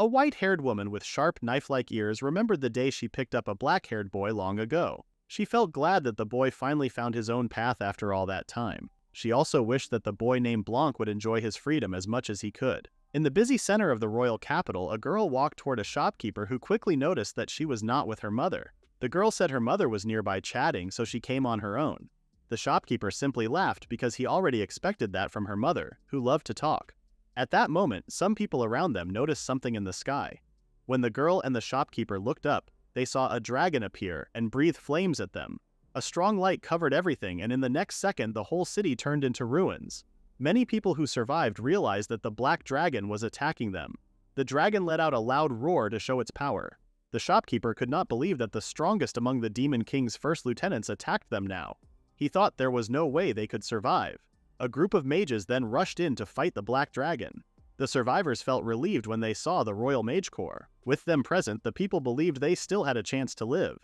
A white-haired woman with sharp knife-like ears remembered the day she picked up a black-haired boy long ago. She felt glad that the boy finally found his own path after all that time. She also wished that the boy named Blanc would enjoy his freedom as much as he could. In the busy center of the royal capital, a girl walked toward a shopkeeper who quickly noticed that she was not with her mother. The girl said her mother was nearby chatting, so she came on her own. The shopkeeper simply laughed because he already expected that from her mother, who loved to talk. At that moment, some people around them noticed something in the sky. When the girl and the shopkeeper looked up, they saw a dragon appear and breathe flames at them. A strong light covered everything, and in the next second the whole city turned into ruins. Many people who survived realized that the black dragon was attacking them. The dragon let out a loud roar to show its power. The shopkeeper could not believe that the strongest among the Demon King's first lieutenants attacked them now. He thought there was no way they could survive. A group of mages then rushed in to fight the black dragon. The survivors felt relieved when they saw the Royal Mage Corps. With them present, the people believed they still had a chance to live.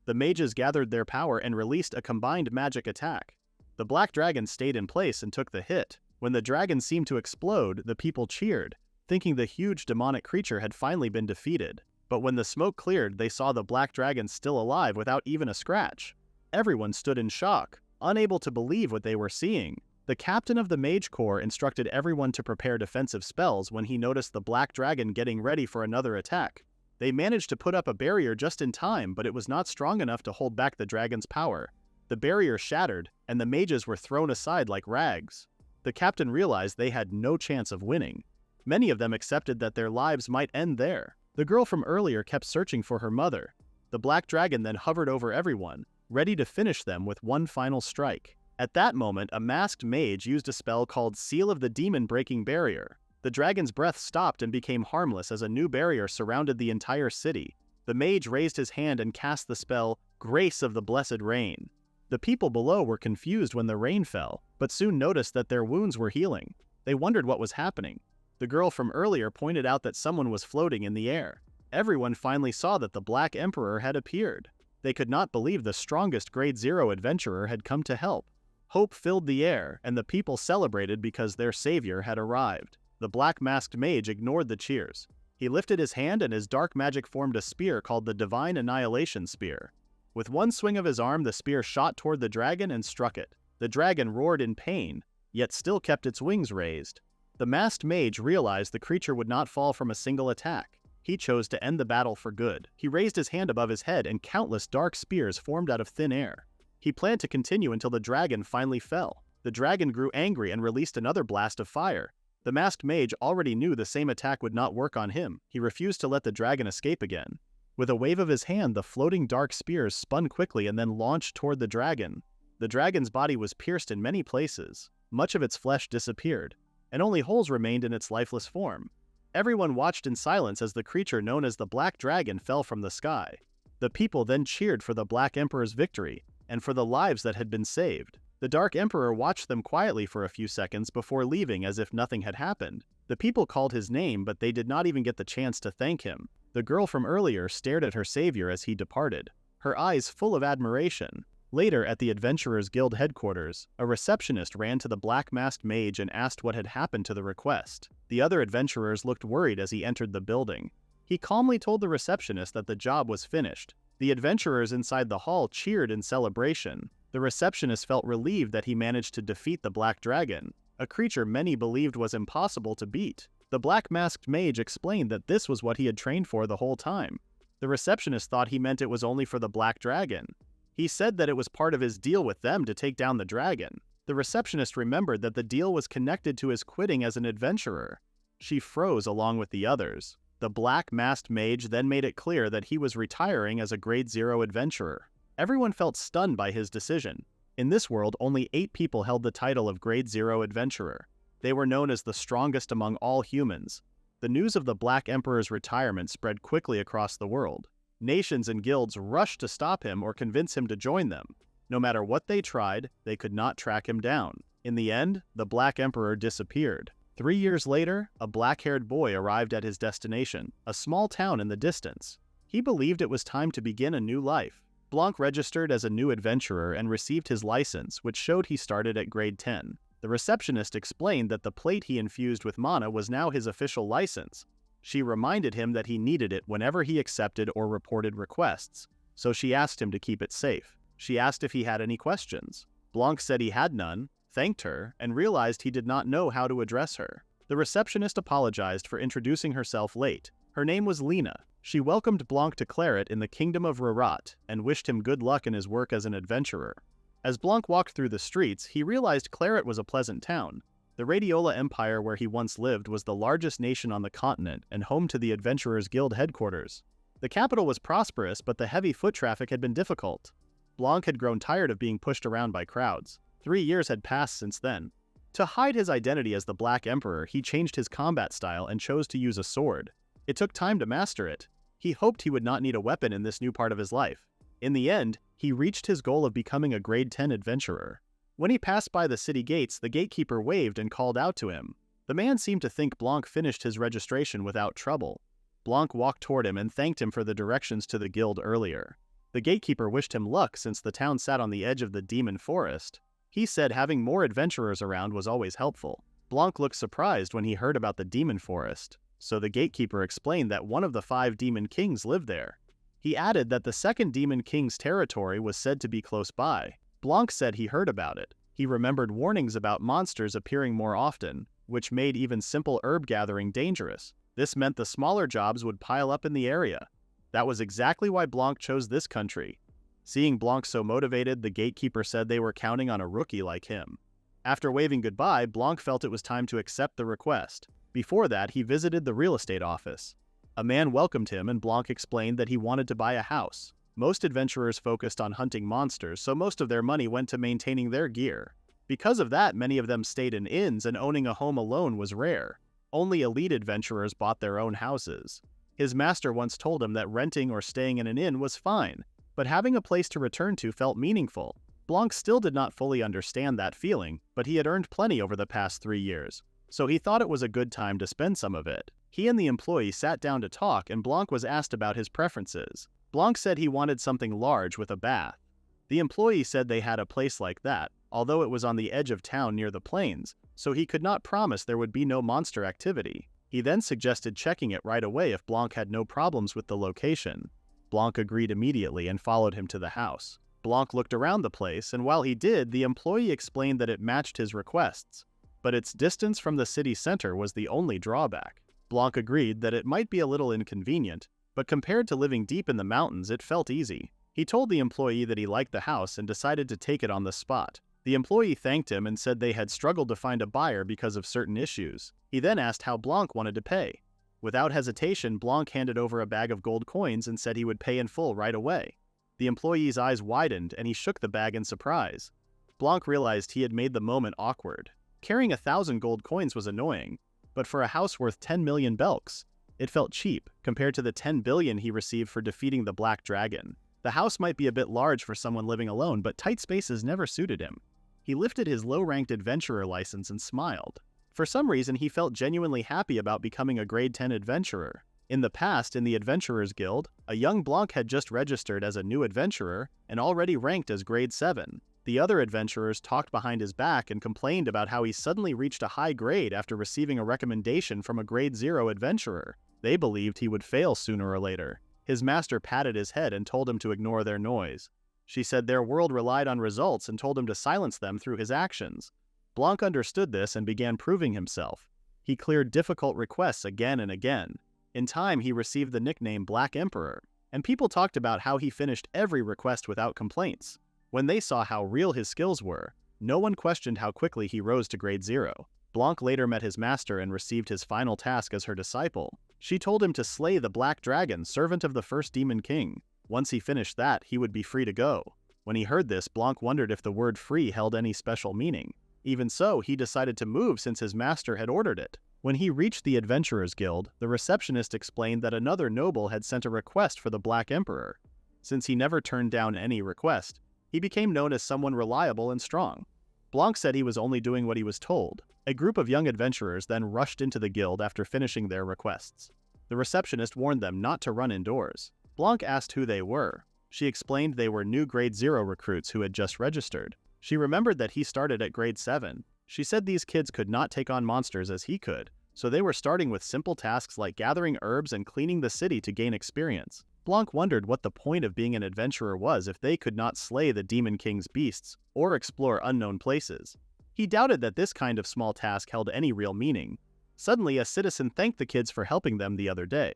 The mages gathered their power and released a combined magic attack. The black dragon stayed in place and took the hit. When the dragon seemed to explode, the people cheered, thinking the huge demonic creature had finally been defeated. But when the smoke cleared, they saw the black dragon still alive without even a scratch. Everyone stood in shock, unable to believe what they were seeing. The captain of the Mage Corps instructed everyone to prepare defensive spells when he noticed the black dragon getting ready for another attack. They managed to put up a barrier just in time, but it was not strong enough to hold back the dragon's power. The barrier shattered, and the mages were thrown aside like rags. The captain realized they had no chance of winning. Many of them accepted that their lives might end there. The girl from earlier kept searching for her mother. The black dragon then hovered over everyone, ready to finish them with one final strike. At that moment, a masked mage used a spell called Seal of the Demon Breaking Barrier. The dragon's breath stopped and became harmless as a new barrier surrounded the entire city. The mage raised his hand and cast the spell, Grace of the Blessed Rain. The people below were confused when the rain fell, but soon noticed that their wounds were healing. They wondered what was happening. The girl from earlier pointed out that someone was floating in the air. Everyone finally saw that the Black Emperor had appeared. They could not believe the strongest Grade Zero adventurer had come to help. Hope filled the air, and the people celebrated because their savior had arrived. The black-masked mage ignored the cheers. He lifted his hand and his dark magic formed a spear called the Divine Annihilation Spear. With one swing of his arm, the spear shot toward the dragon and struck it. The dragon roared in pain, yet still kept its wings raised. The masked mage realized the creature would not fall from a single attack. He chose to end the battle for good. He raised his hand above his head and countless dark spears formed out of thin air. He planned to continue until the dragon finally fell. The dragon grew angry and released another blast of fire. The masked mage already knew the same attack would not work on him. He refused to let the dragon escape again. With a wave of his hand, the floating dark spears spun quickly and then launched toward the dragon. The dragon's body was pierced in many places. Much of its flesh disappeared, and only holes remained in its lifeless form. Everyone watched in silence as the creature known as the Black Dragon fell from the sky. The people then cheered for the Black Emperor's victory, and for the lives that had been saved. The Dark Emperor watched them quietly for a few seconds before leaving as if nothing had happened. The people called his name, but they did not even get the chance to thank him. The girl from earlier stared at her savior as he departed, her eyes full of admiration. Later, at the Adventurers Guild headquarters, a receptionist ran to the black-masked mage and asked what had happened to the request. The other adventurers looked worried as he entered the building. He calmly told the receptionist that the job was finished. The adventurers inside the hall cheered in celebration. The receptionist felt relieved that he managed to defeat the Black Dragon, a creature many believed was impossible to beat. The black-masked mage explained that this was what he had trained for the whole time. The receptionist thought he meant it was only for the Black Dragon. He said that it was part of his deal with them to take down the dragon. The receptionist remembered that the deal was connected to his quitting as an adventurer. She froze along with the others. The black-masked mage then made it clear that he was retiring as a Grade Zero adventurer. Everyone felt stunned by his decision. In this world, only 8 people held the title of Grade Zero adventurer. They were known as the strongest among all humans. The news of the Black Emperor's retirement spread quickly across the world. Nations and guilds rushed to stop him or convince him to join them. No matter what they tried, they could not track him down. In the end, the Black Emperor disappeared. 3 years later, a black-haired boy arrived at his destination, a small town in the distance. He believed it was time to begin a new life. Blanc registered as a new adventurer and received his license, which showed he started at grade 10. The receptionist explained that the plate he infused with mana was now his official license. She reminded him that he needed it whenever he accepted or reported requests, so she asked him to keep it safe. She asked if he had any questions. Blanc said he had none, thanked her, and realized he did not know how to address her. The receptionist apologized for introducing herself late. Her name was Lena. She welcomed Blanc to Claret in the kingdom of Rarat and wished him good luck in his work as an adventurer. As Blanc walked through the streets, he realized Claret was a pleasant town. The Radiola Empire where he once lived was the largest nation on the continent and home to the Adventurers Guild headquarters. The capital was prosperous, but the heavy foot traffic had been difficult. Blanc had grown tired of being pushed around by crowds. 3 years had passed since then. To hide his identity as the Black Emperor, he changed his combat style and chose to use a sword. It took time to master it. He hoped he would not need a weapon in this new part of his life. In the end, he reached his goal of becoming a grade 10 adventurer. When he passed by the city gates, the gatekeeper waved and called out to him. The man seemed to think Blanc finished his registration without trouble. Blanc walked toward him and thanked him for the directions to the guild earlier. The gatekeeper wished him luck since the town sat on the edge of the demon forest. He said having more adventurers around was always helpful. Blanc looked surprised when he heard about the demon forest, so the gatekeeper explained that one of the 5 demon kings lived there. He added that the second demon king's territory was said to be close by. Blanc said he heard about it. He remembered warnings about monsters appearing more often, which made even simple herb gathering dangerous. This meant the smaller jobs would pile up in the area. That was exactly why Blanc chose this country. Seeing Blanc so motivated, the gatekeeper said they were counting on a rookie like him. After waving goodbye, Blanc felt it was time to accept the request. Before that, he visited the real estate office. A man welcomed him and Blanc explained that he wanted to buy a house. Most adventurers focused on hunting monsters, so most of their money went to maintaining their gear. Because of that, many of them stayed in inns and owning a home alone was rare. Only elite adventurers bought their own houses. His master once told him that renting or staying in an inn was fine, but having a place to return to felt meaningful. Blanc still did not fully understand that feeling, but he had earned plenty over the past 3 years, so he thought it was a good time to spend some of it. He and the employee sat down to talk and Blanc was asked about his preferences. Blanc said he wanted something large with a bath. The employee said they had a place like that, although it was on the edge of town near the plains, so he could not promise there would be no monster activity. He then suggested checking it right away if Blanc had no problems with the location. Blanc agreed immediately and followed him to the house. Blanc looked around the place, and while he did, the employee explained that it matched his requests, but its distance from the city center was the only drawback. Blanc agreed that it might be a little inconvenient, but compared to living deep in the mountains, it felt easy. He told the employee that he liked the house and decided to take it on the spot. The employee thanked him and said they had struggled to find a buyer because of certain issues. He then asked how Blanc wanted to pay. Without hesitation, Blanc handed over a bag of gold coins and said he would pay in full right away. The employee's eyes widened and he shook the bag in surprise. Blanc realized he had made the moment awkward. Carrying 1,000 gold coins was annoying, but for a house worth 10 million belks, it felt cheap compared to the 10 billion he received for defeating the Black Dragon. The house might be a bit large for someone living alone, but tight spaces never suited him. He lifted his low-ranked adventurer license and smiled. For some reason, he felt genuinely happy about becoming a grade 10 adventurer. In the past, in the Adventurers Guild, a young Blanc had just registered as a new adventurer and already ranked as grade 7. The other adventurers talked behind his back and complained about how he suddenly reached a high grade after receiving a recommendation from a grade 0 adventurer. They believed he would fail sooner or later. His master patted his head and told him to ignore their noise. She said their world relied on results and told him to silence them through his actions. Blanc understood this and began proving himself. He cleared difficult requests again and again. In time, he received the nickname Black Emperor, and people talked about how he finished every request without complaints. When they saw how real his skills were, no one questioned how quickly he rose to grade 0. Blanc later met his master and received his final task as her disciple. She told him to slay the Black Dragon, servant of the first Demon King. Once he finished that, he would be free to go. When he heard this, Blanc wondered if the word free held any special meaning. Even so, he decided to move since his master had ordered it. When he reached the Adventurers Guild, the receptionist explained that another noble had sent a request for the Black Emperor. Since he never turned down any request, he became known as someone reliable and strong. Blanc said he was only doing what he was told. A group of young adventurers then rushed into the guild after finishing their requests. The receptionist warned them not to run indoors. Blanc asked who they were. She explained they were new grade 0 recruits who had just registered. She remembered that he started at grade 7. She said these kids could not take on monsters as he could, so they were starting with simple tasks like gathering herbs and cleaning the city to gain experience. Blanc wondered what the point of being an adventurer was if they could not slay the Demon King's beasts or explore unknown places. He doubted that this kind of small task held any real meaning. Suddenly, a citizen thanked the kids for helping them the other day.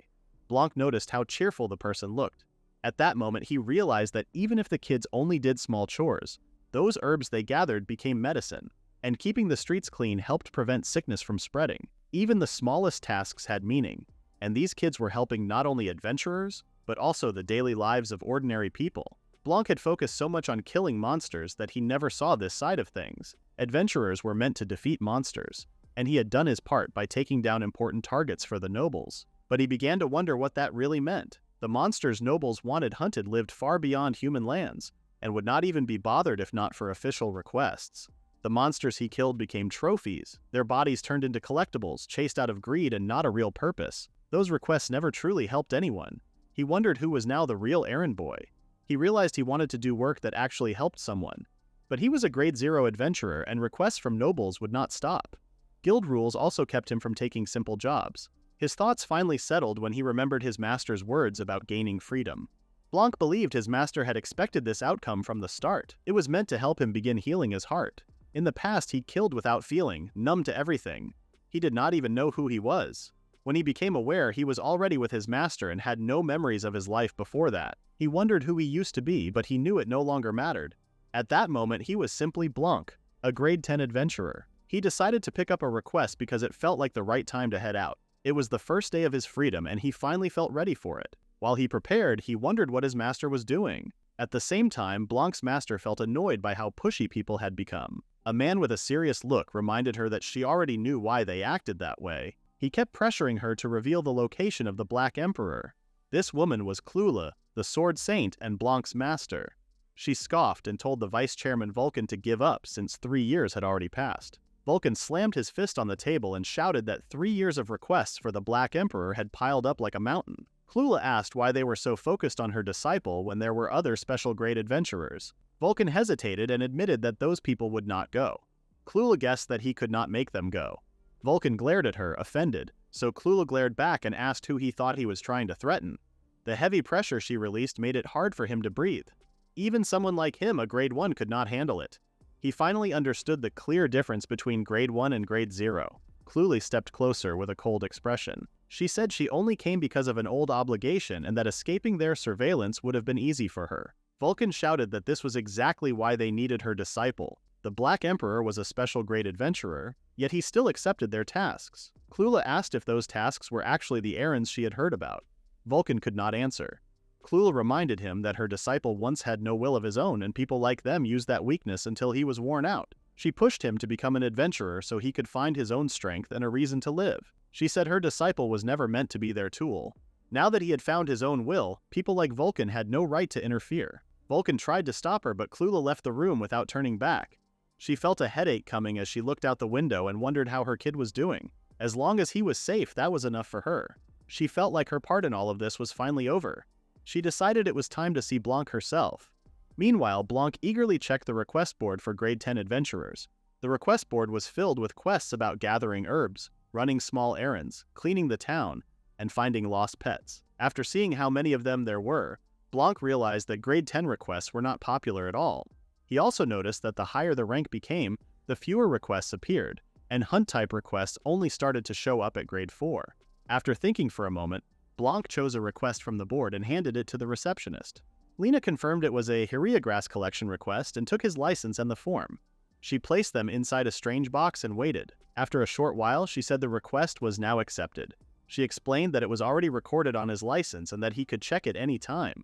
Blanc noticed how cheerful the person looked. At that moment, he realized that even if the kids only did small chores, those herbs they gathered became medicine, and keeping the streets clean helped prevent sickness from spreading. Even the smallest tasks had meaning, and these kids were helping not only adventurers, but also the daily lives of ordinary people. Blanc had focused so much on killing monsters that he never saw this side of things. Adventurers were meant to defeat monsters, and he had done his part by taking down important targets for the nobles. But he began to wonder what that really meant. The monsters nobles wanted hunted lived far beyond human lands, and would not even be bothered if not for official requests. The monsters he killed became trophies, their bodies turned into collectibles, chased out of greed and not a real purpose. Those requests never truly helped anyone. He wondered who was now the real errand boy. He realized he wanted to do work that actually helped someone. But he was a grade 0 adventurer, and requests from nobles would not stop. Guild rules also kept him from taking simple jobs. His thoughts finally settled when he remembered his master's words about gaining freedom. Blanc believed his master had expected this outcome from the start. It was meant to help him begin healing his heart. In the past, he killed without feeling, numb to everything. He did not even know who he was. When he became aware, he was already with his master and had no memories of his life before that. He wondered who he used to be, but he knew it no longer mattered. At that moment, he was simply Blanc, a grade 10 adventurer. He decided to pick up a request because it felt like the right time to head out. It was the first day of his freedom, and he finally felt ready for it. While he prepared, he wondered what his master was doing. At the same time, Blanc's master felt annoyed by how pushy people had become. A man with a serious look reminded her that she already knew why they acted that way. He kept pressuring her to reveal the location of the Black Emperor. This woman was Clula, the Sword Saint and Blanc's master. She scoffed and told the Vice Chairman Vulcan to give up since 3 years had already passed. Vulcan slammed his fist on the table and shouted that 3 years of requests for the Black Emperor had piled up like a mountain. Clula asked why they were so focused on her disciple when there were other special grade adventurers. Vulcan hesitated and admitted that those people would not go. Clula guessed that he could not make them go. Vulcan glared at her, offended, so Clula glared back and asked who he thought he was trying to threaten. The heavy pressure she released made it hard for him to breathe. Even someone like him, a grade 1, could not handle it. He finally understood the clear difference between grade 1 and grade 0. Clula stepped closer with a cold expression. She said she only came because of an old obligation and that escaping their surveillance would have been easy for her. Vulcan shouted that this was exactly why they needed her disciple. The Black Emperor was a special grade adventurer, yet he still accepted their tasks. Clula asked if those tasks were actually the errands she had heard about. Vulcan could not answer. Clula reminded him that her disciple once had no will of his own, and people like them used that weakness until he was worn out. She pushed him to become an adventurer so he could find his own strength and a reason to live. She said her disciple was never meant to be their tool. Now that he had found his own will, people like Vulcan had no right to interfere. Vulcan tried to stop her, but Clula left the room without turning back. She felt a headache coming as she looked out the window and wondered how her kid was doing. As long as he was safe, that was enough for her. She felt like her part in all of this was finally over. She decided it was time to see Blanc herself. Meanwhile, Blanc eagerly checked the request board for grade 10 adventurers. The request board was filled with quests about gathering herbs, running small errands, cleaning the town, and finding lost pets. After seeing how many of them there were, Blanc realized that grade 10 requests were not popular at all. He also noticed that the higher the rank became, the fewer requests appeared, and hunt-type requests only started to show up at grade 4. After thinking for a moment, Blanc chose a request from the board and handed it to the receptionist. Lena confirmed it was a Heriagrass collection request and took his license and the form. She placed them inside a strange box and waited. After a short while, she said the request was now accepted. She explained that it was already recorded on his license and that he could check it any time.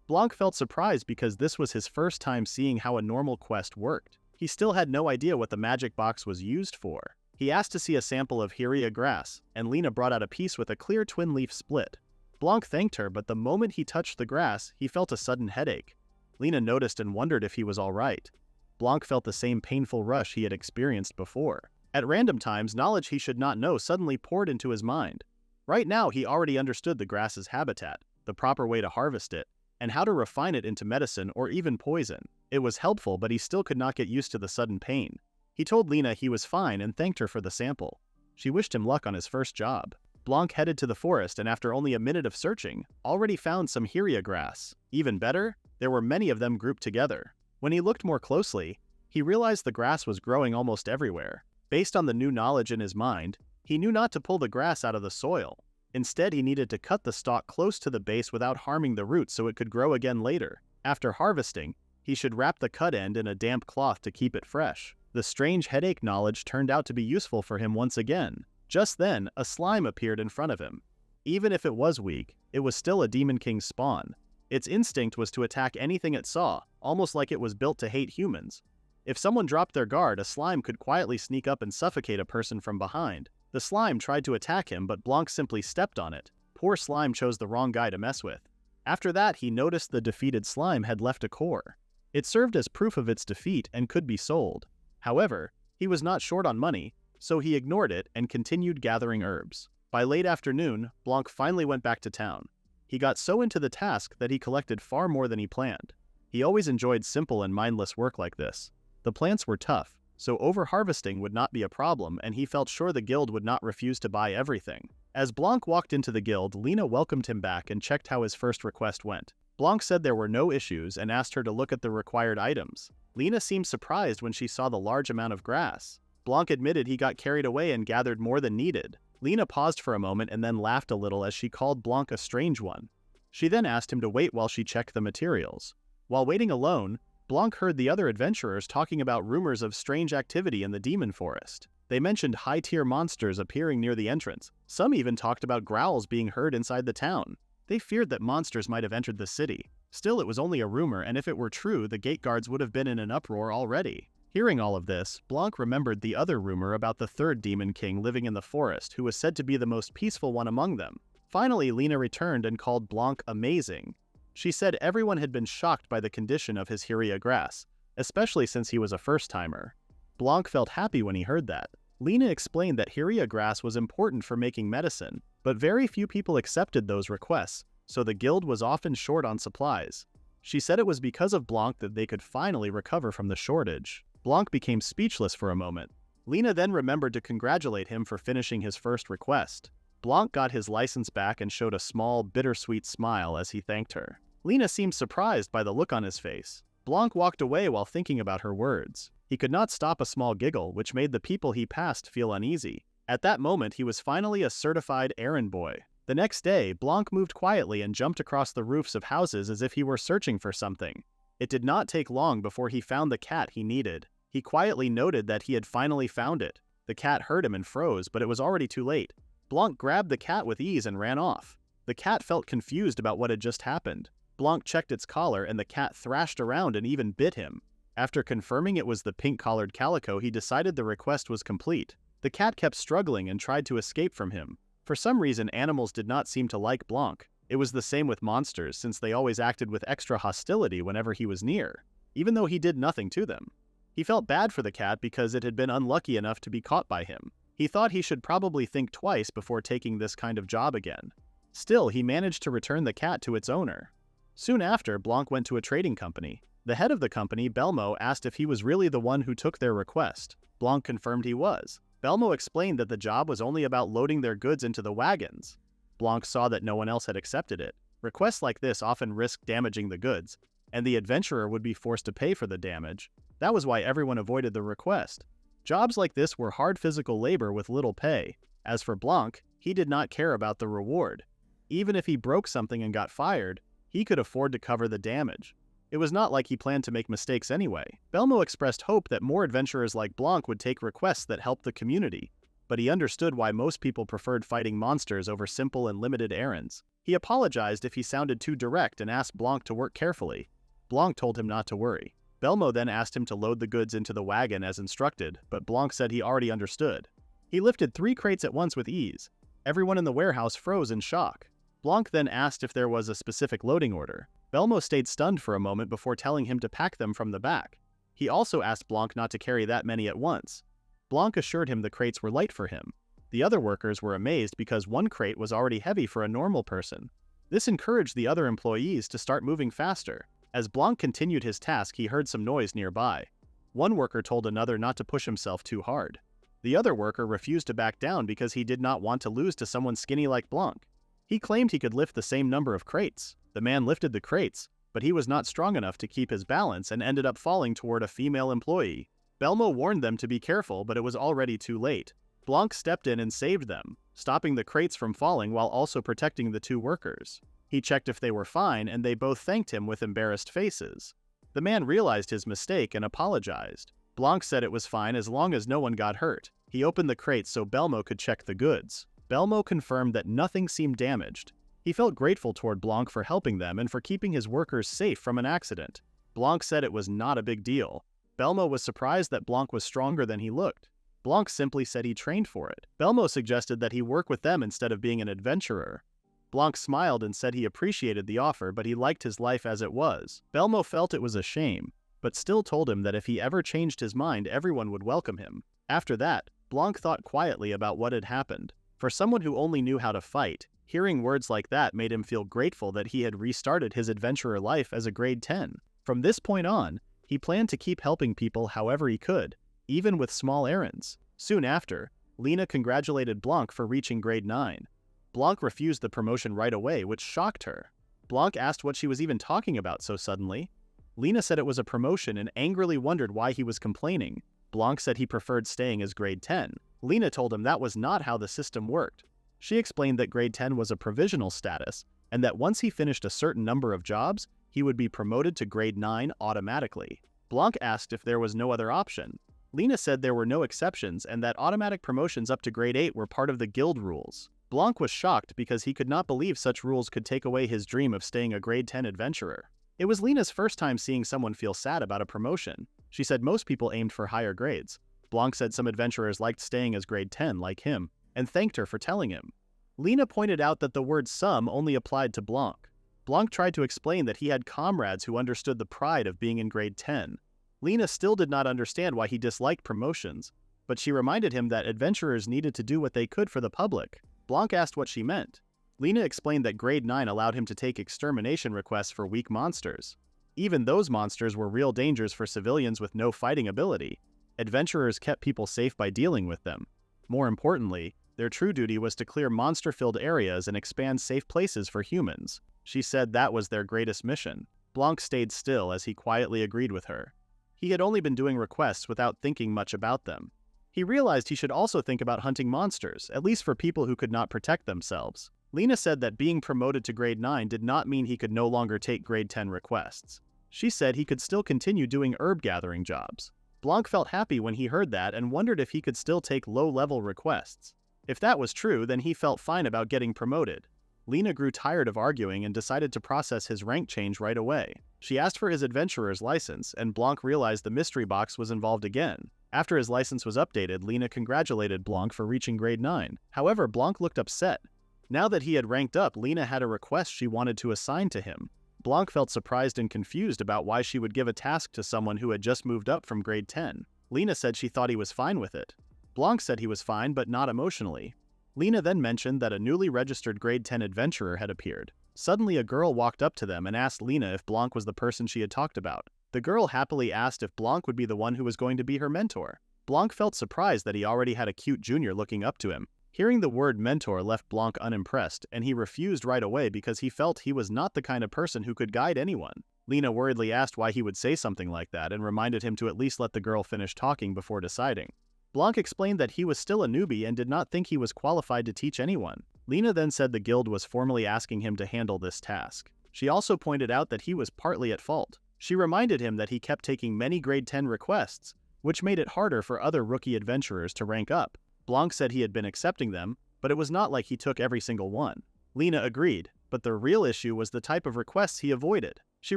Blanc felt surprised because this was his first time seeing how a normal quest worked. He still had no idea what the magic box was used for. He asked to see a sample of Heriagrass, and Lena brought out a piece with a clear twin-leaf split. Blanc thanked her, but the moment he touched the grass, he felt a sudden headache. Lena noticed and wondered if he was all right. Blanc felt the same painful rush he had experienced before. At random times, knowledge he should not know suddenly poured into his mind. Right now, he already understood the grass's habitat, the proper way to harvest it, and how to refine it into medicine or even poison. It was helpful, but he still could not get used to the sudden pain. He told Lena he was fine and thanked her for the sample. She wished him luck on his first job. Blanc headed to the forest and after only a minute of searching, already found some hiria grass. Even better, there were many of them grouped together. When he looked more closely, he realized the grass was growing almost everywhere. Based on the new knowledge in his mind, he knew not to pull the grass out of the soil. Instead, he needed to cut the stalk close to the base without harming the roots so it could grow again later. After harvesting, he should wrap the cut end in a damp cloth to keep it fresh. The strange headache knowledge turned out to be useful for him once again. Just then, a slime appeared in front of him. Even if it was weak, it was still a Demon King's spawn. Its instinct was to attack anything it saw, almost like it was built to hate humans. If someone dropped their guard, a slime could quietly sneak up and suffocate a person from behind. The slime tried to attack him, but Blanc simply stepped on it. Poor slime chose the wrong guy to mess with. After that, he noticed the defeated slime had left a core. It served as proof of its defeat and could be sold. However, he was not short on money, so he ignored it and continued gathering herbs. By late afternoon, Blanc finally went back to town. He got so into the task that he collected far more than he planned. He always enjoyed simple and mindless work like this. The plants were tough, so over-harvesting would not be a problem, and he felt sure the guild would not refuse to buy everything. As Blanc walked into the guild, Lena welcomed him back and checked how his first request went. Blanc said there were no issues and asked her to look at the required items. Lena seemed surprised when she saw the large amount of grass. Blanc admitted he got carried away and gathered more than needed. Lena paused for a moment and then laughed a little as she called Blanc a strange one. She then asked him to wait while she checked the materials. While waiting alone, Blanc heard the other adventurers talking about rumors of strange activity in the demon forest. They mentioned high-tier monsters appearing near the entrance. Some even talked about growls being heard inside the town. They feared that monsters might have entered the city. Still, it was only a rumor, and if it were true, the gate guards would have been in an uproar already. Hearing all of this, Blanc remembered the other rumor about the third Demon King living in the forest, who was said to be the most peaceful one among them. Finally, Lena returned and called Blanc amazing. She said everyone had been shocked by the condition of his hiria grass, especially since he was a first-timer. Blanc felt happy when he heard that. Lena explained that hiria grass was important for making medicine, but very few people accepted those requests, so the guild was often short on supplies. She said it was because of Blanc that they could finally recover from the shortage. Blanc became speechless for a moment. Lena then remembered to congratulate him for finishing his first request. Blanc got his license back and showed a small, bittersweet smile as he thanked her. Lena seemed surprised by the look on his face. Blanc walked away while thinking about her words. He could not stop a small giggle, which made the people he passed feel uneasy. At that moment, he was finally a certified errand boy. The next day, Blanc moved quietly and jumped across the roofs of houses as if he were searching for something. It did not take long before he found the cat he needed. He quietly noted that he had finally found it. The cat heard him and froze, but it was already too late. Blanc grabbed the cat with ease and ran off. The cat felt confused about what had just happened. Blanc checked its collar and the cat thrashed around and even bit him. After confirming it was the pink-collared calico, he decided the request was complete. The cat kept struggling and tried to escape from him. For some reason, animals did not seem to like Blanc. It was the same with monsters, since they always acted with extra hostility whenever he was near, even though he did nothing to them. He felt bad for the cat because it had been unlucky enough to be caught by him. He thought he should probably think twice before taking this kind of job again. Still, he managed to return the cat to its owner. Soon after, Blanc went to a trading company. The head of the company, Belmo, asked if he was really the one who took their request. Blanc confirmed he was. Belmo explained that the job was only about loading their goods into the wagons. Blanc saw that no one else had accepted it. Requests like this often risk damaging the goods, and the adventurer would be forced to pay for the damage. That was why everyone avoided the request. Jobs like this were hard physical labor with little pay. As for Blanc, he did not care about the reward. Even if he broke something and got fired, he could afford to cover the damage. It was not like he planned to make mistakes anyway. Belmo expressed hope that more adventurers like Blanc would take requests that helped the community, but he understood why most people preferred fighting monsters over simple and limited errands. He apologized if he sounded too direct and asked Blanc to work carefully. Blanc told him not to worry. Belmo then asked him to load the goods into the wagon as instructed, but Blanc said he already understood. He lifted 3 crates at once with ease. Everyone in the warehouse froze in shock. Blanc then asked if there was a specific loading order. Belmo stayed stunned for a moment before telling him to pack them from the back. He also asked Blanc not to carry that many at once. Blanc assured him the crates were light for him. The other workers were amazed because 1 crate was already heavy for a normal person. This encouraged the other employees to start moving faster. As Blanc continued his task, he heard some noise nearby. One worker told another not to push himself too hard. The other worker refused to back down because he did not want to lose to someone skinny like Blanc. He claimed he could lift the same number of crates. The man lifted the crates, but he was not strong enough to keep his balance and ended up falling toward a female employee. Belmo warned them to be careful, but it was already too late. Blanc stepped in and saved them, stopping the crates from falling while also protecting the two workers. He checked if they were fine, and they both thanked him with embarrassed faces. The man realized his mistake and apologized. Blanc said it was fine as long as no one got hurt. He opened the crates so Belmo could check the goods. Belmo confirmed that nothing seemed damaged. He felt grateful toward Blanc for helping them and for keeping his workers safe from an accident. Blanc said it was not a big deal. Belmo was surprised that Blanc was stronger than he looked. Blanc simply said he trained for it. Belmo suggested that he work with them instead of being an adventurer. Blanc smiled and said he appreciated the offer, but he liked his life as it was. Belmo felt it was a shame, but still told him that if he ever changed his mind, everyone would welcome him. After that, Blanc thought quietly about what had happened. For someone who only knew how to fight, hearing words like that made him feel grateful that he had restarted his adventurer life as a grade 10. From this point on, he planned to keep helping people however he could, even with small errands. Soon after, Lena congratulated Blanc for reaching grade 9. Blanc refused the promotion right away, which shocked her. Blanc asked what she was even talking about so suddenly. Lena said it was a promotion and angrily wondered why he was complaining. Blanc said he preferred staying as grade 10. Lena told him that was not how the system worked. She explained that grade 10 was a provisional status, and that once he finished a certain number of jobs, he would be promoted to grade 9 automatically. Blanc asked if there was no other option. Lena said there were no exceptions and that automatic promotions up to grade 8 were part of the guild rules. Blanc was shocked because he could not believe such rules could take away his dream of staying a grade 10 adventurer. It was Lena's first time seeing someone feel sad about a promotion. She said most people aimed for higher grades. Blanc said some adventurers liked staying as grade 10 like him, and thanked her for telling him. Lena pointed out that the word some only applied to Blanc. Blanc tried to explain that he had comrades who understood the pride of being in grade 10. Lena still did not understand why he disliked promotions, but she reminded him that adventurers needed to do what they could for the public. Blanc asked what she meant. Lena explained that grade 9 allowed him to take extermination requests for weak monsters. Even those monsters were real dangers for civilians with no fighting ability. Adventurers kept people safe by dealing with them. More importantly, their true duty was to clear monster-filled areas and expand safe places for humans. She said that was their greatest mission. Blanc stayed still as he quietly agreed with her. He had only been doing requests without thinking much about them. He realized he should also think about hunting monsters, at least for people who could not protect themselves. Lena said that being promoted to grade 9 did not mean he could no longer take grade 10 requests. She said he could still continue doing herb gathering jobs. Blanc felt happy when he heard that and wondered if he could still take low-level requests. If that was true, then he felt fine about getting promoted. Lena grew tired of arguing and decided to process his rank change right away. She asked for his adventurer's license, and Blanc realized the mystery box was involved again. After his license was updated, Lena congratulated Blanc for reaching grade 9. However, Blanc looked upset. Now that he had ranked up, Lena had a request she wanted to assign to him. Blanc felt surprised and confused about why she would give a task to someone who had just moved up from grade 10. Lena said she thought he was fine with it. Blanc said he was fine, but not emotionally. Lena then mentioned that a newly registered grade 10 adventurer had appeared. Suddenly, a girl walked up to them and asked Lena if Blanc was the person she had talked about. The girl happily asked if Blanc would be the one who was going to be her mentor. Blanc felt surprised that he already had a cute junior looking up to him. Hearing the word mentor left Blanc unimpressed, and he refused right away because he felt he was not the kind of person who could guide anyone. Lena worriedly asked why he would say something like that and reminded him to at least let the girl finish talking before deciding. Blanc explained that he was still a newbie and did not think he was qualified to teach anyone. Lena then said the guild was formally asking him to handle this task. She also pointed out that he was partly at fault. She reminded him that he kept taking many grade 10 requests, which made it harder for other rookie adventurers to rank up. Blanc said he had been accepting them, but it was not like he took every single one. Lena agreed, but the real issue was the type of requests he avoided. She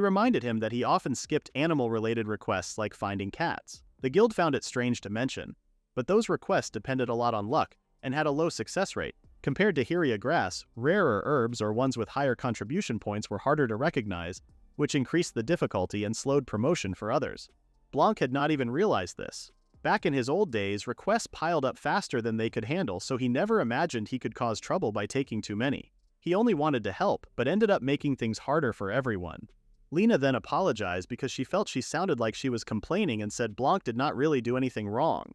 reminded him that he often skipped animal-related requests like finding cats. The guild found it strange to mention, but those requests depended a lot on luck and had a low success rate. Compared to Hyria grass, rarer herbs or ones with higher contribution points were harder to recognize, which increased the difficulty and slowed promotion for others. Blanc had not even realized this. Back in his old days, requests piled up faster than they could handle, so he never imagined he could cause trouble by taking too many. He only wanted to help, but ended up making things harder for everyone. Lena then apologized because she felt she sounded like she was complaining and said Blanc did not really do anything wrong.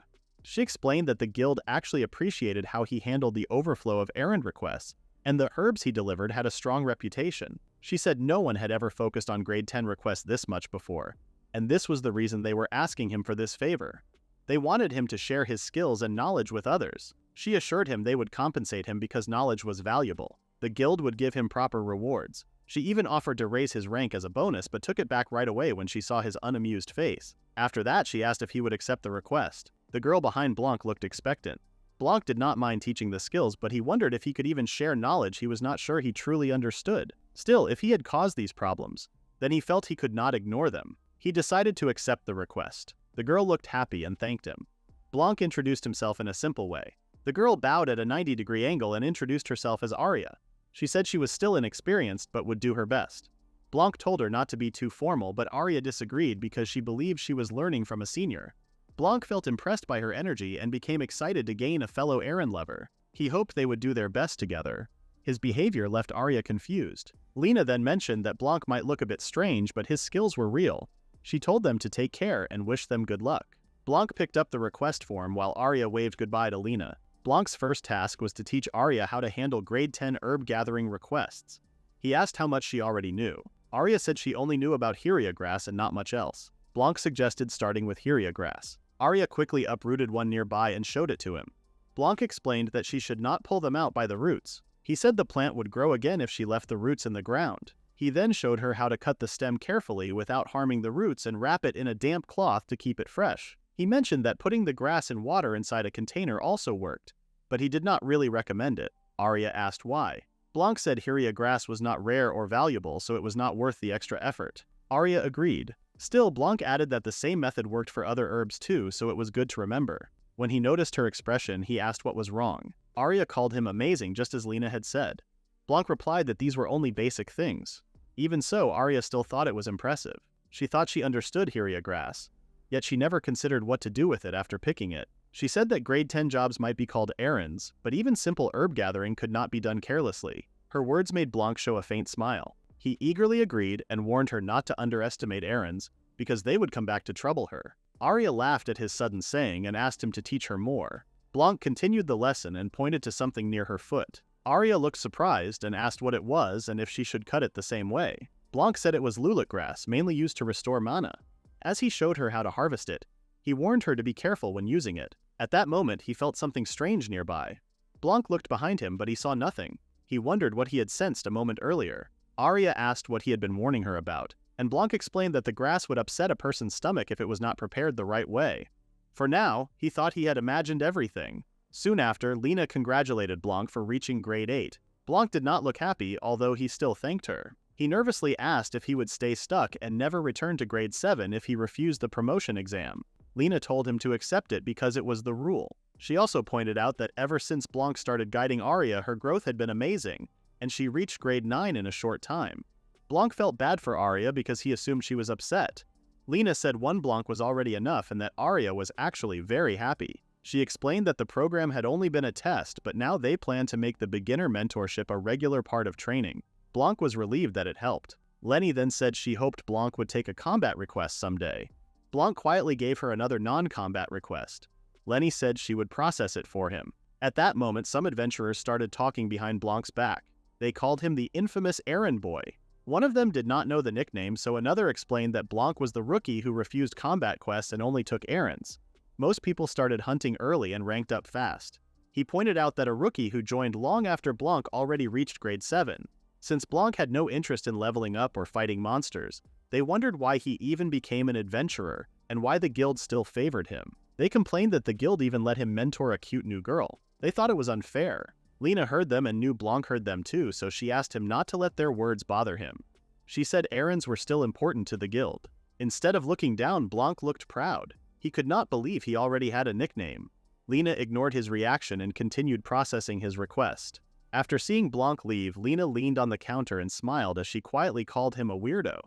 She explained that the guild actually appreciated how he handled the overflow of errand requests, and the herbs he delivered had a strong reputation. She said no one had ever focused on grade 10 requests this much before, and this was the reason they were asking him for this favor. They wanted him to share his skills and knowledge with others. She assured him they would compensate him because knowledge was valuable. The guild would give him proper rewards. She even offered to raise his rank as a bonus but took it back right away when she saw his unamused face. After that, she asked if he would accept the request. The girl behind Blanc looked expectant. Blanc did not mind teaching the skills, but he wondered if he could even share knowledge he was not sure he truly understood. Still, if he had caused these problems, then he felt he could not ignore them. He decided to accept the request. The girl looked happy and thanked him. Blanc introduced himself in a simple way. The girl bowed at a 90-degree angle and introduced herself as Arya. She said she was still inexperienced but would do her best. Blanc told her not to be too formal, but Arya disagreed because she believed she was learning from a senior. Blanc felt impressed by her energy and became excited to gain a fellow errand lover. He hoped they would do their best together. His behavior left Arya confused. Lena then mentioned that Blanc might look a bit strange, but his skills were real. She told them to take care and wished them good luck. Blanc picked up the request form while Arya waved goodbye to Lena. Blanc's first task was to teach Arya how to handle grade 10 herb gathering requests. He asked how much she already knew. Arya said she only knew about Hiria grass and not much else. Blanc suggested starting with Hiria grass. Arya quickly uprooted one nearby and showed it to him. Blanc explained that she should not pull them out by the roots. He said the plant would grow again if she left the roots in the ground. He then showed her how to cut the stem carefully without harming the roots and wrap it in a damp cloth to keep it fresh. He mentioned that putting the grass and water inside a container also worked, but he did not really recommend it. Arya asked why. Blanc said Hiria grass was not rare or valuable, so it was not worth the extra effort. Arya agreed. Still, Blanc added that the same method worked for other herbs too, so it was good to remember. When he noticed her expression, he asked what was wrong. Arya called him amazing, just as Lena had said. Blanc replied that these were only basic things. Even so, Arya still thought it was impressive. She thought she understood Hiria grass, yet she never considered what to do with it after picking it. She said that grade 10 jobs might be called errands, but even simple herb gathering could not be done carelessly. Her words made Blanc show a faint smile. He eagerly agreed and warned her not to underestimate errands, because they would come back to trouble her. Arya laughed at his sudden saying and asked him to teach her more. Blanc continued the lesson and pointed to something near her foot. Arya looked surprised and asked what it was and if she should cut it the same way. Blanc said it was lulut grass, mainly used to restore mana. As he showed her how to harvest it, he warned her to be careful when using it. At that moment, he felt something strange nearby. Blanc looked behind him, but he saw nothing. He wondered what he had sensed a moment earlier. Arya asked what he had been warning her about, and Blanc explained that the grass would upset a person's stomach if it was not prepared the right way. For now, he thought he had imagined everything. Soon after, Lena congratulated Blanc for reaching grade 8. Blanc did not look happy, although he still thanked her. He nervously asked if he would stay stuck and never return to grade 7 if he refused the promotion exam. Lena told him to accept it because it was the rule. She also pointed out that ever since Blanc started guiding Arya, her growth had been amazing, and she reached grade 9 in a short time. Blanc felt bad for Arya because he assumed she was upset. Lena said one Blanc was already enough and that Arya was actually very happy. She explained that the program had only been a test, but now they planned to make the beginner mentorship a regular part of training. Blanc was relieved that it helped. Lenny then said she hoped Blanc would take a combat request someday. Blanc quietly gave her another non-combat request. Lenny said she would process it for him. At that moment, some adventurers started talking behind Blanc's back. They called him the infamous errand boy. One of them did not know the nickname, so another explained that Blanc was the rookie who refused combat quests and only took errands. Most people started hunting early and ranked up fast. He pointed out that a rookie who joined long after Blanc already reached grade 7. Since Blanc had no interest in leveling up or fighting monsters, they wondered why he even became an adventurer and why the guild still favored him. They complained that the guild even let him mentor a cute new girl. They thought it was unfair. Lena heard them and knew Blanc heard them too, so she asked him not to let their words bother him. She said errands were still important to the guild. Instead of looking down, Blanc looked proud. He could not believe he already had a nickname. Lena ignored his reaction and continued processing his request. After seeing Blanc leave, Lena leaned on the counter and smiled as she quietly called him a weirdo.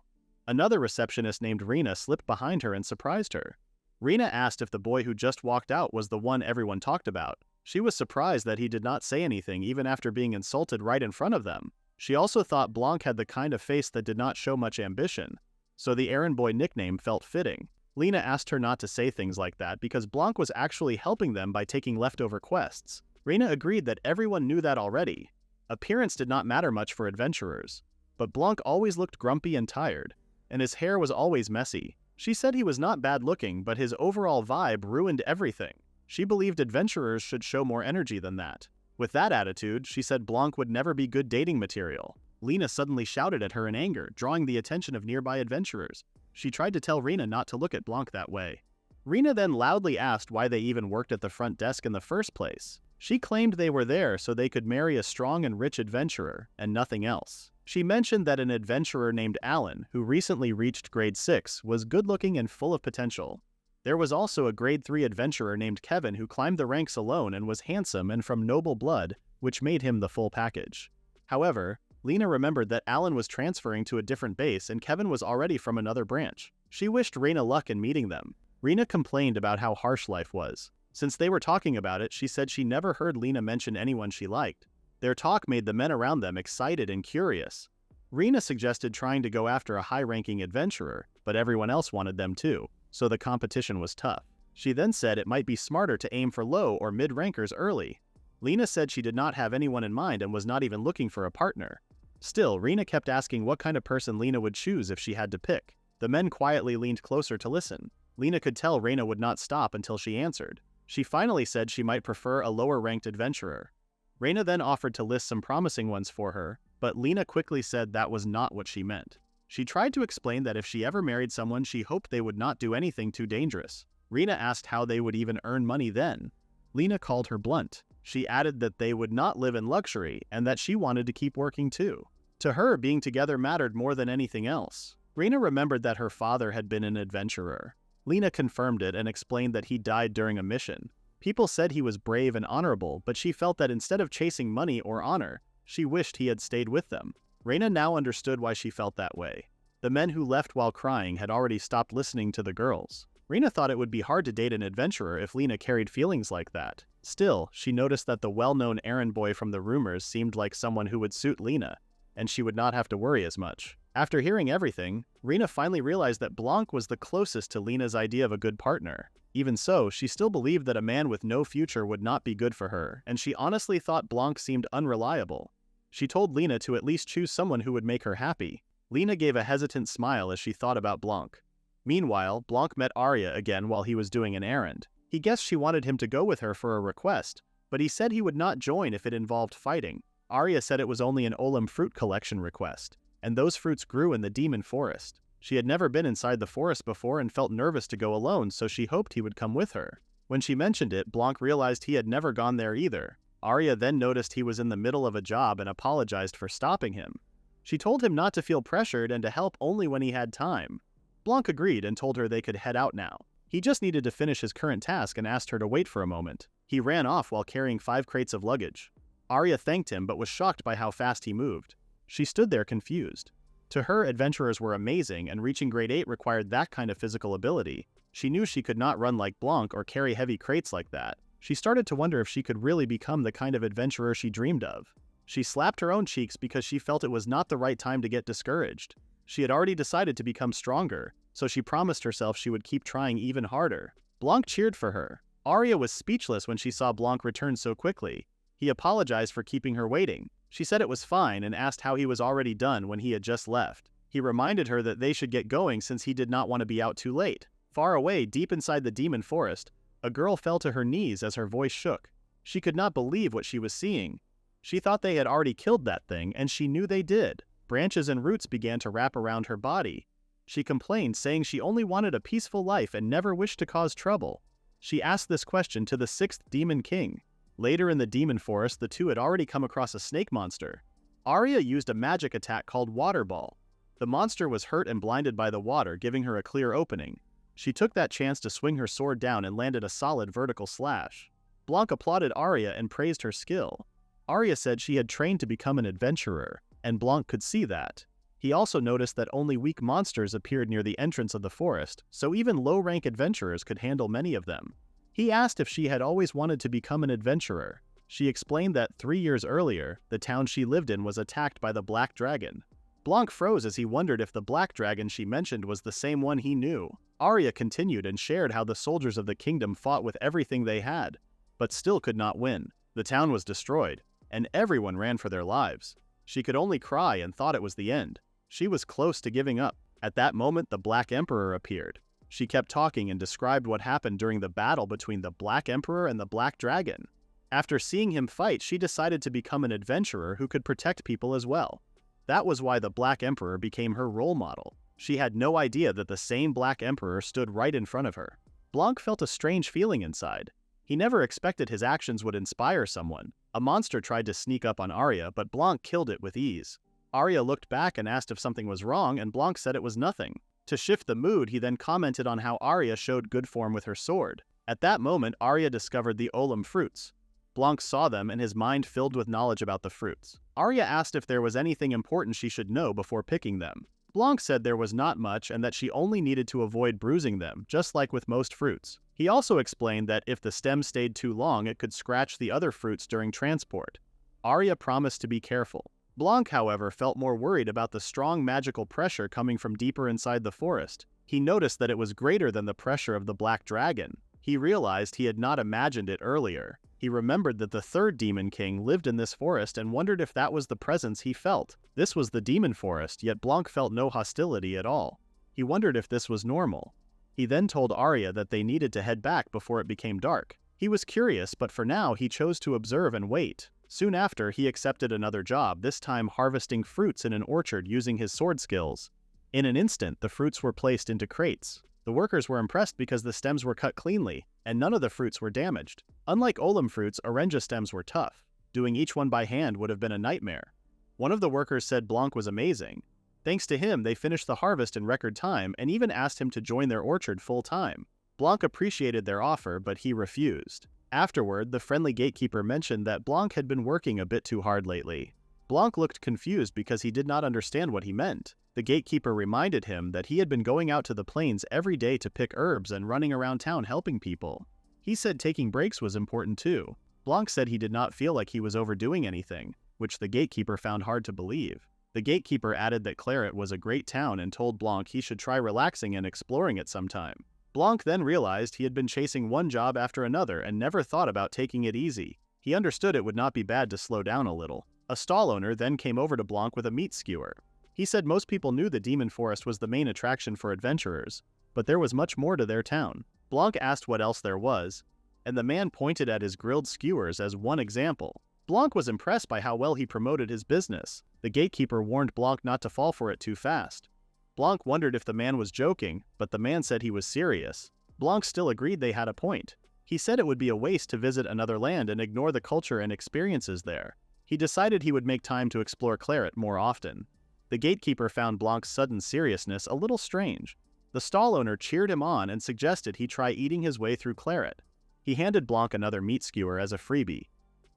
Another receptionist named Rena slipped behind her and surprised her. Rena asked if the boy who just walked out was the one everyone talked about. She was surprised that he did not say anything even after being insulted right in front of them. She also thought Blanc had the kind of face that did not show much ambition, so the errand boy nickname felt fitting. Lena asked her not to say things like that because Blanc was actually helping them by taking leftover quests. Rena agreed that everyone knew that already. Appearance did not matter much for adventurers, but Blanc always looked grumpy and tired, and his hair was always messy. She said he was not bad looking, but his overall vibe ruined everything. She believed adventurers should show more energy than that. With that attitude, she said Blanc would never be good dating material. Lena suddenly shouted at her in anger, drawing the attention of nearby adventurers. She tried to tell Rena not to look at Blanc that way. Rena then loudly asked why they even worked at the front desk in the first place. She claimed they were there so they could marry a strong and rich adventurer, and nothing else. She mentioned that an adventurer named Alan, who recently reached grade 6, was good-looking and full of potential. There was also a grade 3 adventurer named Kevin who climbed the ranks alone and was handsome and from noble blood, which made him the full package. However, Lena remembered that Alan was transferring to a different base and Kevin was already from another branch. She wished Rena luck in meeting them. Rena complained about how harsh life was. Since they were talking about it, she said she never heard Lena mention anyone she liked. Their talk made the men around them excited and curious. Rena suggested trying to go after a high-ranking adventurer, but everyone else wanted them too, so the competition was tough. She then said it might be smarter to aim for low or mid-rankers early. Lena said she did not have anyone in mind and was not even looking for a partner. Still, Rena kept asking what kind of person Lena would choose if she had to pick. The men quietly leaned closer to listen. Lena could tell Rena would not stop until she answered. She finally said she might prefer a lower-ranked adventurer. Rena then offered to list some promising ones for her, but Lena quickly said that was not what she meant. She tried to explain that if she ever married someone, she hoped they would not do anything too dangerous. Rena asked how they would even earn money then. Lena called her blunt. She added that they would not live in luxury and that she wanted to keep working too. To her, being together mattered more than anything else. Rena remembered that her father had been an adventurer. Lena confirmed it and explained that he died during a mission. People said he was brave and honorable, but she felt that instead of chasing money or honor, she wished he had stayed with them. Rena now understood why she felt that way. The men who left while crying had already stopped listening to the girls. Rena thought it would be hard to date an adventurer if Lena carried feelings like that. Still, she noticed that the well-known errand boy from the rumors seemed like someone who would suit Lena, and she would not have to worry as much. After hearing everything, Rena finally realized that Blanc was the closest to Lena's idea of a good partner. Even so, she still believed that a man with no future would not be good for her, and she honestly thought Blanc seemed unreliable. She told Lena to at least choose someone who would make her happy. Lena gave a hesitant smile as she thought about Blanc. Meanwhile, Blanc met Arya again while he was doing an errand. He guessed she wanted him to go with her for a request, but he said he would not join if it involved fighting. Arya said it was only an Olim fruit collection request, and those fruits grew in the demon forest. She had never been inside the forest before and felt nervous to go alone, so she hoped he would come with her. When she mentioned it, Blanc realized he had never gone there either. Arya then noticed he was in the middle of a job and apologized for stopping him. She told him not to feel pressured and to help only when he had time. Blanc agreed and told her they could head out now. He just needed to finish his current task and asked her to wait for a moment. He ran off while carrying 5 crates of luggage. Arya thanked him but was shocked by how fast he moved. She stood there confused. To her, adventurers were amazing, and reaching grade 8 required that kind of physical ability. She knew she could not run like Blanc or carry heavy crates like that. She started to wonder if she could really become the kind of adventurer she dreamed of. She slapped her own cheeks because she felt it was not the right time to get discouraged. She had already decided to become stronger, so she promised herself she would keep trying even harder. Blanc cheered for her. Arya was speechless when she saw Blanc return so quickly. He apologized for keeping her waiting. She said it was fine and asked how he was already done when he had just left. He reminded her that they should get going since he did not want to be out too late. Far away, deep inside the demon forest, a girl fell to her knees as her voice shook. She could not believe what she was seeing. She thought they had already killed that thing, and she knew they did. Branches and roots began to wrap around her body. She complained, saying she only wanted a peaceful life and never wished to cause trouble. She asked this question to the 6th Demon King. Later in the demon forest, the two had already come across a snake monster. Arya used a magic attack called Water Ball. The monster was hurt and blinded by the water, giving her a clear opening. She took that chance to swing her sword down and landed a solid vertical slash. Blanc applauded Arya and praised her skill. Arya said she had trained to become an adventurer, and Blanc could see that. He also noticed that only weak monsters appeared near the entrance of the forest, so even low-rank adventurers could handle many of them. He asked if she had always wanted to become an adventurer. She explained that 3 years earlier, the town she lived in was attacked by the Black Dragon. Blanc froze as he wondered if the Black Dragon she mentioned was the same one he knew. Arya continued and shared how the soldiers of the kingdom fought with everything they had, but still could not win. The town was destroyed, and everyone ran for their lives. She could only cry and thought it was the end. She was close to giving up. At that moment, the Black Emperor appeared. She kept talking and described what happened during the battle between the Black Emperor and the Black Dragon. After seeing him fight, she decided to become an adventurer who could protect people as well. That was why the Black Emperor became her role model. She had no idea that the same Black Emperor stood right in front of her. Blanc felt a strange feeling inside. He never expected his actions would inspire someone. A monster tried to sneak up on Arya, but Blanc killed it with ease. Arya looked back and asked if something was wrong, and Blanc said it was nothing. To shift the mood, he then commented on how Arya showed good form with her sword. At that moment, Arya discovered the Olim fruits. Blanc saw them and his mind filled with knowledge about the fruits. Arya asked if there was anything important she should know before picking them. Blanc said there was not much and that she only needed to avoid bruising them, just like with most fruits. He also explained that if the stem stayed too long, it could scratch the other fruits during transport. Arya promised to be careful. Blanc, however, felt more worried about the strong magical pressure coming from deeper inside the forest. He noticed that it was greater than the pressure of the Black Dragon. He realized he had not imagined it earlier. He remembered that the third Demon King lived in this forest and wondered if that was the presence he felt. This was the Demon Forest, yet Blanc felt no hostility at all. He wondered if this was normal. He then told Arya that they needed to head back before it became dark. He was curious, but for now he chose to observe and wait. Soon after, he accepted another job, this time harvesting fruits in an orchard using his sword skills. In an instant, the fruits were placed into crates. The workers were impressed because the stems were cut cleanly, and none of the fruits were damaged. Unlike Olim fruits, orange stems were tough. Doing each one by hand would have been a nightmare. One of the workers said Blanc was amazing. Thanks to him, they finished the harvest in record time and even asked him to join their orchard full time. Blanc appreciated their offer, but he refused. Afterward, the friendly gatekeeper mentioned that Blanc had been working a bit too hard lately. Blanc looked confused because he did not understand what he meant. The gatekeeper reminded him that he had been going out to the plains every day to pick herbs and running around town helping people. He said taking breaks was important too. Blanc said he did not feel like he was overdoing anything, which the gatekeeper found hard to believe. The gatekeeper added that Claret was a great town and told Blanc he should try relaxing and exploring it sometime. Blanc then realized he had been chasing one job after another and never thought about taking it easy. He understood it would not be bad to slow down a little. A stall owner then came over to Blanc with a meat skewer. He said most people knew the Demon Forest was the main attraction for adventurers, but there was much more to their town. Blanc asked what else there was, and the man pointed at his grilled skewers as one example. Blanc was impressed by how well he promoted his business. The gatekeeper warned Blanc not to fall for it too fast. Blanc wondered if the man was joking, but the man said he was serious. Blanc still agreed they had a point. He said it would be a waste to visit another land and ignore the culture and experiences there. He decided he would make time to explore Claret more often. The gatekeeper found Blanc's sudden seriousness a little strange. The stall owner cheered him on and suggested he try eating his way through Claret. He handed Blanc another meat skewer as a freebie.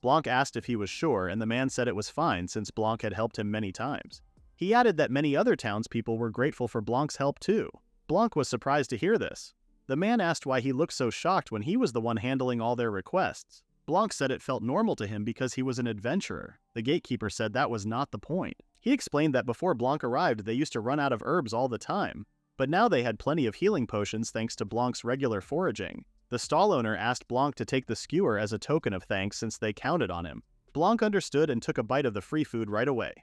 Blanc asked if he was sure, and the man said it was fine since Blanc had helped him many times. He added that many other townspeople were grateful for Blanc's help too. Blanc was surprised to hear this. The man asked why he looked so shocked when he was the one handling all their requests. Blanc said it felt normal to him because he was an adventurer. The gatekeeper said that was not the point. He explained that before Blanc arrived, they used to run out of herbs all the time, but now they had plenty of healing potions thanks to Blanc's regular foraging. The stall owner asked Blanc to take the skewer as a token of thanks since they counted on him. Blanc understood and took a bite of the free food right away.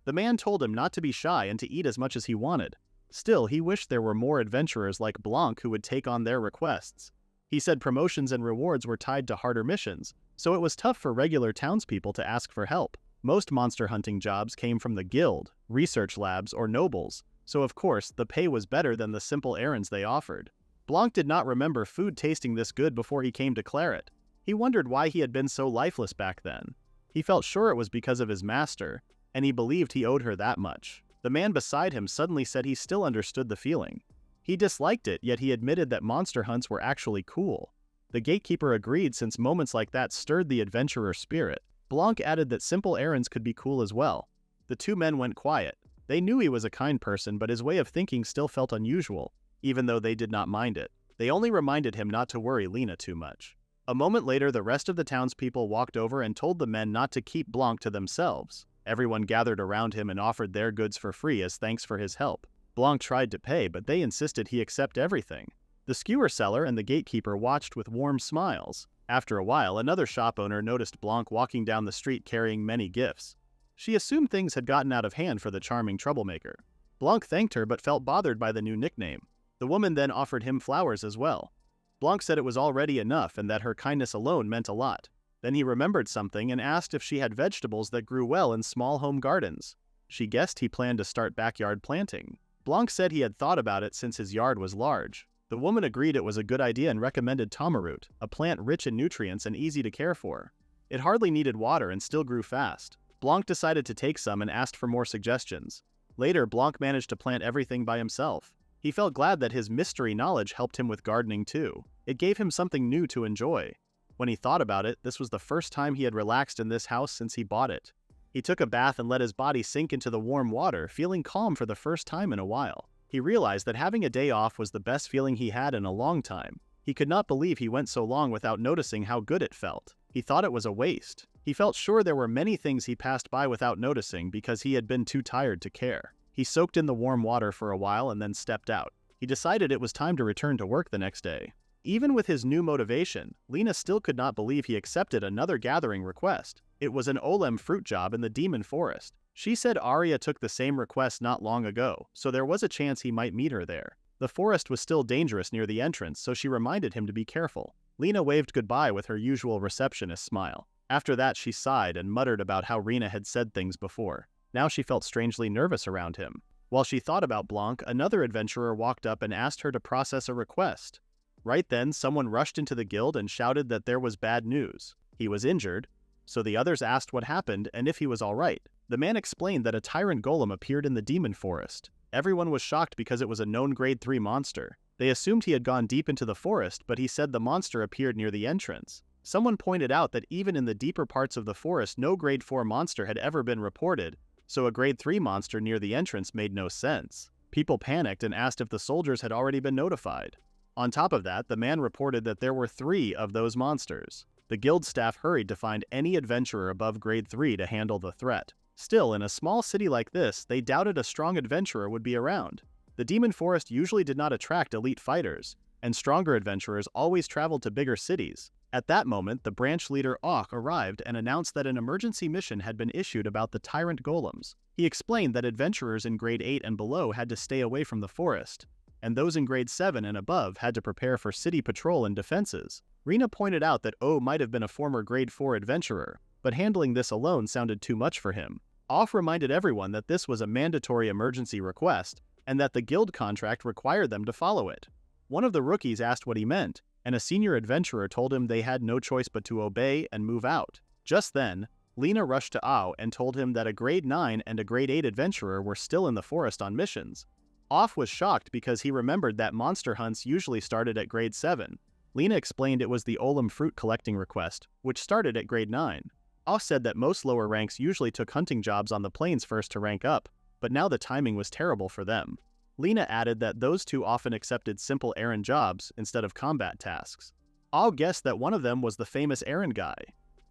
The man told him not to be shy and to eat as much as he wanted. Still, he wished there were more adventurers like Blanc who would take on their requests. He said promotions and rewards were tied to harder missions, so it was tough for regular townspeople to ask for help. Most monster hunting jobs came from the guild, research labs, or nobles, so of course, the pay was better than the simple errands they offered. Blanc did not remember food tasting this good before he came to Claret. He wondered why he had been so lifeless back then. He felt sure it was because of his master, and he believed he owed her that much. The man beside him suddenly said he still understood the feeling. He disliked it, yet he admitted that monster hunts were actually cool. The gatekeeper agreed since moments like that stirred the adventurer spirit. Blanc added that simple errands could be cool as well. The two men went quiet. They knew he was a kind person, but his way of thinking still felt unusual, even though they did not mind it. They only reminded him not to worry Lena too much. A moment later, the rest of the townspeople walked over and told the men not to keep Blanc to themselves. Everyone gathered around him and offered their goods for free as thanks for his help. Blanc tried to pay, but they insisted he accept everything. The skewer seller and the gatekeeper watched with warm smiles. After a while, another shop owner noticed Blanc walking down the street carrying many gifts. She assumed things had gotten out of hand for the charming troublemaker. Blanc thanked her but felt bothered by the new nickname. The woman then offered him flowers as well. Blanc said it was already enough and that her kindness alone meant a lot. Then he remembered something and asked if she had vegetables that grew well in small home gardens. She guessed he planned to start backyard planting. Blanc said he had thought about it since his yard was large. The woman agreed it was a good idea and recommended tamaroot, a plant rich in nutrients and easy to care for. It hardly needed water and still grew fast. Blanc decided to take some and asked for more suggestions. Later, Blanc managed to plant everything by himself. He felt glad that his mystery knowledge helped him with gardening too. It gave him something new to enjoy. When he thought about it, this was the first time he had relaxed in this house since he bought it. He took a bath and let his body sink into the warm water, feeling calm for the first time in a while. He realized that having a day off was the best feeling he had in a long time. He could not believe he went so long without noticing how good it felt. He thought it was a waste. He felt sure there were many things he passed by without noticing because he had been too tired to care. He soaked in the warm water for a while and then stepped out. He decided it was time to return to work the next day. Even with his new motivation, Lena still could not believe he accepted another gathering request. It was an Olem fruit job in the Demon Forest. She said Arya took the same request not long ago, so there was a chance he might meet her there. The forest was still dangerous near the entrance, so she reminded him to be careful. Lena waved goodbye with her usual receptionist smile. After that, she sighed and muttered about how Rena had said things before. Now she felt strangely nervous around him. While she thought about Blanc, another adventurer walked up and asked her to process a request. Right then, someone rushed into the guild and shouted that there was bad news. He was injured, so the others asked what happened and if he was all right. The man explained that a tyrant golem appeared in the demon forest. Everyone was shocked because it was a known grade 3 monster. They assumed he had gone deep into the forest, but he said the monster appeared near the entrance. Someone pointed out that even in the deeper parts of the forest, no grade 4 monster had ever been reported, so a grade 3 monster near the entrance made no sense. People panicked and asked if the soldiers had already been notified. On top of that, the man reported that there were 3 of those monsters. The guild staff hurried to find any adventurer above grade 3 to handle the threat. Still, in a small city like this, they doubted a strong adventurer would be around. The Demon Forest usually did not attract elite fighters, and stronger adventurers always traveled to bigger cities. At that moment, the branch leader Auk arrived and announced that an emergency mission had been issued about the tyrant golems. He explained that adventurers in grade 8 and below had to stay away from the forest, and those in grade 7 and above had to prepare for city patrol and defenses. Rena pointed out that O might have been a former grade 4 adventurer, but handling this alone sounded too much for him. Off reminded everyone that this was a mandatory emergency request, and that the guild contract required them to follow it. One of the rookies asked what he meant, and a senior adventurer told him they had no choice but to obey and move out. Just then, Lena rushed to Ao and told him that a grade 9 and a grade 8 adventurer were still in the forest on missions. Off was shocked because he remembered that monster hunts usually started at grade 7. Lena explained it was the Olem fruit collecting request, which started at grade 9. Off said that most lower ranks usually took hunting jobs on the plains first to rank up, but now the timing was terrible for them. Lena added that those two often accepted simple errand jobs instead of combat tasks. Ao guessed that one of them was the famous errand guy.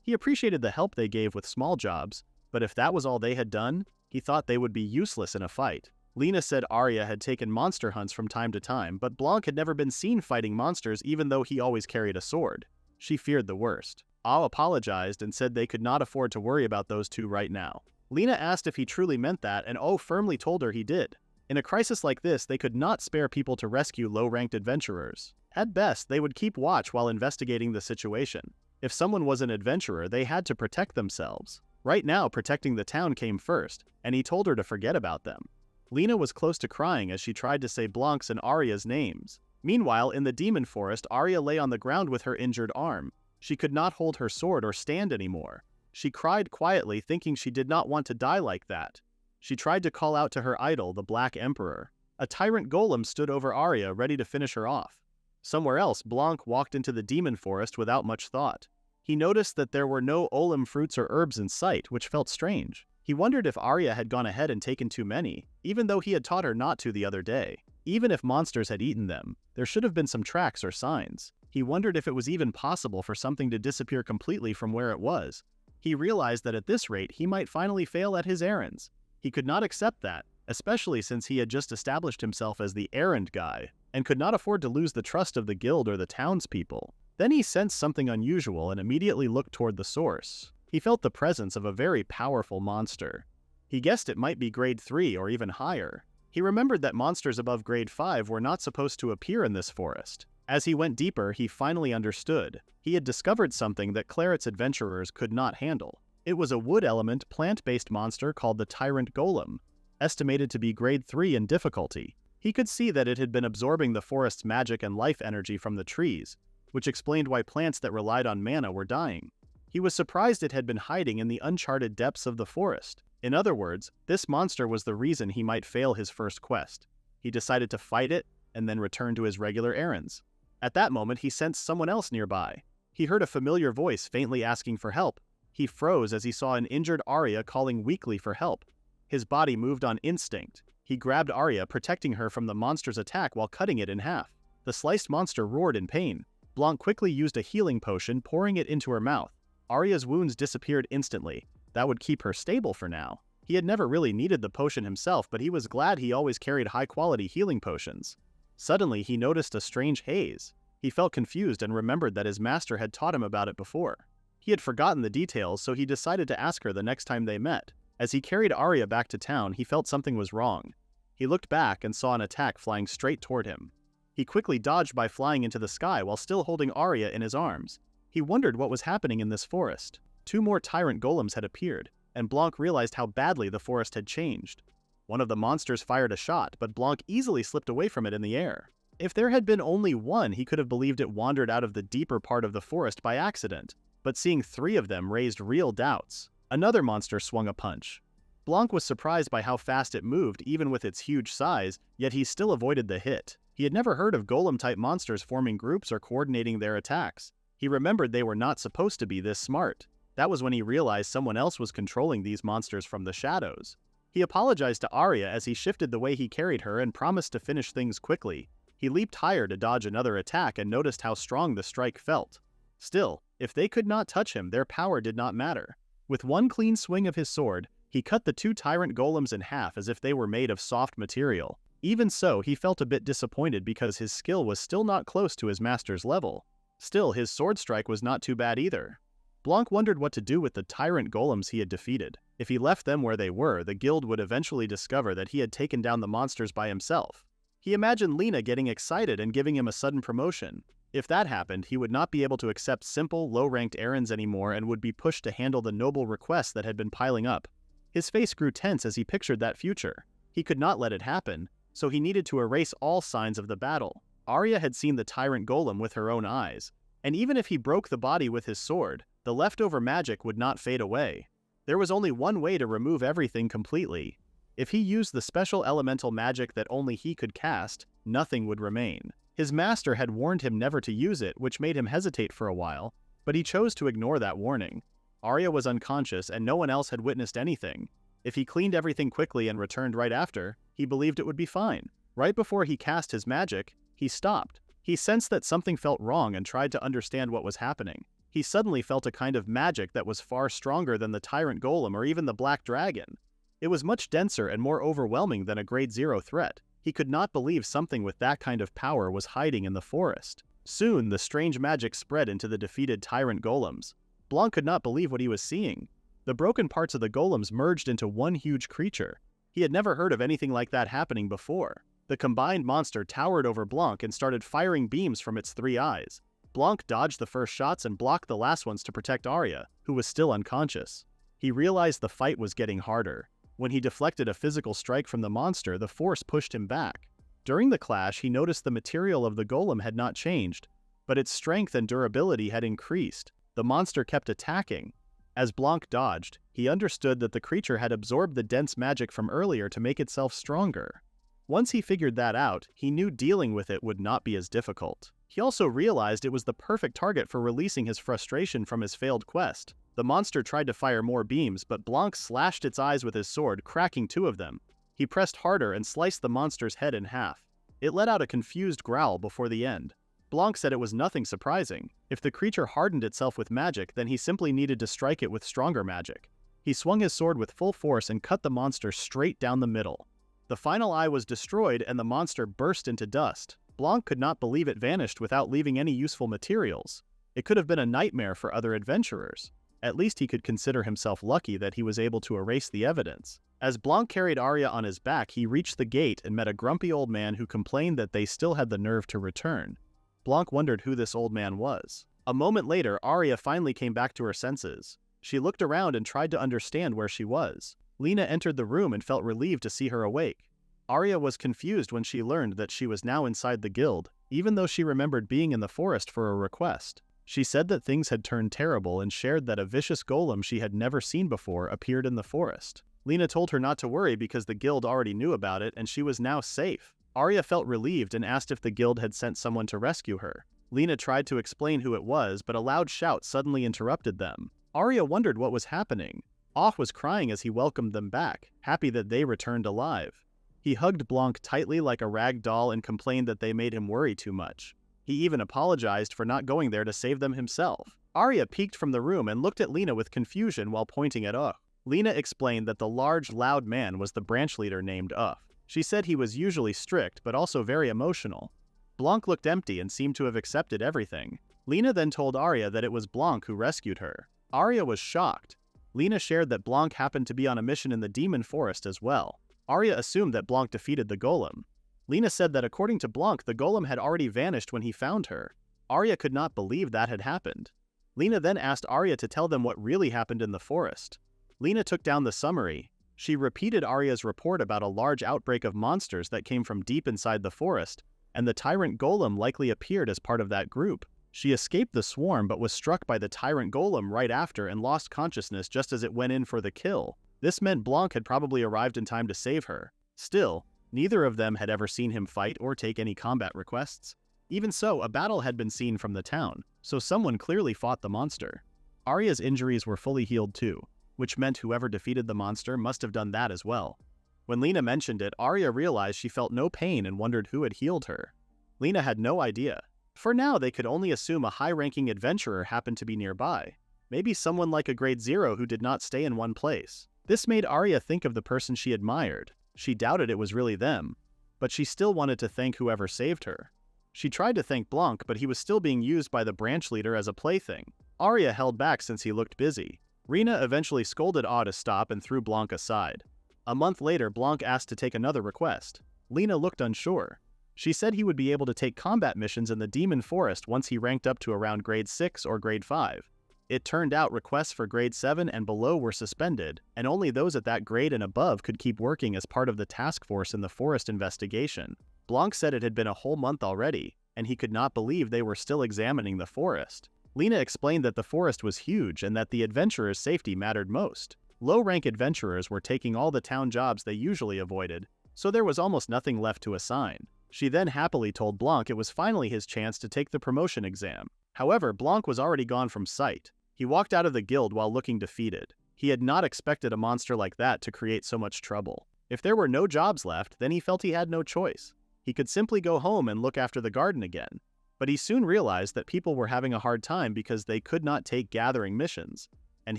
He appreciated the help they gave with small jobs, but if that was all they had done, he thought they would be useless in a fight. Lena said Arya had taken monster hunts from time to time, but Blanc had never been seen fighting monsters even though he always carried a sword. She feared the worst. Ao apologized and said they could not afford to worry about those two right now. Lena asked if he truly meant that, and O firmly told her he did. In a crisis like this, they could not spare people to rescue low-ranked adventurers. At best, they would keep watch while investigating the situation. If someone was an adventurer, they had to protect themselves. Right now, protecting the town came first, and he told her to forget about them. Lena was close to crying as she tried to say Blanc's and Arya's names. Meanwhile, in the demon forest, Arya lay on the ground with her injured arm. She could not hold her sword or stand anymore. She cried quietly, thinking she did not want to die like that. She tried to call out to her idol, the Black Emperor. A tyrant golem stood over Arya, ready to finish her off. Somewhere else, Blanc walked into the demon forest without much thought. He noticed that there were no Olem fruits or herbs in sight, which felt strange. He wondered if Arya had gone ahead and taken too many, even though he had taught her not to the other day. Even if monsters had eaten them, there should have been some tracks or signs. He wondered if it was even possible for something to disappear completely from where it was. He realized that at this rate, he might finally fail at his errands. He could not accept that. especially since he had just established himself as the errand guy and could not afford to lose the trust of the guild or the townspeople. Then he sensed something unusual and immediately looked toward the source. He felt the presence of a very powerful monster. He guessed it might be grade 3 or even higher. He remembered that monsters above grade 5 were not supposed to appear in this forest. As he went deeper, he finally understood. He had discovered something that Claret's adventurers could not handle. It was a wood element, plant-based monster called the Tyrant Golem, estimated to be grade 3 in difficulty. He could see that it had been absorbing the forest's magic and life energy from the trees, which explained why plants that relied on mana were dying. He was surprised it had been hiding in the uncharted depths of the forest. In other words, this monster was the reason he might fail his first quest. He decided to fight it and then return to his regular errands. At that moment, he sensed someone else nearby. He heard a familiar voice faintly asking for help. He froze as he saw an injured Arya calling weakly for help. His body moved on instinct. He grabbed Arya, protecting her from the monster's attack while cutting it in half. The sliced monster roared in pain. Blanc quickly used a healing potion, pouring it into her mouth. Arya's wounds disappeared instantly. That would keep her stable for now. He had never really needed the potion himself, but he was glad he always carried high-quality healing potions. Suddenly, he noticed a strange haze. He felt confused and remembered that his master had taught him about it before. He had forgotten the details, so he decided to ask her the next time they met. As he carried Arya back to town, he felt something was wrong. He looked back and saw an attack flying straight toward him. He quickly dodged by flying into the sky while still holding Arya in his arms. He wondered what was happening in this forest. 2 more tyrant golems had appeared, and Blanc realized how badly the forest had changed. One of the monsters fired a shot, but Blanc easily slipped away from it in the air. If there had been only one, he could have believed it wandered out of the deeper part of the forest by accident, but seeing 3 of them raised real doubts. Another monster swung a punch. Blanc was surprised by how fast it moved even with its huge size, yet he still avoided the hit. He had never heard of golem-type monsters forming groups or coordinating their attacks. He remembered they were not supposed to be this smart. That was when he realized someone else was controlling these monsters from the shadows. He apologized to Arya as he shifted the way he carried her and promised to finish things quickly. He leaped higher to dodge another attack and noticed how strong the strike felt. Still, if they could not touch him, their power did not matter. With one clean swing of his sword, he cut the 2 tyrant golems in half as if they were made of soft material. Even so, he felt a bit disappointed because his skill was still not close to his master's level. Still, his sword strike was not too bad either. Blanc wondered what to do with the tyrant golems he had defeated. If he left them where they were, the guild would eventually discover that he had taken down the monsters by himself. He imagined Lena getting excited and giving him a sudden promotion. If that happened, he would not be able to accept simple, low-ranked errands anymore and would be pushed to handle the noble requests that had been piling up. His face grew tense as he pictured that future. He could not let it happen, so he needed to erase all signs of the battle. Arya had seen the tyrant golem with her own eyes, and even if he broke the body with his sword, the leftover magic would not fade away. There was only one way to remove everything completely. If he used the special elemental magic that only he could cast, nothing would remain. His master had warned him never to use it, which made him hesitate for a while, but he chose to ignore that warning. Arya was unconscious and no one else had witnessed anything. If he cleaned everything quickly and returned right after, he believed it would be fine. Right before he cast his magic, he stopped. He sensed that something felt wrong and tried to understand what was happening. He suddenly felt a kind of magic that was far stronger than the tyrant golem or even the black dragon. It was much denser and more overwhelming than a grade 0 threat. He could not believe something with that kind of power was hiding in the forest. Soon, the strange magic spread into the defeated tyrant golems. Blanc could not believe what he was seeing. The broken parts of the golems merged into one huge creature. He had never heard of anything like that happening before. The combined monster towered over Blanc and started firing beams from its 3 eyes. Blanc dodged the first shots and blocked the last ones to protect Arya, who was still unconscious. He realized the fight was getting harder. When he deflected a physical strike from the monster, the force pushed him back. During the clash, he noticed the material of the golem had not changed, but its strength and durability had increased. The monster kept attacking. As Blanc dodged, he understood that the creature had absorbed the dense magic from earlier to make itself stronger. Once he figured that out, he knew dealing with it would not be as difficult. He also realized it was the perfect target for releasing his frustration from his failed quest. The monster tried to fire more beams, but Blanc slashed its eyes with his sword, cracking 2 of them. He pressed harder and sliced the monster's head in half. It let out a confused growl before the end. Blanc said it was nothing surprising. If the creature hardened itself with magic, then he simply needed to strike it with stronger magic. He swung his sword with full force and cut the monster straight down the middle. The final eye was destroyed and the monster burst into dust. Blanc could not believe it vanished without leaving any useful materials. It could have been a nightmare for other adventurers. At least he could consider himself lucky that he was able to erase the evidence. As Blanc carried Arya on his back, he reached the gate and met a grumpy old man who complained that they still had the nerve to return. Blanc wondered who this old man was. A moment later, Arya finally came back to her senses. She looked around and tried to understand where she was. Lena entered the room and felt relieved to see her awake. Arya was confused when she learned that she was now inside the guild, even though she remembered being in the forest for a request. She said that things had turned terrible and shared that a vicious golem she had never seen before appeared in the forest. Lena told her not to worry because the guild already knew about it and she was now safe. Arya felt relieved and asked if the guild had sent someone to rescue her. Lena tried to explain who it was, but a loud shout suddenly interrupted them. Arya wondered what was happening. Augh was crying as he welcomed them back, happy that they returned alive. He hugged Blanc tightly like a rag doll and complained that they made him worry too much. He even apologized for not going there to save them himself. Arya peeked from the room and looked at Lena with confusion while pointing at Augh. Lena explained that the large, loud man was the branch leader named Augh. She said he was usually strict but also very emotional. Blanc looked empty and seemed to have accepted everything. Lena then told Arya that it was Blanc who rescued her. Arya was shocked. Lena shared that Blanc happened to be on a mission in the demon forest as well. Arya assumed that Blanc defeated the golem. Lena said that according to Blanc, the golem had already vanished when he found her. Arya could not believe that had happened. Lena then asked Arya to tell them what really happened in the forest. Lena took down the summary. She repeated Arya's report about a large outbreak of monsters that came from deep inside the forest, and the tyrant golem likely appeared as part of that group. She escaped the swarm but was struck by the tyrant golem right after and lost consciousness just as it went in for the kill. This meant Blanc had probably arrived in time to save her. Still, neither of them had ever seen him fight or take any combat requests. Even so, a battle had been seen from the town, so someone clearly fought the monster. Arya's injuries were fully healed too, which meant whoever defeated the monster must have done that as well. When Lena mentioned it, Arya realized she felt no pain and wondered who had healed her. Lena had no idea. For now, they could only assume a high-ranking adventurer happened to be nearby. Maybe someone like a grade 0 who did not stay in one place. This made Arya think of the person she admired. She doubted it was really them, but she still wanted to thank whoever saved her. She tried to thank Blanc, but he was still being used by the branch leader as a plaything. Arya held back since he looked busy. Rena eventually scolded Augh to stop and threw Blanc aside. A month later, Blanc asked to take another request. Lena looked unsure. She said he would be able to take combat missions in the demon forest once he ranked up to around grade 6 or grade 5. It turned out requests for grade 7 and below were suspended, and only those at that grade and above could keep working as part of the task force in the forest investigation. Blanc said it had been a whole month already, and he could not believe they were still examining the forest. Lena explained that the forest was huge and that the adventurers' safety mattered most. Low-rank adventurers were taking all the town jobs they usually avoided, so there was almost nothing left to assign. She then happily told Blanc it was finally his chance to take the promotion exam. However, Blanc was already gone from sight. He walked out of the guild while looking defeated. He had not expected a monster like that to create so much trouble. If there were no jobs left, then he felt he had no choice. He could simply go home and look after the garden again. But he soon realized that people were having a hard time because they could not take gathering missions, and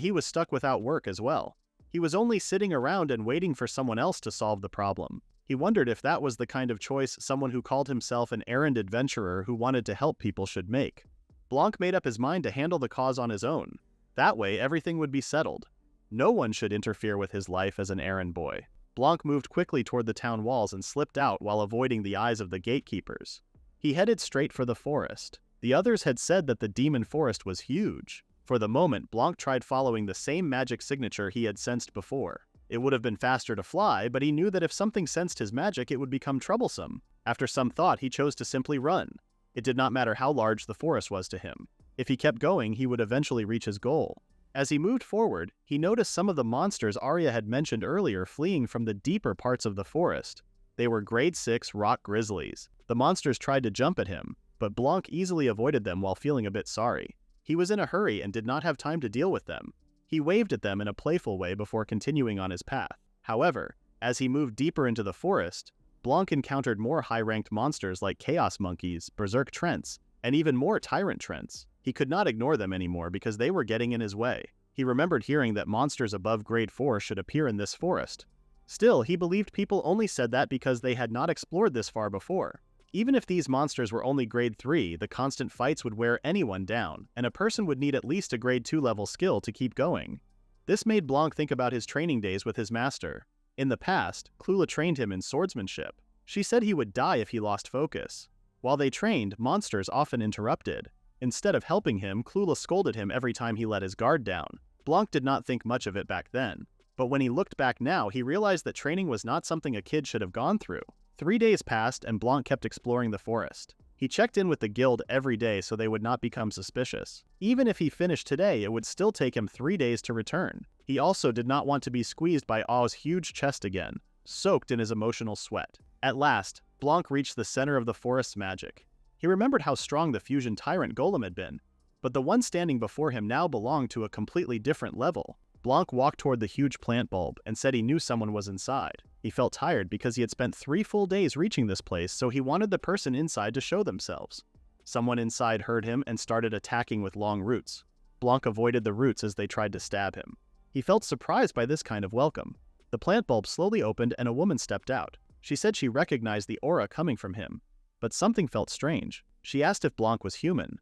he was stuck without work as well. He was only sitting around and waiting for someone else to solve the problem. He wondered if that was the kind of choice someone who called himself an errand adventurer who wanted to help people should make. Blanc made up his mind to handle the cause on his own. That way, everything would be settled. No one should interfere with his life as an errand boy. Blanc moved quickly toward the town walls and slipped out while avoiding the eyes of the gatekeepers. He headed straight for the forest. The others had said that the demon forest was huge. For the moment, Blanc tried following the same magic signature he had sensed before. It would have been faster to fly, but he knew that if something sensed his magic, it would become troublesome. After some thought, he chose to simply run. It did not matter how large the forest was to him. If he kept going, he would eventually reach his goal. As he moved forward, he noticed some of the monsters Arya had mentioned earlier fleeing from the deeper parts of the forest. They were grade 6 rock grizzlies. The monsters tried to jump at him, but Blanc easily avoided them while feeling a bit sorry. He was in a hurry and did not have time to deal with them. He waved at them in a playful way before continuing on his path. However, as he moved deeper into the forest, Blanc encountered more high-ranked monsters like chaos monkeys, berserk trents, and even more tyrant trents. He could not ignore them anymore because they were getting in his way. He remembered hearing that monsters above grade 4 should appear in this forest. Still, he believed people only said that because they had not explored this far before. Even if these monsters were only grade 3, the constant fights would wear anyone down, and a person would need at least a grade 2 level skill to keep going. This made Blanc think about his training days with his master. In the past, Klula trained him in swordsmanship. She said he would die if he lost focus. While they trained, monsters often interrupted. Instead of helping him, Klula scolded him every time he let his guard down. Blanc did not think much of it back then. But when he looked back now, he realized that training was not something a kid should have gone through. 3 days passed and Blanc kept exploring the forest. He checked in with the guild every day so they would not become suspicious. Even if he finished today, it would still take him 3 days to return. He also did not want to be squeezed by Aw's huge chest again, soaked in his emotional sweat. At last, Blanc reached the center of the forest's magic. He remembered how strong the fusion tyrant golem had been, but the one standing before him now belonged to a completely different level. Blanc walked toward the huge plant bulb and said he knew someone was inside. He felt tired because he had spent 3 full days reaching this place, so he wanted the person inside to show themselves. Someone inside heard him and started attacking with long roots. Blanc avoided the roots as they tried to stab him. He felt surprised by this kind of welcome. The plant bulb slowly opened and a woman stepped out. She said she recognized the aura coming from him, but something felt strange. She asked if Blanc was human.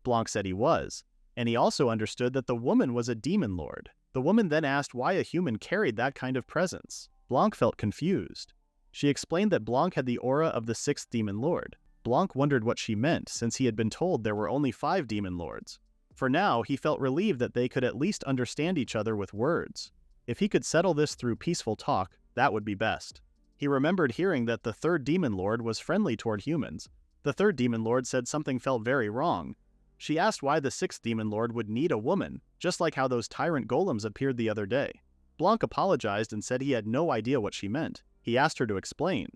Blanc said he was, and he also understood that the woman was a demon lord. The woman then asked why a human carried that kind of presence. Blanc felt confused. She explained that Blanc had the aura of the 6th demon lord. Blanc wondered what she meant since he had been told there were only 5 demon lords. For now, he felt relieved that they could at least understand each other with words. If he could settle this through peaceful talk, that would be best. He remembered hearing that the 3rd demon lord was friendly toward humans. The 3rd demon lord said something felt very wrong. She asked why the 6th demon lord would need a woman, just like how those tyrant golems appeared the other day. Blanc apologized and said he had no idea what she meant. He asked her to explain.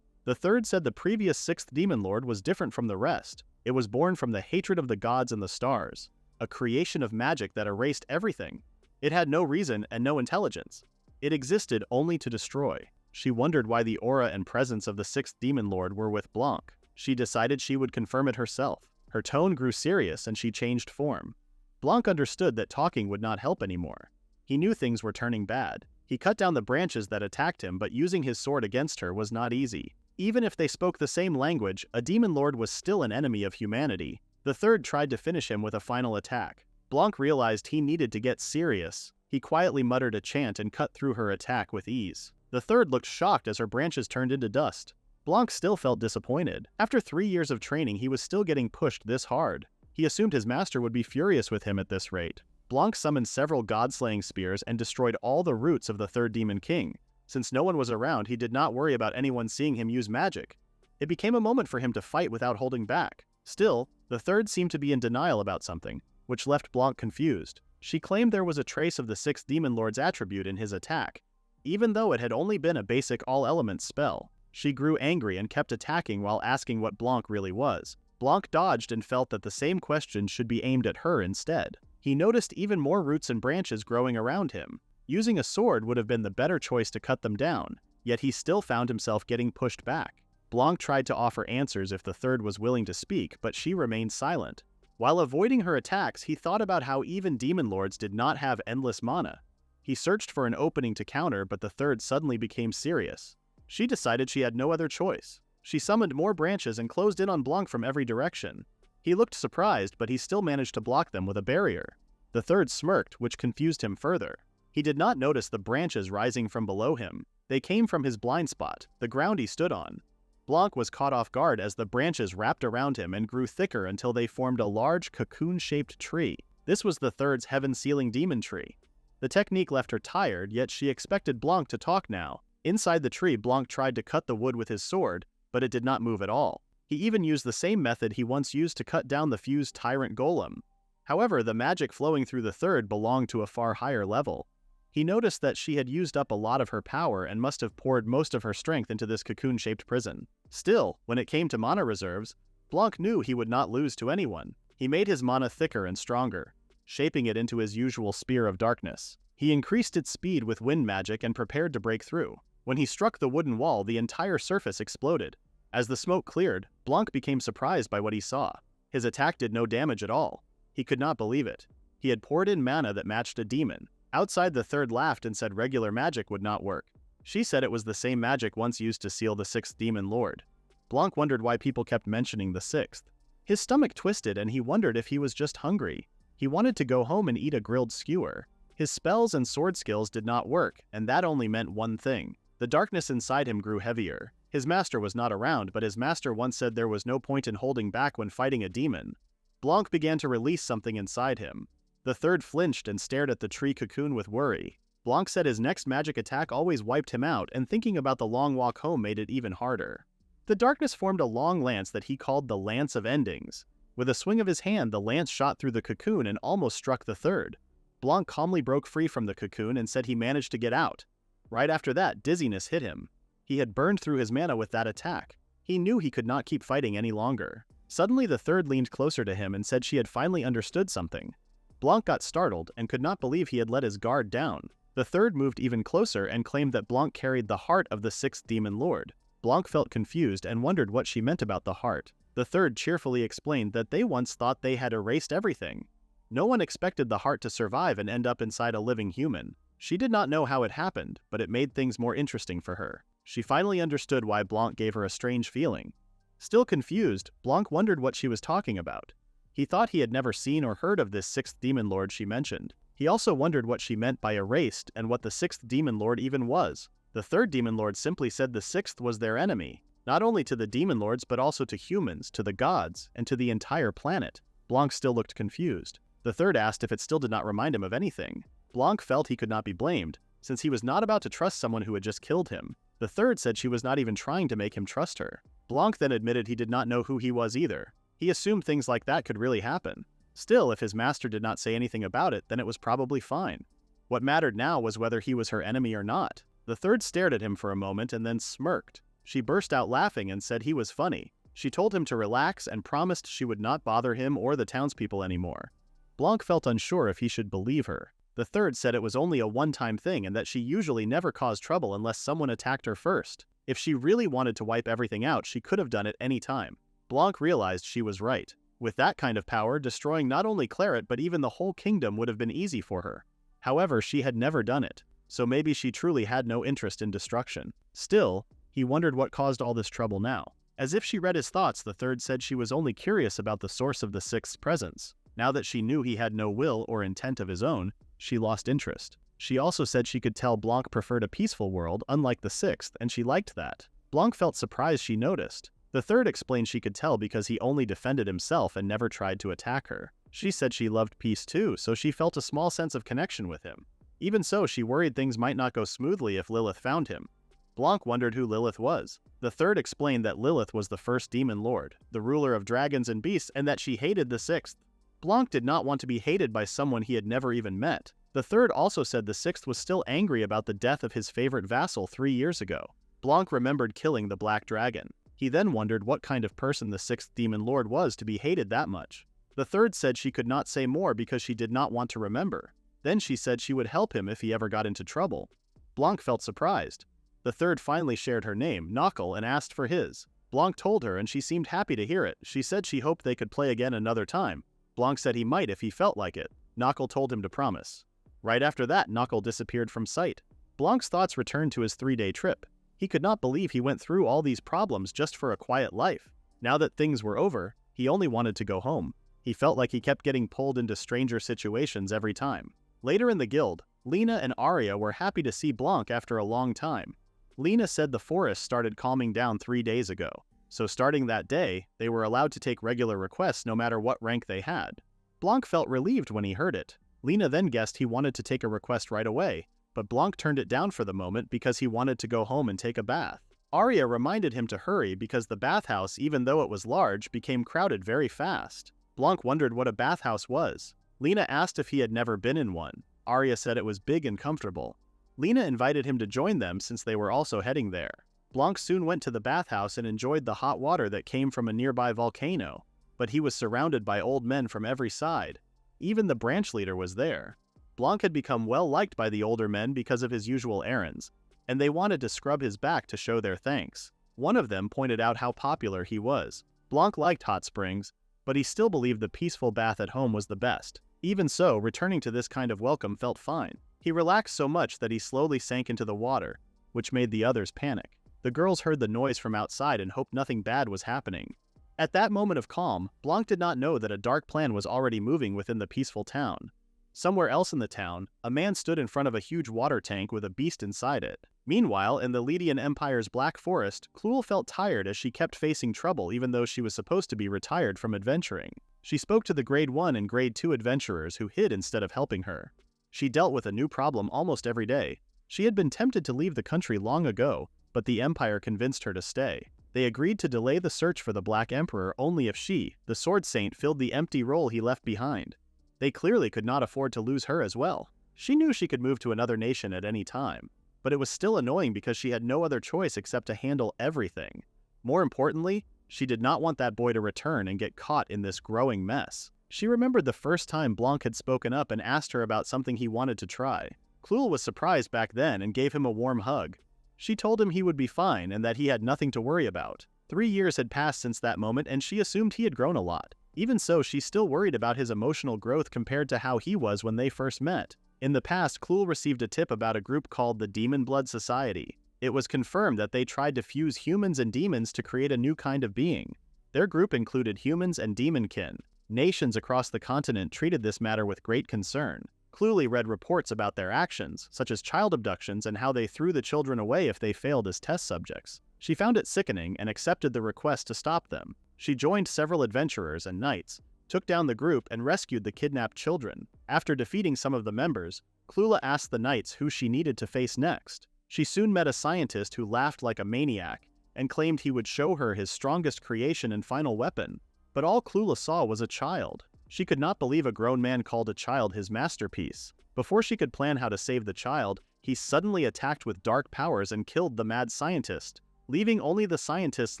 The 3rd said the previous 6th demon lord was different from the rest. It was born from the hatred of the gods and the stars, a creation of magic that erased everything. It had no reason and no intelligence. It existed only to destroy. She wondered why the aura and presence of the 6th demon lord were with Blanc. She decided she would confirm it herself. Her tone grew serious and she changed form. Blanc understood that talking would not help anymore. He knew things were turning bad. He cut down the branches that attacked him, but using his sword against her was not easy. Even if they spoke the same language, a demon lord was still an enemy of humanity. The 3rd tried to finish him with a final attack. Blanc realized he needed to get serious. He quietly muttered a chant and cut through her attack with ease. The 3rd looked shocked as her branches turned into dust. Blanc still felt disappointed. After 3 years of training, he was still getting pushed this hard. He assumed his master would be furious with him at this rate. Blanc summoned several god-slaying spears and destroyed all the roots of the 3rd Demon King. Since no one was around, he did not worry about anyone seeing him use magic. It became a moment for him to fight without holding back. Still, the 3rd seemed to be in denial about something, which left Blanc confused. She claimed there was a trace of the 6th Demon Lord's attribute in his attack, even though it had only been a basic all-elements spell. She grew angry and kept attacking while asking what Blanc really was. Blanc dodged and felt that the same question should be aimed at her instead. He noticed even more roots and branches growing around him. Using a sword would have been the better choice to cut them down, yet he still found himself getting pushed back. Blanc tried to offer answers if the 3rd was willing to speak, but she remained silent. While avoiding her attacks, he thought about how even demon lords did not have endless mana. He searched for an opening to counter, but the 3rd suddenly became serious. She decided she had no other choice. She summoned more branches and closed in on Blanc from every direction. He looked surprised, but he still managed to block them with a barrier. The 3rd smirked, which confused him further. He did not notice the branches rising from below him. They came from his blind spot, the ground he stood on. Blanc was caught off guard as the branches wrapped around him and grew thicker until they formed a large cocoon-shaped tree. This was the 3rd's heaven-sealing demon tree. The technique left her tired, yet she expected Blanc to talk now. Inside the tree, Blanc tried to cut the wood with his sword, but it did not move at all. He even used the same method he once used to cut down the fused tyrant golem. However, the magic flowing through the 3rd belonged to a far higher level. He noticed that she had used up a lot of her power and must have poured most of her strength into this cocoon-shaped prison. Still, when it came to mana reserves, Blanc knew he would not lose to anyone. He made his mana thicker and stronger, shaping it into his usual spear of darkness. He increased its speed with wind magic and prepared to break through. When he struck the wooden wall, the entire surface exploded. As the smoke cleared, Blanc became surprised by what he saw. His attack did no damage at all. He could not believe it. He had poured in mana that matched a demon. Outside, the 3rd laughed and said regular magic would not work. She said it was the same magic once used to seal the sixth demon lord. Blanc wondered why people kept mentioning the sixth. His stomach twisted and he wondered if he was just hungry. He wanted to go home and eat a grilled skewer. His spells and sword skills did not work, and that only meant one thing. The darkness inside him grew heavier. His master was not around, but his master once said there was no point in holding back when fighting a demon. Blanc began to release something inside him. The third flinched and stared at the tree cocoon with worry. Blanc said his next magic attack always wiped him out, and thinking about the long walk home made it even harder. The darkness formed a long lance that he called the Lance of Endings. With a swing of his hand, the lance shot through the cocoon and almost struck the third. Blanc calmly broke free from the cocoon and said he managed to get out. Right after that, dizziness hit him. He had burned through his mana with that attack. He knew he could not keep fighting any longer. Suddenly the third leaned closer to him and said she had finally understood something. Blanc got startled and could not believe he had let his guard down. The third moved even closer and claimed that Blanc carried the heart of the sixth demon lord. Blanc felt confused and wondered what she meant about the heart. The third cheerfully explained that they once thought they had erased everything. No one expected the heart to survive and end up inside a living human. She did not know how it happened, but it made things more interesting for her. She finally understood why Blanc gave her a strange feeling. Still confused, Blanc wondered what she was talking about. He thought he had never seen or heard of this sixth demon lord she mentioned. He also wondered what she meant by erased and what the sixth demon lord even was. The third demon lord simply said the sixth was their enemy, not only to the demon lords but also to humans, to the gods, and to the entire planet. Blanc still looked confused. The third asked if it still did not remind him of anything. Blanc felt he could not be blamed, since he was not about to trust someone who had just killed him. The third said she was not even trying to make him trust her. Blanc then admitted he did not know who he was either. He assumed things like that could really happen. Still, if his master did not say anything about it, then it was probably fine. What mattered now was whether he was her enemy or not. The third stared at him for a moment and then smirked. She burst out laughing and said he was funny. She told him to relax and promised she would not bother him or the townspeople anymore. Blanc felt unsure if he should believe her. The third said it was only a one-time thing and that she usually never caused trouble unless someone attacked her first. If she really wanted to wipe everything out, she could have done it any time. Blanc realized she was right. With that kind of power, destroying not only Claret but even the whole kingdom would have been easy for her. However, she had never done it, so maybe she truly had no interest in destruction. Still, he wondered what caused all this trouble now. As if she read his thoughts, the third said she was only curious about the source of the sixth's presence. Now that she knew he had no will or intent of his own, she lost interest. She also said she could tell Blanc preferred a peaceful world, unlike the sixth, and she liked that. Blanc felt surprised she noticed. The third explained she could tell because he only defended himself and never tried to attack her. She said she loved peace too, so she felt a small sense of connection with him. Even so, she worried things might not go smoothly if Lilith found him. Blanc wondered who Lilith was. The third explained that Lilith was the first demon lord, the ruler of dragons and beasts, and that she hated the sixth. Blanc did not want to be hated by someone he had never even met. The third also said the sixth was still angry about the death of his favorite vassal 3 years ago. Blanc remembered killing the black dragon. He then wondered what kind of person the sixth demon lord was to be hated that much. The third said she could not say more because she did not want to remember. Then she said she would help him if he ever got into trouble. Blanc felt surprised. The third finally shared her name, Knuckle, and asked for his. Blanc told her and she seemed happy to hear it. She said she hoped they could play again another time. Blanc said he might if he felt like it. Knuckle told him to promise. Right after that, Knuckle disappeared from sight. Blanc's thoughts returned to his 3-day trip. He could not believe he went through all these problems just for a quiet life. Now that things were over, he only wanted to go home. He felt like he kept getting pulled into stranger situations every time. Later in the guild, Lena and Arya were happy to see Blanc after a long time. Lena said the forest started calming down 3 days ago, so starting that day, they were allowed to take regular requests no matter what rank they had. Blanc felt relieved when he heard it. Lena then guessed he wanted to take a request right away, but Blanc turned it down for the moment because he wanted to go home and take a bath. Arya reminded him to hurry because the bathhouse, even though it was large, became crowded very fast. Blanc wondered what a bathhouse was. Lena asked if he had never been in one. Arya said it was big and comfortable. Lena invited him to join them since they were also heading there. Blanc soon went to the bathhouse and enjoyed the hot water that came from a nearby volcano, but he was surrounded by old men from every side. Even the branch leader was there. Blanc had become well liked by the older men because of his usual errands, and they wanted to scrub his back to show their thanks. One of them pointed out how popular he was. Blanc liked hot springs, but he still believed the peaceful bath at home was the best. Even so, returning to this kind of welcome felt fine. He relaxed so much that he slowly sank into the water, which made the others panic. The girls heard the noise from outside and hoped nothing bad was happening. At that moment of calm, Blanc did not know that a dark plan was already moving within the peaceful town. Somewhere else in the town, a man stood in front of a huge water tank with a beast inside it. Meanwhile, in the Lydian Empire's Black Forest, Cluel felt tired as she kept facing trouble even though she was supposed to be retired from adventuring. She spoke to the Grade 1 and Grade 2 adventurers who hid instead of helping her. She dealt with a new problem almost every day. She had been tempted to leave the country long ago, but the Empire convinced her to stay. They agreed to delay the search for the Black Emperor only if she, the Sword Saint, filled the empty role he left behind. They clearly could not afford to lose her as well. She knew she could move to another nation at any time, but it was still annoying because she had no other choice except to handle everything. More importantly, she did not want that boy to return and get caught in this growing mess. She remembered the first time Blanc had spoken up and asked her about something he wanted to try. Cluel was surprised back then and gave him a warm hug. She told him he would be fine and that he had nothing to worry about. 3 years had passed since that moment and she assumed he had grown a lot. Even so, she still worried about his emotional growth compared to how he was when they first met. In the past, Cluel received a tip about a group called the Demon Blood Society. It was confirmed that they tried to fuse humans and demons to create a new kind of being. Their group included humans and demonkin. Nations across the continent treated this matter with great concern. Cluel read reports about their actions, such as child abductions and how they threw the children away if they failed as test subjects. She found it sickening and accepted the request to stop them. She joined several adventurers and knights, took down the group, and rescued the kidnapped children. After defeating some of the members, Cluel asked the knights who she needed to face next. She soon met a scientist who laughed like a maniac and claimed he would show her his strongest creation and final weapon. But all Cluel saw was a child. She could not believe a grown man called a child his masterpiece. Before she could plan how to save the child, he suddenly attacked with dark powers and killed the mad scientist, leaving only the scientist's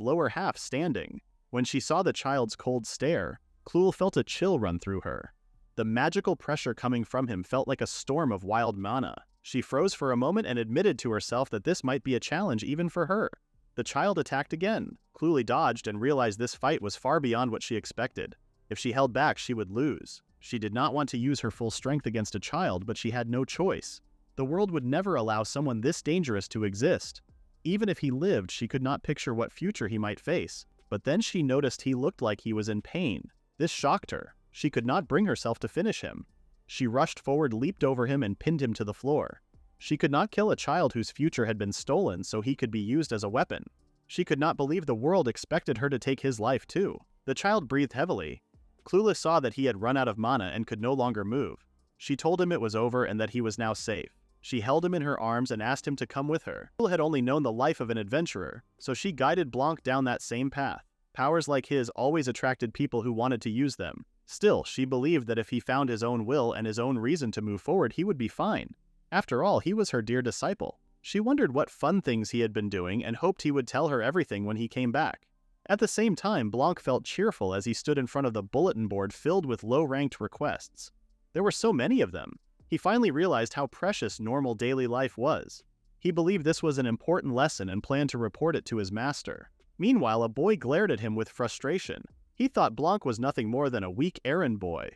lower half standing. When she saw the child's cold stare, Cluel felt a chill run through her. The magical pressure coming from him felt like a storm of wild mana. She froze for a moment and admitted to herself that this might be a challenge even for her. The child attacked again. Cluel dodged and realized this fight was far beyond what she expected. If she held back, she would lose. She did not want to use her full strength against a child, but she had no choice. The world would never allow someone this dangerous to exist. Even if he lived, she could not picture what future he might face. But then she noticed he looked like he was in pain. This shocked her. She could not bring herself to finish him. She rushed forward, leaped over him, and pinned him to the floor. She could not kill a child whose future had been stolen so he could be used as a weapon. She could not believe the world expected her to take his life too. The child breathed heavily. Cluel saw that he had run out of mana and could no longer move. She told him it was over and that he was now safe. She held him in her arms and asked him to come with her. Cluel had only known the life of an adventurer, so she guided Blanc down that same path. Powers like his always attracted people who wanted to use them. Still, she believed that if he found his own will and his own reason to move forward, he would be fine. After all, he was her dear disciple. She wondered what fun things he had been doing and hoped he would tell her everything when he came back. At the same time, Blanc felt cheerful as he stood in front of the bulletin board filled with low-ranked requests. There were so many of them. He finally realized how precious normal daily life was. He believed this was an important lesson and planned to report it to his master. Meanwhile, a boy glared at him with frustration. He thought Blanc was nothing more than a weak errand boy.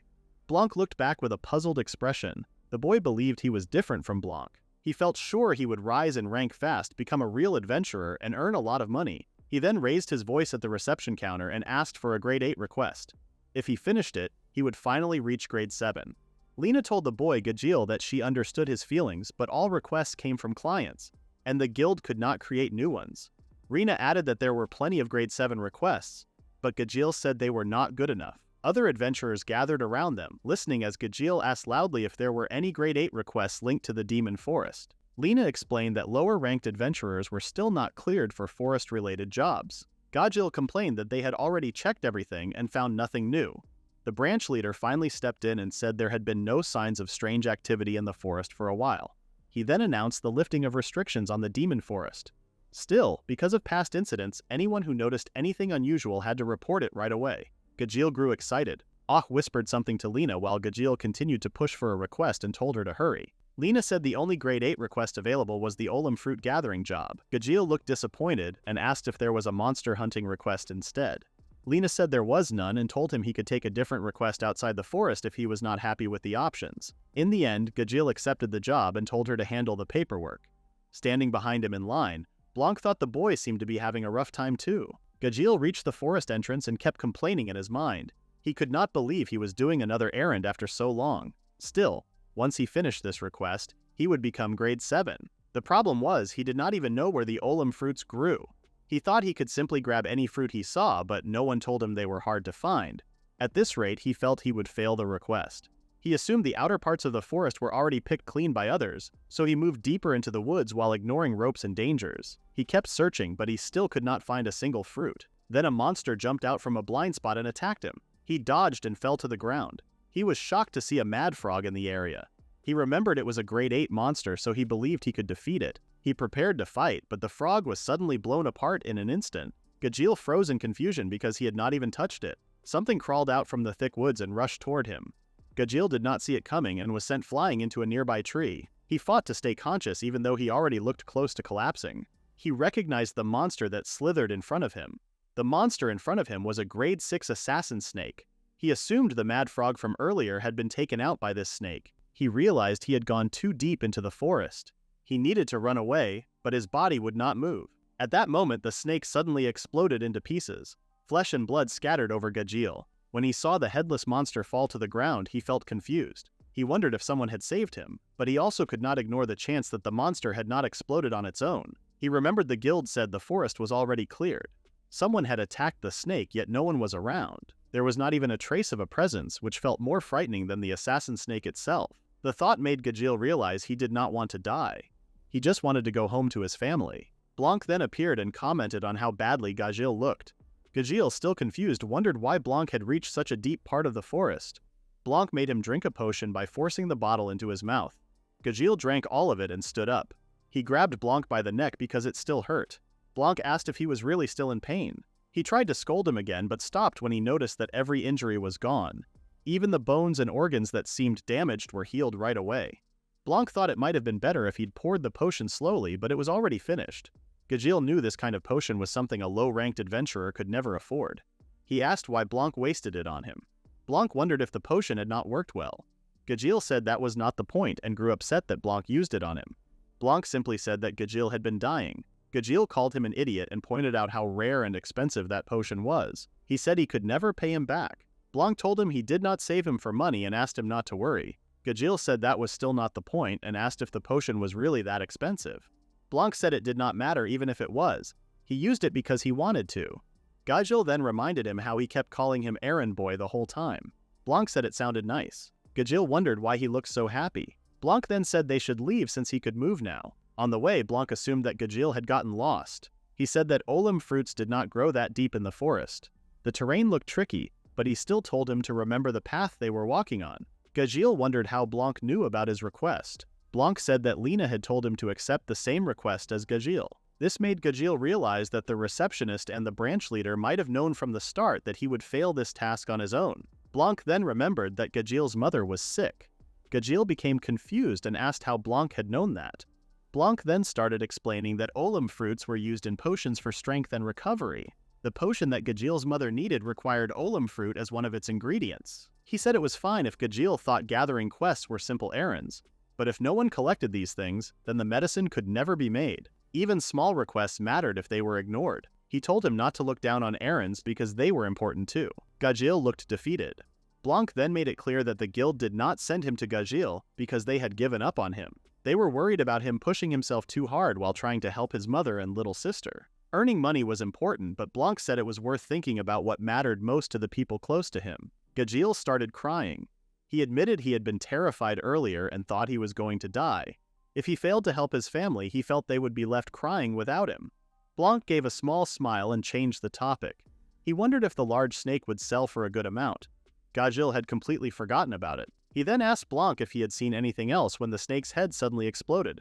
Blanc looked back with a puzzled expression. The boy believed he was different from Blanc. He felt sure he would rise in rank fast, become a real adventurer, and earn a lot of money. He then raised his voice at the reception counter and asked for a grade 8 request. If he finished it, he would finally reach grade 7. Lena told the boy Gajil that she understood his feelings, but all requests came from clients, and the guild could not create new ones. Rena added that there were plenty of grade 7 requests, but Gajil said they were not good enough. Other adventurers gathered around them, listening as Gajil asked loudly if there were any grade 8 requests linked to the Demon Forest. Lena explained that lower-ranked adventurers were still not cleared for forest-related jobs. Gajil complained that they had already checked everything and found nothing new. The branch leader finally stepped in and said there had been no signs of strange activity in the forest for a while. He then announced the lifting of restrictions on the Demon Forest. Still, because of past incidents, anyone who noticed anything unusual had to report it right away. Gajil grew excited. Ah whispered something to Lena while Gajil continued to push for a request and told her to hurry. Lena said the only grade 8 request available was the Olim fruit gathering job. Gajil looked disappointed and asked if there was a monster hunting request instead. Lena said there was none and told him he could take a different request outside the forest if he was not happy with the options. In the end, Gajil accepted the job and told her to handle the paperwork. Standing behind him in line, Blanc thought the boy seemed to be having a rough time too. Gajeel reached the forest entrance and kept complaining in his mind. He could not believe he was doing another errand after so long. Still, once he finished this request, he would become grade 7. The problem was he did not even know where the olem fruits grew. He thought he could simply grab any fruit he saw, but no one told him they were hard to find. At this rate, he felt he would fail the request. He assumed the outer parts of the forest were already picked clean by others, so he moved deeper into the woods while ignoring ropes and dangers. He kept searching, but he still could not find a single fruit. Then a monster jumped out from a blind spot and attacked him. He dodged and fell to the ground. He was shocked to see a mad frog in the area. He remembered it was a grade 8 monster, so he believed he could defeat it. He prepared to fight, but the frog was suddenly blown apart in an instant. Gajeel froze in confusion because he had not even touched it. Something crawled out from the thick woods and rushed toward him. Gajeel did not see it coming and was sent flying into a nearby tree. He fought to stay conscious even though he already looked close to collapsing. He recognized the monster that slithered in front of him. The monster in front of him was a grade 6 assassin snake. He assumed the mad frog from earlier had been taken out by this snake. He realized he had gone too deep into the forest. He needed to run away, but his body would not move. At that moment, the snake suddenly exploded into pieces. Flesh and blood scattered over Gajeel. When he saw the headless monster fall to the ground, he felt confused. He wondered if someone had saved him, but he also could not ignore the chance that the monster had not exploded on its own. He remembered the guild said the forest was already cleared. Someone had attacked the snake, yet no one was around. There was not even a trace of a presence, which felt more frightening than the assassin snake itself. The thought made Gajeel realize he did not want to die. He just wanted to go home to his family. Blanc then appeared and commented on how badly Gajeel looked. Gajeel, still confused, wondered why Blanc had reached such a deep part of the forest. Blanc made him drink a potion by forcing the bottle into his mouth. Gajeel drank all of it and stood up. He grabbed Blanc by the neck because it still hurt. Blanc asked if he was really still in pain. He tried to scold him again but stopped when he noticed that every injury was gone. Even the bones and organs that seemed damaged were healed right away. Blanc thought it might have been better if he'd poured the potion slowly, but it was already finished. Gajeel knew this kind of potion was something a low-ranked adventurer could never afford. He asked why Blanc wasted it on him. Blanc wondered if the potion had not worked well. Gajeel said that was not the point and grew upset that Blanc used it on him. Blanc simply said that Gajeel had been dying. Gajeel called him an idiot and pointed out how rare and expensive that potion was. He said he could never pay him back. Blanc told him he did not save him for money and asked him not to worry. Gajeel said that was still not the point and asked if the potion was really that expensive. Blanc said it did not matter even if it was. He used it because he wanted to. Gajeel then reminded him how he kept calling him errand boy the whole time. Blanc said it sounded nice. Gajeel wondered why he looked so happy. Blanc then said they should leave since he could move now. On the way, Blanc assumed that Gajeel had gotten lost. He said that olem fruits did not grow that deep in the forest. The terrain looked tricky, but he still told him to remember the path they were walking on. Gajeel wondered how Blanc knew about his request. Blanc said that Lena had told him to accept the same request as Gajeel. This made Gajeel realize that the receptionist and the branch leader might have known from the start that he would fail this task on his own. Blanc then remembered that Gajeel's mother was sick. Gajeel became confused and asked how Blanc had known that. Blanc then started explaining that olem fruits were used in potions for strength and recovery. The potion that Gajeel's mother needed required olem fruit as one of its ingredients. He said it was fine if Gajeel thought gathering quests were simple errands. But if no one collected these things, then the medicine could never be made. Even small requests mattered if they were ignored. He told him not to look down on errands because they were important too. Gajeel looked defeated. Blanc then made it clear that the guild did not send him to Gajeel because they had given up on him. They were worried about him pushing himself too hard while trying to help his mother and little sister. Earning money was important, but Blanc said it was worth thinking about what mattered most to the people close to him. Gajeel started crying. He admitted he had been terrified earlier and thought he was going to die. If he failed to help his family, he felt they would be left crying without him. Blanc gave a small smile and changed the topic. He wondered if the large snake would sell for a good amount. Gajeel had completely forgotten about it. He then asked Blanc if he had seen anything else when the snake's head suddenly exploded.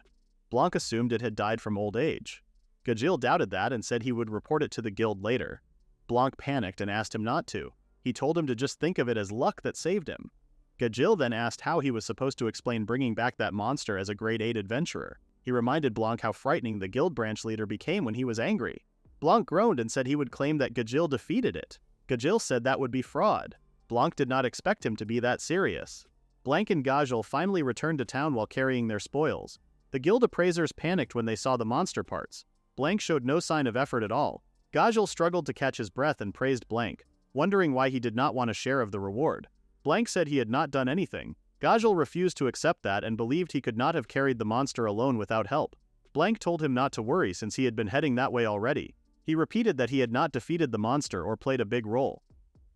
Blanc assumed it had died from old age. Gajeel doubted that and said he would report it to the guild later. Blanc panicked and asked him not to. He told him to just think of it as luck that saved him. Gajeel then asked how he was supposed to explain bringing back that monster as a grade 8 adventurer. He reminded Blanc how frightening the guild branch leader became when he was angry. Blanc groaned and said he would claim that Gajeel defeated it. Gajeel said that would be fraud. Blanc did not expect him to be that serious. Blanc and Gajeel finally returned to town while carrying their spoils. The guild appraisers panicked when they saw the monster parts. Blanc showed no sign of effort at all. Gajel struggled to catch his breath and praised Blanc, wondering why he did not want a share of the reward. Blanc said he had not done anything. Gajel refused to accept that and believed he could not have carried the monster alone without help. Blanc told him not to worry since he had been heading that way already. He repeated that he had not defeated the monster or played a big role.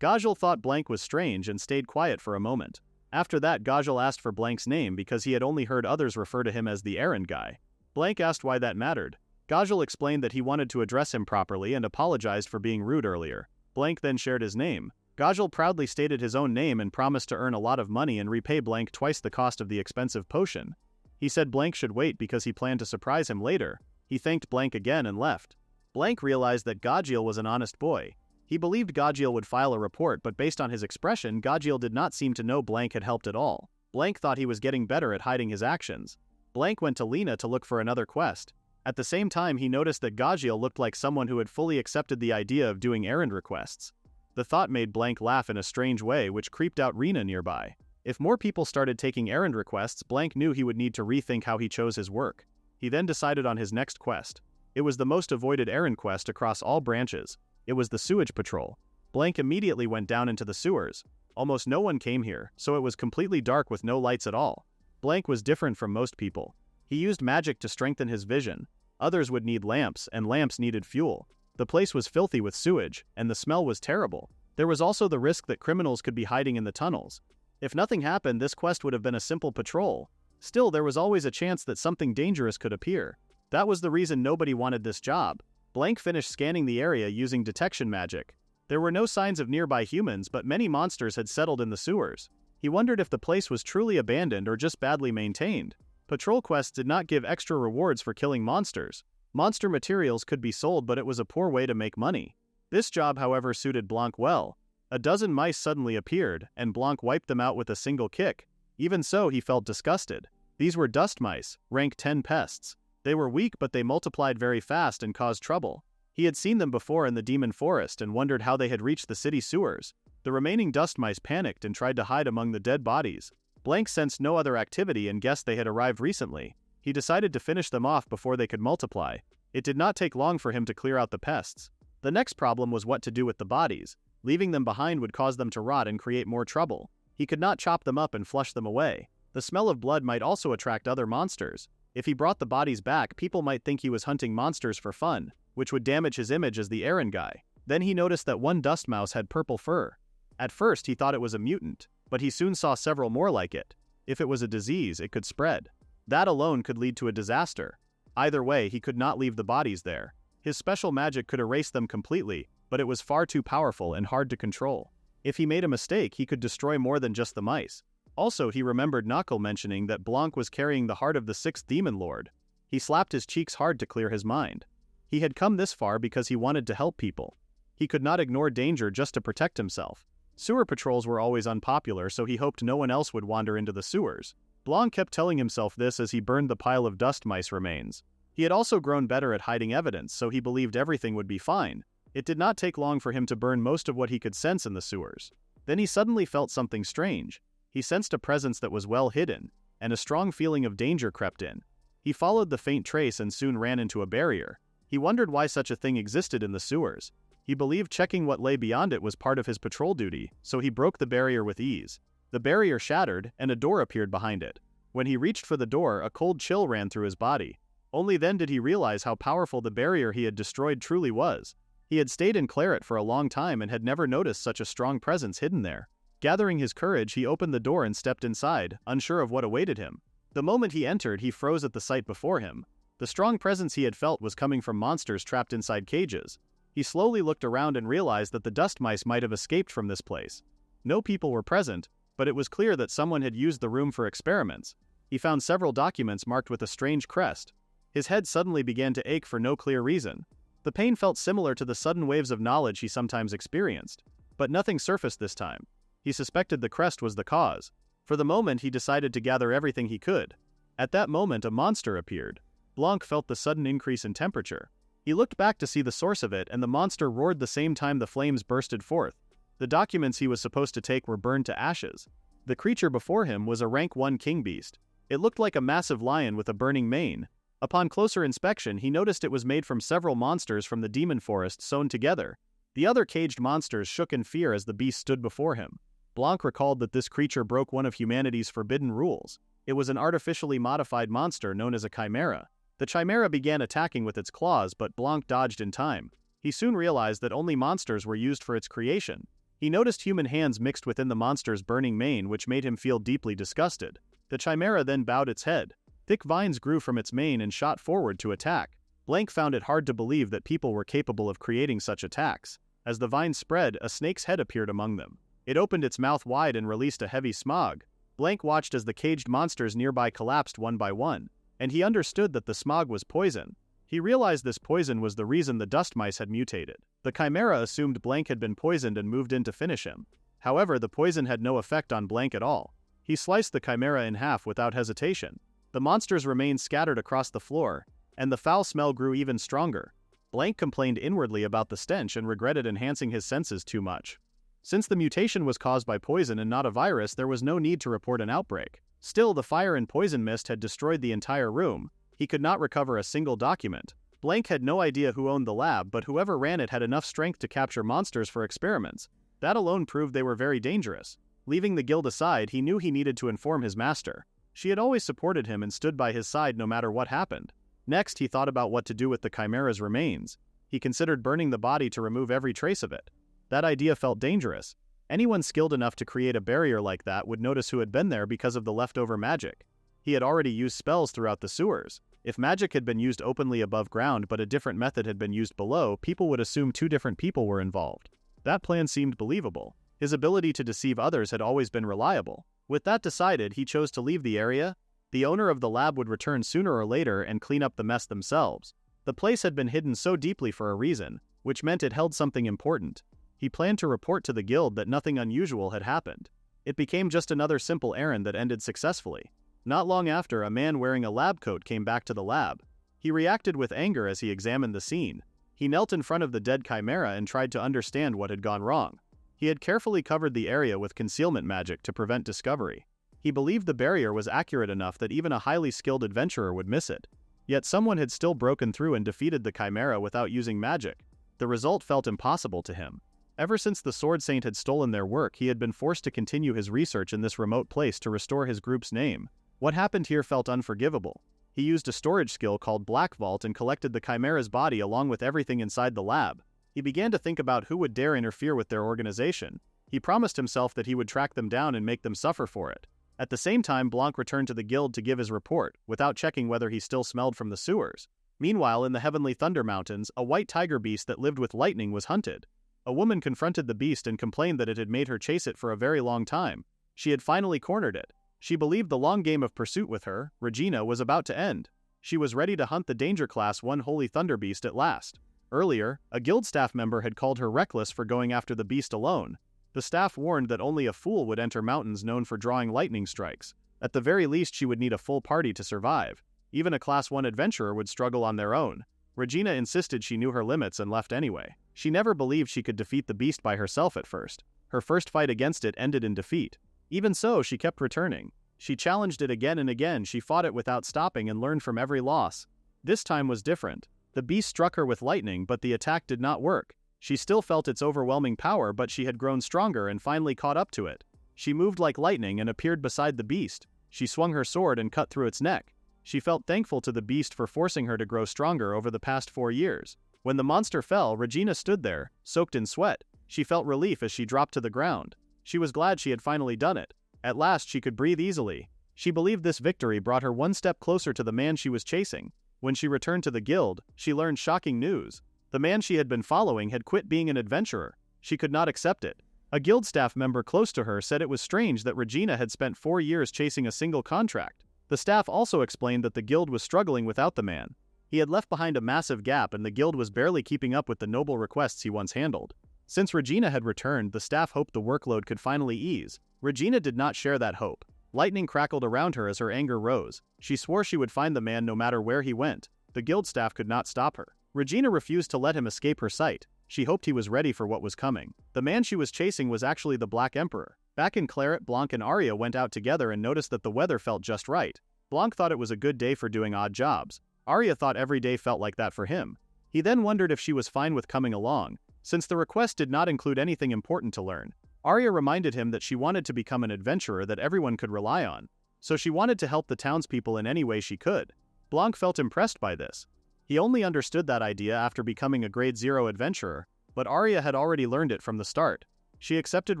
Gajel thought Blanc was strange and stayed quiet for a moment. After that, Gajel asked for Blanc's name because he had only heard others refer to him as the errand guy. Blanc asked why that mattered. Gajel explained that he wanted to address him properly and apologized for being rude earlier. Blanc then shared his name. Gajel proudly stated his own name and promised to earn a lot of money and repay Blanc twice the cost of the expensive potion. He said Blanc should wait because he planned to surprise him later. He thanked Blanc again and left. Blanc realized that Gajel was an honest boy. He believed Gajel would file a report, but based on his expression, Gajel did not seem to know Blanc had helped at all. Blanc thought he was getting better at hiding his actions. Blanc went to Lena to look for another quest. At the same time, he noticed that Gajel looked like someone who had fully accepted the idea of doing errand requests. The thought made Blanc laugh in a strange way, which creeped out Rena nearby. If more people started taking errand requests, Blanc knew he would need to rethink how he chose his work. He then decided on his next quest. It was the most avoided errand quest across all branches. It was the sewage patrol. Blanc immediately went down into the sewers. Almost no one came here, so it was completely dark with no lights at all. Blanc was different from most people. He used magic to strengthen his vision. Others would need lamps, and lamps needed fuel. The place was filthy with sewage, and the smell was terrible. There was also the risk that criminals could be hiding in the tunnels. If nothing happened, this quest would have been a simple patrol. Still, there was always a chance that something dangerous could appear. That was the reason nobody wanted this job. Blanc finished scanning the area using detection magic. There were no signs of nearby humans, but many monsters had settled in the sewers. He wondered if the place was truly abandoned or just badly maintained. Patrol quests did not give extra rewards for killing monsters. Monster materials could be sold, but it was a poor way to make money. This job, however, suited Blanc well. A dozen mice suddenly appeared, and Blanc wiped them out with a single kick. Even so, he felt disgusted. These were dust mice, rank 10 pests. They were weak, but they multiplied very fast and caused trouble. He had seen them before in the demon forest and wondered how they had reached the city sewers. The remaining dust mice panicked and tried to hide among the dead bodies. Blanc sensed no other activity and guessed they had arrived recently. He decided to finish them off before they could multiply. It did not take long for him to clear out the pests. The next problem was what to do with the bodies. Leaving them behind would cause them to rot and create more trouble. He could not chop them up and flush them away. The smell of blood might also attract other monsters. If he brought the bodies back, people might think he was hunting monsters for fun, which would damage his image as the errand guy. Then he noticed that one dust mouse had purple fur. At first, he thought it was a mutant, but he soon saw several more like it. If it was a disease, it could spread. That alone could lead to a disaster. Either way, he could not leave the bodies there. His special magic could erase them completely, but it was far too powerful and hard to control. If he made a mistake, he could destroy more than just the mice. Also, he remembered Knuckle mentioning that Blanc was carrying the heart of the 6th Demon Lord. He slapped his cheeks hard to clear his mind. He had come this far because he wanted to help people. He could not ignore danger just to protect himself. Sewer patrols were always unpopular, so he hoped no one else would wander into the sewers. Blanc kept telling himself this as he burned the pile of dust mice remains. He had also grown better at hiding evidence, so he believed everything would be fine. It did not take long for him to burn most of what he could sense in the sewers. Then he suddenly felt something strange. He sensed a presence that was well hidden, and a strong feeling of danger crept in. He followed the faint trace and soon ran into a barrier. He wondered why such a thing existed in the sewers. He believed checking what lay beyond it was part of his patrol duty, so he broke the barrier with ease. The barrier shattered, and a door appeared behind it. When he reached for the door, a cold chill ran through his body. Only then did he realize how powerful the barrier he had destroyed truly was. He had stayed in Claret for a long time and had never noticed such a strong presence hidden there. Gathering his courage, he opened the door and stepped inside, unsure of what awaited him. The moment he entered, he froze at the sight before him. The strong presence he had felt was coming from monsters trapped inside cages. He slowly looked around and realized that the dust mice might have escaped from this place. No people were present, but it was clear that someone had used the room for experiments. He found several documents marked with a strange crest. His head suddenly began to ache for no clear reason. The pain felt similar to the sudden waves of knowledge he sometimes experienced, but nothing surfaced this time. He suspected the crest was the cause. For the moment, he decided to gather everything he could. At that moment, a monster appeared. Blanc felt the sudden increase in temperature. He looked back to see the source of it, and the monster roared the same time the flames bursted forth. The documents he was supposed to take were burned to ashes. The creature before him was a rank 1 king beast. It looked like a massive lion with a burning mane. Upon closer inspection, he noticed it was made from several monsters from the demon forest sewn together. The other caged monsters shook in fear as the beast stood before him. Blanc recalled that this creature broke one of humanity's forbidden rules. It was an artificially modified monster known as a chimera. The chimera began attacking with its claws, but Blanc dodged in time. He soon realized that only monsters were used for its creation. He noticed human hands mixed within the monster's burning mane, which made him feel deeply disgusted. The chimera then bowed its head. Thick vines grew from its mane and shot forward to attack. Blanc found it hard to believe that people were capable of creating such attacks. As the vines spread, a snake's head appeared among them. It opened its mouth wide and released a heavy smog. Blanc watched as the caged monsters nearby collapsed one by one, and he understood that the smog was poison. He realized this poison was the reason the dust mice had mutated. The chimera assumed Blanc had been poisoned and moved in to finish him. However, the poison had no effect on Blanc at all. He sliced the chimera in half without hesitation. The monsters remained scattered across the floor, and the foul smell grew even stronger. Blanc complained inwardly about the stench and regretted enhancing his senses too much. Since the mutation was caused by poison and not a virus, there was no need to report an outbreak. Still, the fire and poison mist had destroyed the entire room. He could not recover a single document. Blanc had no idea who owned the lab, but whoever ran it had enough strength to capture monsters for experiments. That alone proved they were very dangerous. Leaving the guild aside, he knew he needed to inform his master. She had always supported him and stood by his side no matter what happened. Next, he thought about what to do with the chimera's remains. He considered burning the body to remove every trace of it. That idea felt dangerous. Anyone skilled enough to create a barrier like that would notice who had been there because of the leftover magic. He had already used spells throughout the sewers. If magic had been used openly above ground but a different method had been used below, people would assume two different people were involved. That plan seemed believable. His ability to deceive others had always been reliable. With that decided, he chose to leave the area. The owner of the lab would return sooner or later and clean up the mess themselves. The place had been hidden so deeply for a reason, which meant it held something important. He planned to report to the guild that nothing unusual had happened. It became just another simple errand that ended successfully. Not long after, a man wearing a lab coat came back to the lab. He reacted with anger as he examined the scene. He knelt in front of the dead chimera and tried to understand what had gone wrong. He had carefully covered the area with concealment magic to prevent discovery. He believed the barrier was accurate enough that even a highly skilled adventurer would miss it. Yet someone had still broken through and defeated the chimera without using magic. The result felt impossible to him. Ever since the Sword Saint had stolen their work, he had been forced to continue his research in this remote place to restore his group's name. What happened here felt unforgivable. He used a storage skill called Black Vault and collected the chimera's body along with everything inside the lab. He began to think about who would dare interfere with their organization. He promised himself that he would track them down and make them suffer for it. At the same time, Blanc returned to the guild to give his report, without checking whether he still smelled from the sewers. Meanwhile, in the Heavenly Thunder Mountains, a white tiger beast that lived with lightning was hunted. A woman confronted the beast and complained that it had made her chase it for a very long time. She had finally cornered it. She believed the long game of pursuit with her, Regina, was about to end. She was ready to hunt the Danger Class 1 Holy Thunder Beast at last. Earlier, a guild staff member had called her reckless for going after the beast alone. The staff warned that only a fool would enter mountains known for drawing lightning strikes. At the very least, she would need a full party to survive. Even a Class 1 adventurer would struggle on their own. Regina insisted she knew her limits and left anyway. She never believed she could defeat the beast by herself at first. Her first fight against it ended in defeat. Even so, she kept returning. She challenged it again and again. She fought it without stopping and learned from every loss. This time was different. The beast struck her with lightning, but the attack did not work. She still felt its overwhelming power, but she had grown stronger and finally caught up to it. She moved like lightning and appeared beside the beast. She swung her sword and cut through its neck. She felt thankful to the beast for forcing her to grow stronger over the past 4 years. When the monster fell, Regina stood there, soaked in sweat. She felt relief as she dropped to the ground. She was glad she had finally done it. At last she could breathe easily. She believed this victory brought her one step closer to the man she was chasing. When she returned to the guild, she learned shocking news. The man she had been following had quit being an adventurer. She could not accept it. A guild staff member close to her said it was strange that Regina had spent 4 years chasing a single contract. The staff also explained that the guild was struggling without the man. He had left behind a massive gap and the guild was barely keeping up with the noble requests he once handled. Since Regina had returned, the staff hoped the workload could finally ease. Regina did not share that hope. Lightning crackled around her as her anger rose. She swore she would find the man no matter where he went. The guild staff could not stop her. Regina refused to let him escape her sight. She hoped he was ready for what was coming. The man she was chasing was actually the Black Emperor. Back in Claret, Blanc and Arya went out together and noticed that the weather felt just right. Blanc thought it was a good day for doing odd jobs. Arya thought every day felt like that for him. He then wondered if she was fine with coming along, since the request did not include anything important to learn. Arya reminded him that she wanted to become an adventurer that everyone could rely on, so she wanted to help the townspeople in any way she could. Blanc felt impressed by this. He only understood that idea after becoming a grade 0 adventurer, but Arya had already learned it from the start. She accepted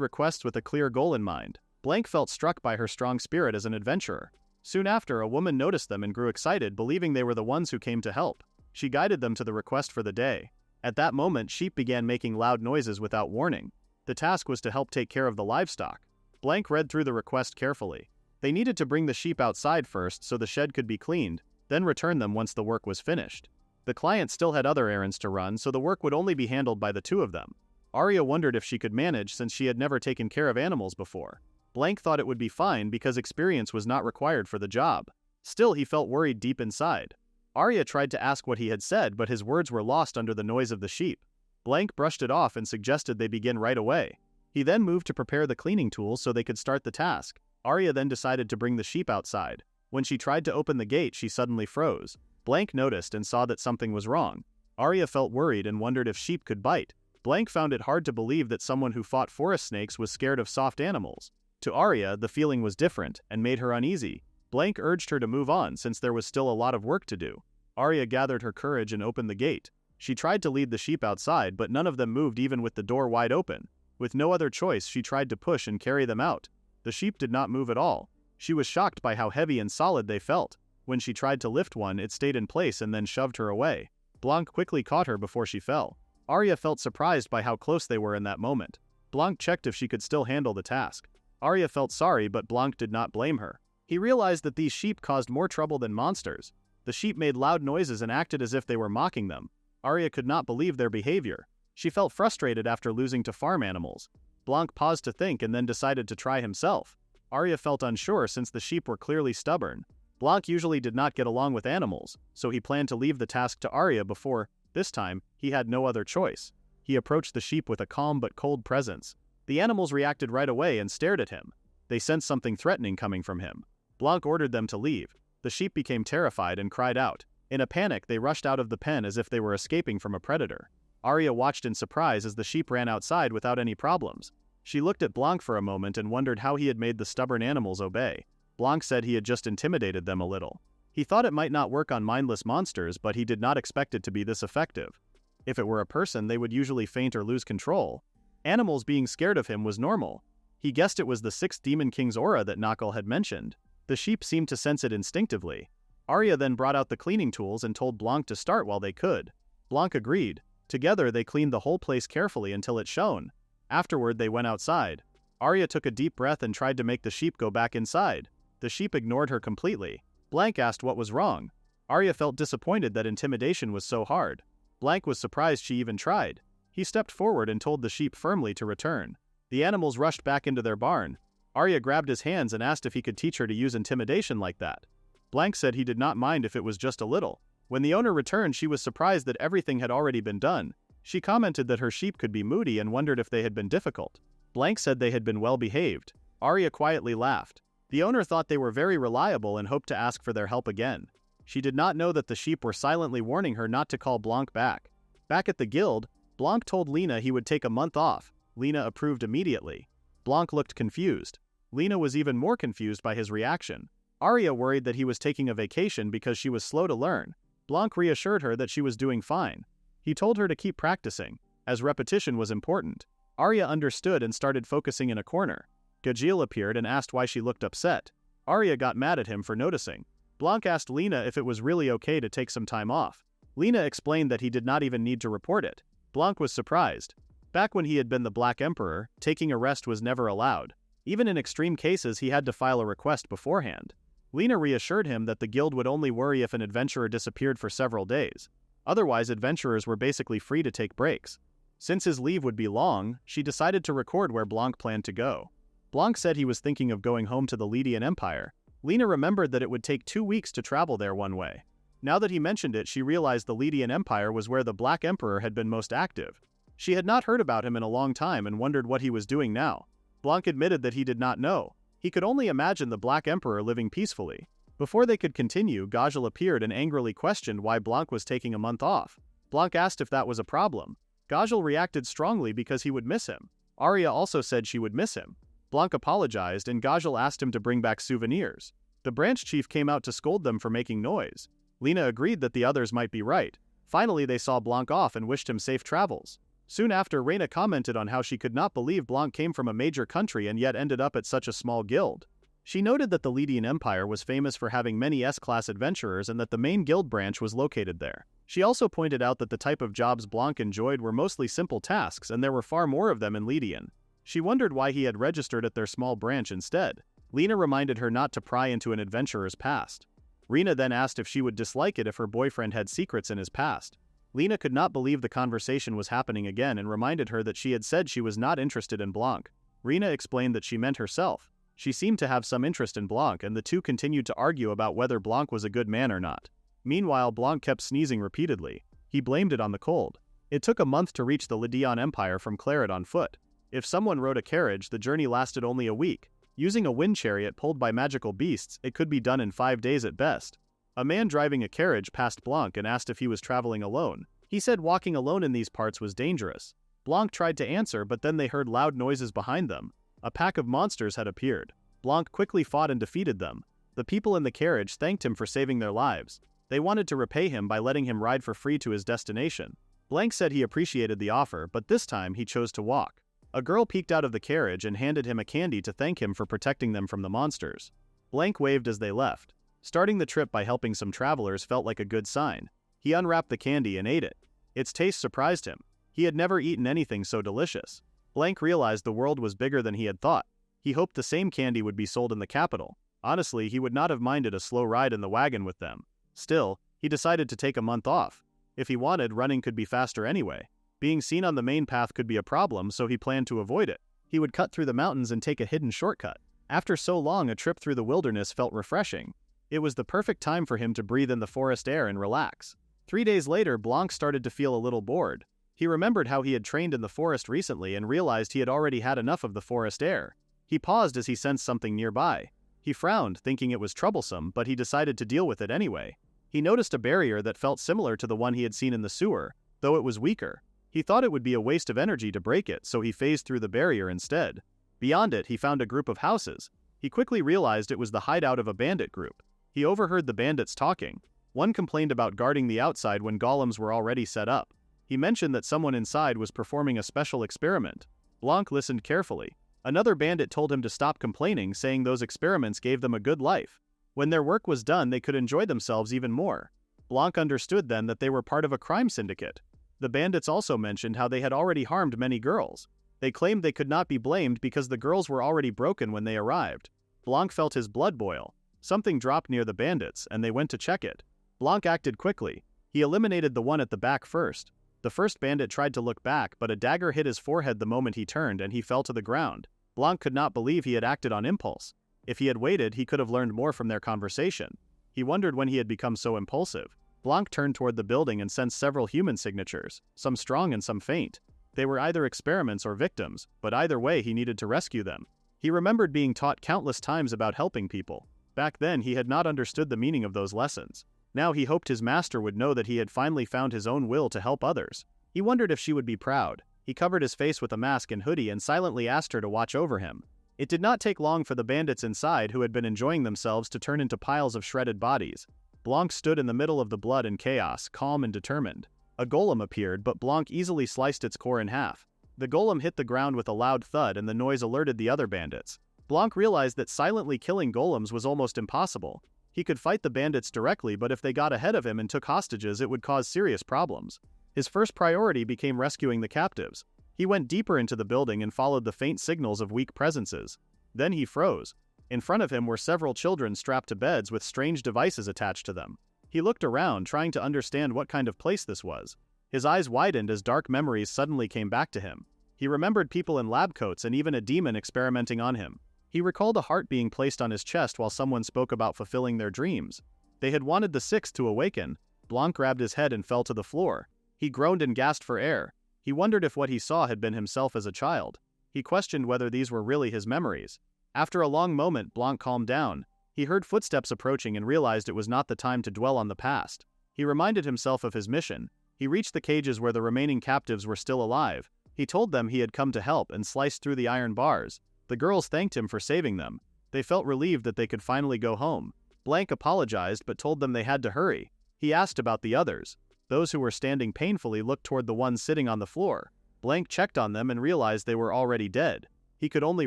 requests with a clear goal in mind. Blanc felt struck by her strong spirit as an adventurer. Soon after, a woman noticed them and grew excited, believing they were the ones who came to help. She guided them to the request for the day. At that moment, sheep began making loud noises without warning. The task was to help take care of the livestock. Blanc read through the request carefully. They needed to bring the sheep outside first so the shed could be cleaned, then return them once the work was finished. The client still had other errands to run, so the work would only be handled by the two of them. Arya wondered if she could manage since she had never taken care of animals before. Blanc thought it would be fine because experience was not required for the job. Still, he felt worried deep inside. Arya tried to ask what he had said, but his words were lost under the noise of the sheep. Blanc brushed it off and suggested they begin right away. He then moved to prepare the cleaning tools so they could start the task. Arya then decided to bring the sheep outside. When she tried to open the gate, she suddenly froze. Blanc noticed and saw that something was wrong. Arya felt worried and wondered if sheep could bite. Blanc found it hard to believe that someone who fought forest snakes was scared of soft animals. To Arya, the feeling was different and made her uneasy. Blanc urged her to move on since there was still a lot of work to do. Arya gathered her courage and opened the gate. She tried to lead the sheep outside, but none of them moved even with the door wide open. With no other choice, she tried to push and carry them out. The sheep did not move at all. She was shocked by how heavy and solid they felt. When she tried to lift one, it stayed in place and then shoved her away. Blanc quickly caught her before she fell. Arya felt surprised by how close they were in that moment. Blanc checked if she could still handle the task. Arya felt sorry, but Blanc did not blame her. He realized that these sheep caused more trouble than monsters. The sheep made loud noises and acted as if they were mocking them. Arya could not believe their behavior. She felt frustrated after losing to farm animals. Blanc paused to think and then decided to try himself. Arya felt unsure since the sheep were clearly stubborn. Blanc usually did not get along with animals, so he planned to leave the task to Arya before, this time, he had no other choice. He approached the sheep with a calm but cold presence. The animals reacted right away and stared at him. They sensed something threatening coming from him. Blanc ordered them to leave. The sheep became terrified and cried out. In a panic, they rushed out of the pen as if they were escaping from a predator. Arya watched in surprise as the sheep ran outside without any problems. She looked at Blanc for a moment and wondered how he had made the stubborn animals obey. Blanc said he had just intimidated them a little. He thought it might not work on mindless monsters, but he did not expect it to be this effective. If it were a person, they would usually faint or lose control. Animals being scared of him was normal. He guessed it was the 6th Demon King's aura that Knuckle had mentioned. The sheep seemed to sense it instinctively. Arya then brought out the cleaning tools and told Blanc to start while they could. Blanc agreed. Together, they cleaned the whole place carefully until it shone. Afterward, they went outside. Arya took a deep breath and tried to make the sheep go back inside. The sheep ignored her completely. Blanc asked what was wrong. Arya felt disappointed that intimidation was so hard. Blanc was surprised she even tried. He stepped forward and told the sheep firmly to return. The animals rushed back into their barn. Arya grabbed his hands and asked if he could teach her to use intimidation like that. Blanc said he did not mind if it was just a little. When the owner returned, she was surprised that everything had already been done. She commented that her sheep could be moody and wondered if they had been difficult. Blanc said they had been well behaved. Arya quietly laughed. The owner thought they were very reliable and hoped to ask for their help again. She did not know that the sheep were silently warning her not to call Blanc back. Back at the guild, Blanc told Lena he would take a month off. Lena approved immediately. Blanc looked confused. Lena was even more confused by his reaction. Arya worried that he was taking a vacation because she was slow to learn. Blanc reassured her that she was doing fine. He told her to keep practicing, as repetition was important. Arya understood and started focusing in a corner. Gajeel appeared and asked why she looked upset. Arya got mad at him for noticing. Blanc asked Lena if it was really okay to take some time off. Lena explained that he did not even need to report it. Blanc was surprised. Back when he had been the Black Emperor, taking a rest was never allowed. Even in extreme cases, he had to file a request beforehand. Lena reassured him that the guild would only worry if an adventurer disappeared for several days. Otherwise, adventurers were basically free to take breaks. Since his leave would be long, she decided to record where Blanc planned to go. Blanc said he was thinking of going home to the Lydian Empire. Lena remembered that it would take 2 weeks to travel there one way. Now that he mentioned it, she realized the Lydian Empire was where the Black Emperor had been most active. She had not heard about him in a long time and wondered what he was doing now. Blanc admitted that he did not know. He could only imagine the Black Emperor living peacefully. Before they could continue, Gajal appeared and angrily questioned why Blanc was taking a month off. Blanc asked if that was a problem. Gajal reacted strongly because he would miss him. Arya also said she would miss him. Blanc apologized and Gajal asked him to bring back souvenirs. The branch chief came out to scold them for making noise. Lena agreed that the others might be right. Finally, they saw Blanc off and wished him safe travels. Soon after, Reyna commented on how she could not believe Blanc came from a major country and yet ended up at such a small guild. She noted that the Lydian Empire was famous for having many S-class adventurers and that the main guild branch was located there. She also pointed out that the type of jobs Blanc enjoyed were mostly simple tasks and there were far more of them in Lydian. She wondered why he had registered at their small branch instead. Lena reminded her not to pry into an adventurer's past. Reyna then asked if she would dislike it if her boyfriend had secrets in his past. Lena could not believe the conversation was happening again and reminded her that she had said she was not interested in Blanc. Reyna explained that she meant herself. She seemed to have some interest in Blanc and the two continued to argue about whether Blanc was a good man or not. Meanwhile, Blanc kept sneezing repeatedly. He blamed it on the cold. It took a month to reach the Lydian Empire from Claret on foot. If someone rode a carriage, the journey lasted only a week. Using a wind chariot pulled by magical beasts, it could be done in 5 days at best. A man driving a carriage passed Blanc and asked if he was traveling alone. He said walking alone in these parts was dangerous. Blanc tried to answer, but then they heard loud noises behind them. A pack of monsters had appeared. Blanc quickly fought and defeated them. The people in the carriage thanked him for saving their lives. They wanted to repay him by letting him ride for free to his destination. Blanc said he appreciated the offer, but this time he chose to walk. A girl peeked out of the carriage and handed him a candy to thank him for protecting them from the monsters. Blanc waved as they left. Starting the trip by helping some travelers felt like a good sign. He unwrapped the candy and ate it. Its taste surprised him. He had never eaten anything so delicious. Blanc realized the world was bigger than he had thought. He hoped the same candy would be sold in the capital. Honestly, he would not have minded a slow ride in the wagon with them. Still, he decided to take a month off. If he wanted, running could be faster anyway. Being seen on the main path could be a problem, so he planned to avoid it. He would cut through the mountains and take a hidden shortcut. After so long, a trip through the wilderness felt refreshing. It was the perfect time for him to breathe in the forest air and relax. 3 days later, Blanc started to feel a little bored. He remembered how he had trained in the forest recently and realized he had already had enough of the forest air. He paused as he sensed something nearby. He frowned, thinking it was troublesome, but he decided to deal with it anyway. He noticed a barrier that felt similar to the one he had seen in the sewer, though it was weaker. He thought it would be a waste of energy to break it, so he phased through the barrier instead. Beyond it, he found a group of houses. He quickly realized it was the hideout of a bandit group. He overheard the bandits talking. One complained about guarding the outside when golems were already set up. He mentioned that someone inside was performing a special experiment. Blanc listened carefully. Another bandit told him to stop complaining, saying those experiments gave them a good life. When their work was done, they could enjoy themselves even more. Blanc understood then that they were part of a crime syndicate. The bandits also mentioned how they had already harmed many girls. They claimed they could not be blamed because the girls were already broken when they arrived. Blanc felt his blood boil. Something dropped near the bandits, and they went to check it. Blanc acted quickly. He eliminated the one at the back first. The first bandit tried to look back, but a dagger hit his forehead the moment he turned and he fell to the ground. Blanc could not believe he had acted on impulse. If he had waited, he could have learned more from their conversation. He wondered when he had become so impulsive. Blanc turned toward the building and sensed several human signatures, some strong and some faint. They were either experiments or victims, but either way he needed to rescue them. He remembered being taught countless times about helping people. Back then he had not understood the meaning of those lessons. Now he hoped his master would know that he had finally found his own will to help others. He wondered if she would be proud. He covered his face with a mask and hoodie and silently asked her to watch over him. It did not take long for the bandits inside, who had been enjoying themselves, to turn into piles of shredded bodies. Blanc stood in the middle of the blood and chaos, calm and determined. A golem appeared, but Blanc easily sliced its core in half. The golem hit the ground with a loud thud and the noise alerted the other bandits. Blanc realized that silently killing golems was almost impossible. He could fight the bandits directly, but if they got ahead of him and took hostages, it would cause serious problems. His first priority became rescuing the captives. He went deeper into the building and followed the faint signals of weak presences. Then he froze. In front of him were several children strapped to beds with strange devices attached to them. He looked around, trying to understand what kind of place this was. His eyes widened as dark memories suddenly came back to him. He remembered people in lab coats and even a demon experimenting on him. He recalled a heart being placed on his chest while someone spoke about fulfilling their dreams. They had wanted the sixth to awaken. Blanc grabbed his head and fell to the floor. He groaned and gasped for air. He wondered if what he saw had been himself as a child. He questioned whether these were really his memories. After a long moment, Blanc calmed down. He heard footsteps approaching and realized it was not the time to dwell on the past. He reminded himself of his mission. He reached the cages where the remaining captives were still alive. He told them he had come to help and sliced through the iron bars. The girls thanked him for saving them. They felt relieved that they could finally go home. Blanc apologized but told them they had to hurry. He asked about the others. Those who were standing painfully looked toward the ones sitting on the floor. Blanc checked on them and realized they were already dead. He could only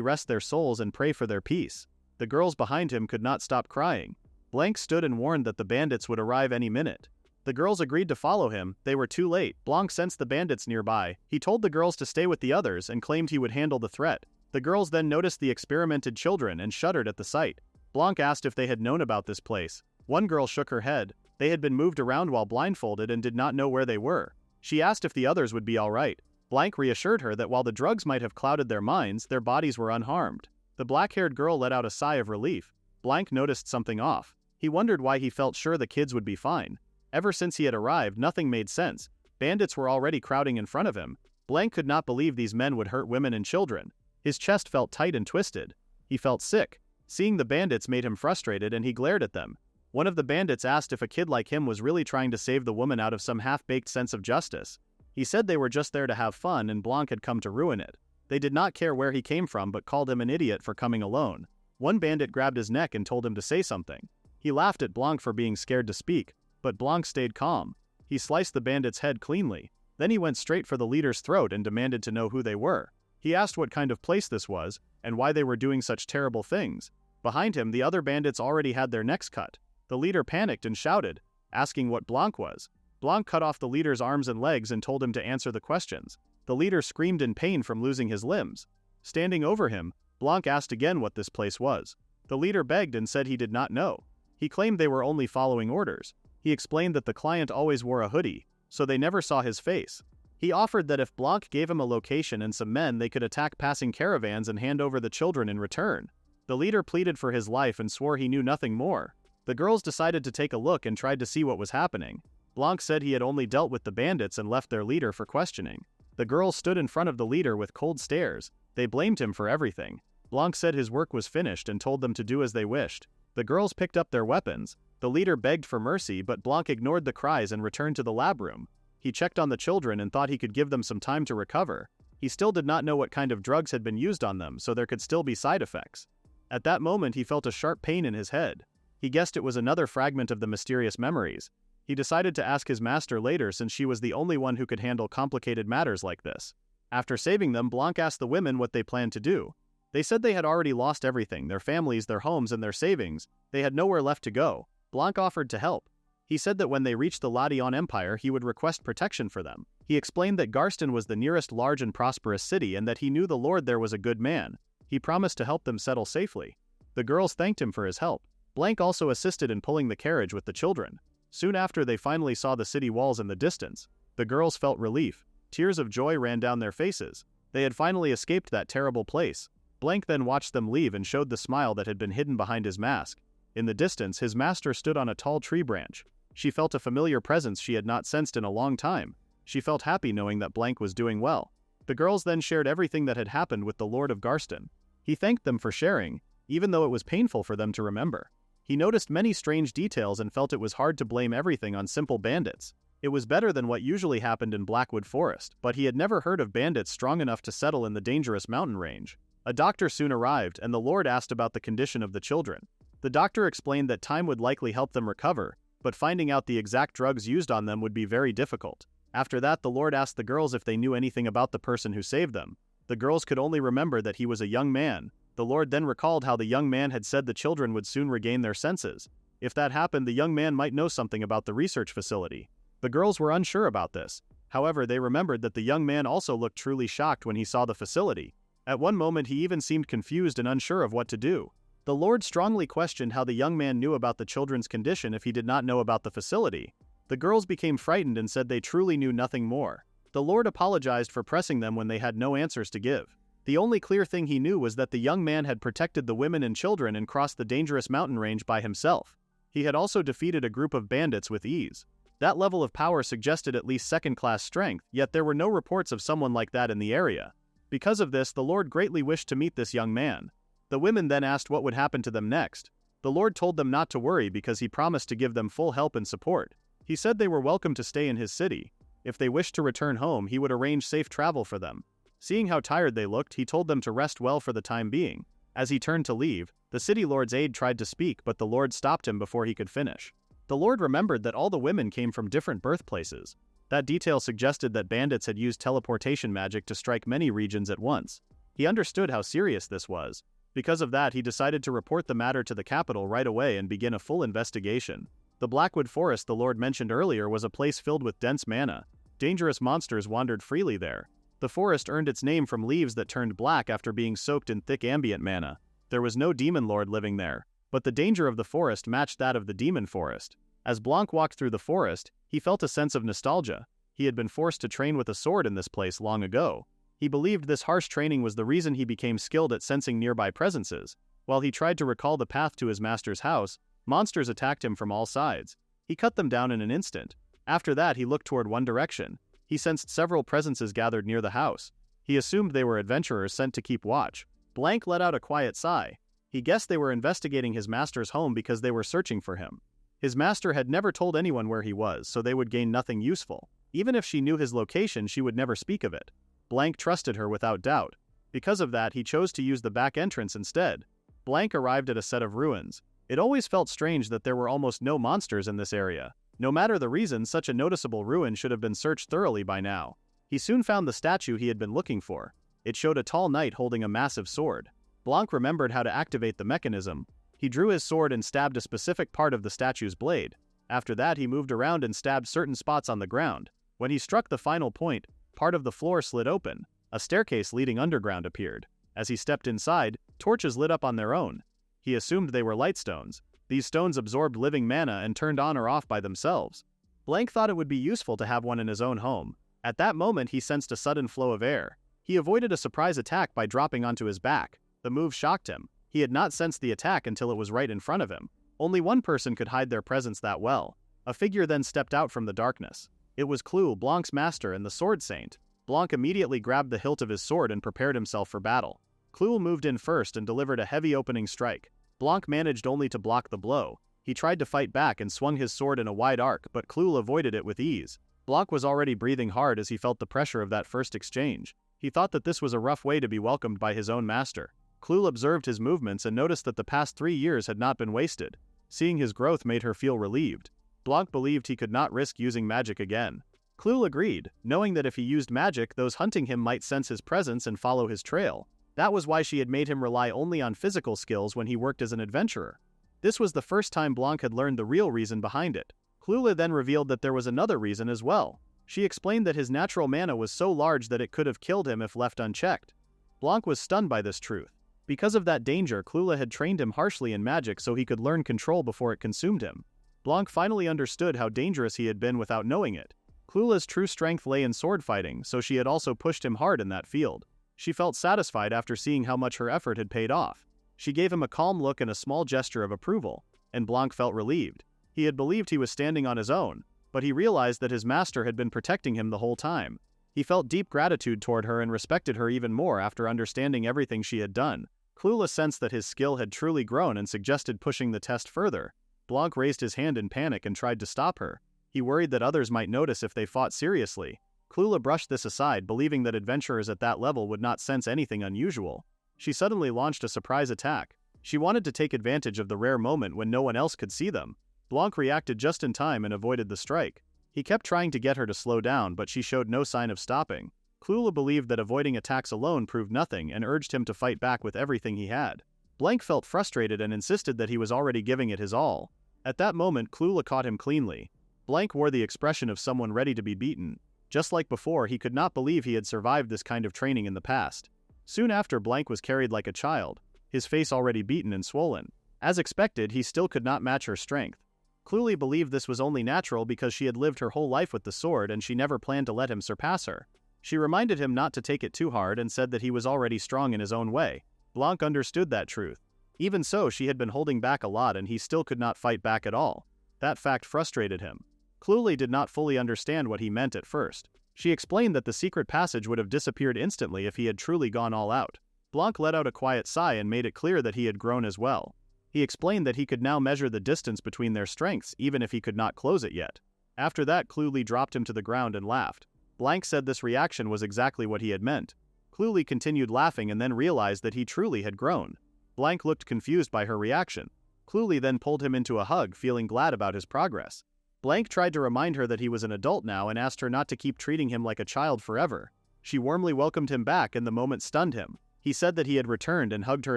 rest their souls and pray for their peace. The girls behind him could not stop crying. Blanc stood and warned that the bandits would arrive any minute. The girls agreed to follow him. They were too late. Blanc sensed the bandits nearby. He told the girls to stay with the others and claimed he would handle the threat. The girls then noticed the experimented children and shuddered at the sight. Blanc asked if they had known about this place. One girl shook her head. They had been moved around while blindfolded and did not know where they were. She asked if the others would be all right. Blanc reassured her that while the drugs might have clouded their minds, their bodies were unharmed. The black-haired girl let out a sigh of relief. Blanc noticed something off. He wondered why he felt sure the kids would be fine. Ever since he had arrived, nothing made sense. Bandits were already crowding in front of him. Blanc could not believe these men would hurt women and children. His chest felt tight and twisted. He felt sick. Seeing the bandits made him frustrated and he glared at them. One of the bandits asked if a kid like him was really trying to save the woman out of some half-baked sense of justice. He said they were just there to have fun and Blanc had come to ruin it. They did not care where he came from but called him an idiot for coming alone. One bandit grabbed his neck and told him to say something. He laughed at Blanc for being scared to speak, but Blanc stayed calm. He sliced the bandit's head cleanly. Then he went straight for the leader's throat and demanded to know who they were. He asked what kind of place this was, and why they were doing such terrible things. Behind him, the other bandits already had their necks cut. The leader panicked and shouted, asking what Blanc was. Blanc cut off the leader's arms and legs and told him to answer the questions. The leader screamed in pain from losing his limbs. Standing over him, Blanc asked again what this place was. The leader begged and said he did not know. He claimed they were only following orders. He explained that the client always wore a hoodie, so they never saw his face. He offered that if Blanc gave him a location and some men, they could attack passing caravans and hand over the children in return. The leader pleaded for his life and swore he knew nothing more. The girls decided to take a look and tried to see what was happening. Blanc said he had only dealt with the bandits and left their leader for questioning. The girls stood in front of the leader with cold stares. They blamed him for everything. Blanc said his work was finished and told them to do as they wished. The girls picked up their weapons. The leader begged for mercy, but Blanc ignored the cries and returned to the lab room. He checked on the children and thought he could give them some time to recover. He still did not know what kind of drugs had been used on them, so there could still be side effects. At that moment, he felt a sharp pain in his head. He guessed it was another fragment of the mysterious memories. He decided to ask his master later since she was the only one who could handle complicated matters like this. After saving them, Blanc asked the women what they planned to do. They said they had already lost everything, their families, their homes, and their savings. They had nowhere left to go. Blanc offered to help. He said that when they reached the Ladion Empire, he would request protection for them. He explained that Garston was the nearest large and prosperous city and that he knew the lord there was a good man. He promised to help them settle safely. The girls thanked him for his help. Blanc also assisted in pulling the carriage with the children. Soon after, they finally saw the city walls in the distance. The girls felt relief. Tears of joy ran down their faces. They had finally escaped that terrible place. Blanc then watched them leave and showed the smile that had been hidden behind his mask. In the distance, his master stood on a tall tree branch. She felt a familiar presence she had not sensed in a long time. She felt happy knowing that Blanc was doing well. The girls then shared everything that had happened with the Lord of Garston. He thanked them for sharing, even though it was painful for them to remember. He noticed many strange details and felt it was hard to blame everything on simple bandits. It was better than what usually happened in Blackwood Forest, but he had never heard of bandits strong enough to settle in the dangerous mountain range. A doctor soon arrived, and the Lord asked about the condition of the children. The doctor explained that time would likely help them recover, but finding out the exact drugs used on them would be very difficult. After that, the Lord asked the girls if they knew anything about the person who saved them. The girls could only remember that he was a young man. The Lord then recalled how the young man had said the children would soon regain their senses. If that happened, the young man might know something about the research facility. The girls were unsure about this. However, they remembered that the young man also looked truly shocked when he saw the facility. At one moment, he even seemed confused and unsure of what to do. The Lord strongly questioned how the young man knew about the children's condition if he did not know about the facility. The girls became frightened and said they truly knew nothing more. The Lord apologized for pressing them when they had no answers to give. The only clear thing he knew was that the young man had protected the women and children and crossed the dangerous mountain range by himself. He had also defeated a group of bandits with ease. That level of power suggested at least second-class strength, yet there were no reports of someone like that in the area. Because of this, the Lord greatly wished to meet this young man. The women then asked what would happen to them next. The Lord told them not to worry because he promised to give them full help and support. He said they were welcome to stay in his city. If they wished to return home, he would arrange safe travel for them. Seeing how tired they looked, he told them to rest well for the time being. As he turned to leave, the city lord's aide tried to speak, but the Lord stopped him before he could finish. The Lord remembered that all the women came from different birthplaces. That detail suggested that bandits had used teleportation magic to strike many regions at once. He understood how serious this was. Because of that, he decided to report the matter to the capital right away and begin a full investigation. The Blackwood Forest the Lord mentioned earlier was a place filled with dense mana. Dangerous monsters wandered freely there. The forest earned its name from leaves that turned black after being soaked in thick ambient mana. There was no demon lord living there, but the danger of the forest matched that of the demon forest. As Blanc walked through the forest, he felt a sense of nostalgia. He had been forced to train with a sword in this place long ago. He believed this harsh training was the reason he became skilled at sensing nearby presences. While he tried to recall the path to his master's house, monsters attacked him from all sides. He cut them down in an instant. After that, he looked toward one direction. He sensed several presences gathered near the house. He assumed they were adventurers sent to keep watch. Blanc let out a quiet sigh. He guessed they were investigating his master's home because they were searching for him. His master had never told anyone where he was, so they would gain nothing useful. Even if she knew his location, she would never speak of it. Blanc trusted her without doubt. Because of that, he chose to use the back entrance instead. Blanc arrived at a set of ruins. It always felt strange that there were almost no monsters in this area. No matter the reason, such a noticeable ruin should have been searched thoroughly by now. He soon found the statue he had been looking for. It showed a tall knight holding a massive sword. Blanc remembered how to activate the mechanism. He drew his sword and stabbed a specific part of the statue's blade. After that, he moved around and stabbed certain spots on the ground. When he struck the final point, part of the floor slid open. A staircase leading underground appeared. As he stepped inside, torches lit up on their own. He assumed they were light stones. These stones absorbed living mana and turned on or off by themselves. Blanc thought it would be useful to have one in his own home. At that moment, he sensed a sudden flow of air. He avoided a surprise attack by dropping onto his back. The move shocked him. He had not sensed the attack until it was right in front of him. Only one person could hide their presence that well. A figure then stepped out from the darkness. It was Clu, Blanc's master and the sword saint. Blanc immediately grabbed the hilt of his sword and prepared himself for battle. Clu moved in first and delivered a heavy opening strike. Blanc managed only to block the blow. He tried to fight back and swung his sword in a wide arc, but Clu avoided it with ease. Blanc was already breathing hard as he felt the pressure of that first exchange. He thought that this was a rough way to be welcomed by his own master. Clu observed his movements and noticed that the past 3 years had not been wasted. Seeing his growth made her feel relieved. Blanc believed he could not risk using magic again. Clu agreed, knowing that if he used magic, those hunting him might sense his presence and follow his trail. That was why she had made him rely only on physical skills when he worked as an adventurer. This was the first time Blanc had learned the real reason behind it. Clu then revealed that there was another reason as well. She explained that his natural mana was so large that it could have killed him if left unchecked. Blanc was stunned by this truth. Because of that danger, Clu had trained him harshly in magic so he could learn control before it consumed him. Blanc finally understood how dangerous he had been without knowing it. Clula's true strength lay in sword fighting, so she had also pushed him hard in that field. She felt satisfied after seeing how much her effort had paid off. She gave him a calm look and a small gesture of approval, and Blanc felt relieved. He had believed he was standing on his own, but he realized that his master had been protecting him the whole time. He felt deep gratitude toward her and respected her even more after understanding everything she had done. Clula sensed that his skill had truly grown and suggested pushing the test further. Blanc raised his hand in panic and tried to stop her. He worried that others might notice if they fought seriously. Clula brushed this aside, believing that adventurers at that level would not sense anything unusual. She suddenly launched a surprise attack. She wanted to take advantage of the rare moment when no one else could see them. Blanc reacted just in time and avoided the strike. He kept trying to get her to slow down, but she showed no sign of stopping. Clula believed that avoiding attacks alone proved nothing and urged him to fight back with everything he had. Blanc felt frustrated and insisted that he was already giving it his all. At that moment, Clula caught him cleanly. Blanc wore the expression of someone ready to be beaten. Just like before, he could not believe he had survived this kind of training in the past. Soon after, Blanc was carried like a child, his face already beaten and swollen. As expected, he still could not match her strength. Clula believed this was only natural because she had lived her whole life with the sword and she never planned to let him surpass her. She reminded him not to take it too hard and said that he was already strong in his own way. Blanc understood that truth. Even so, she had been holding back a lot and he still could not fight back at all. That fact frustrated him. Clula did not fully understand what he meant at first. She explained that the secret passage would have disappeared instantly if he had truly gone all out. Blanc let out a quiet sigh and made it clear that he had grown as well. He explained that he could now measure the distance between their strengths even if he could not close it yet. After that, Cluely dropped him to the ground and laughed. Blanc said this reaction was exactly what he had meant. Cluely continued laughing and then realized that he truly had grown. Blanc looked confused by her reaction. Cluely then pulled him into a hug, feeling glad about his progress. Blanc tried to remind her that he was an adult now and asked her not to keep treating him like a child forever. She warmly welcomed him back and the moment stunned him. He said that he had returned and hugged her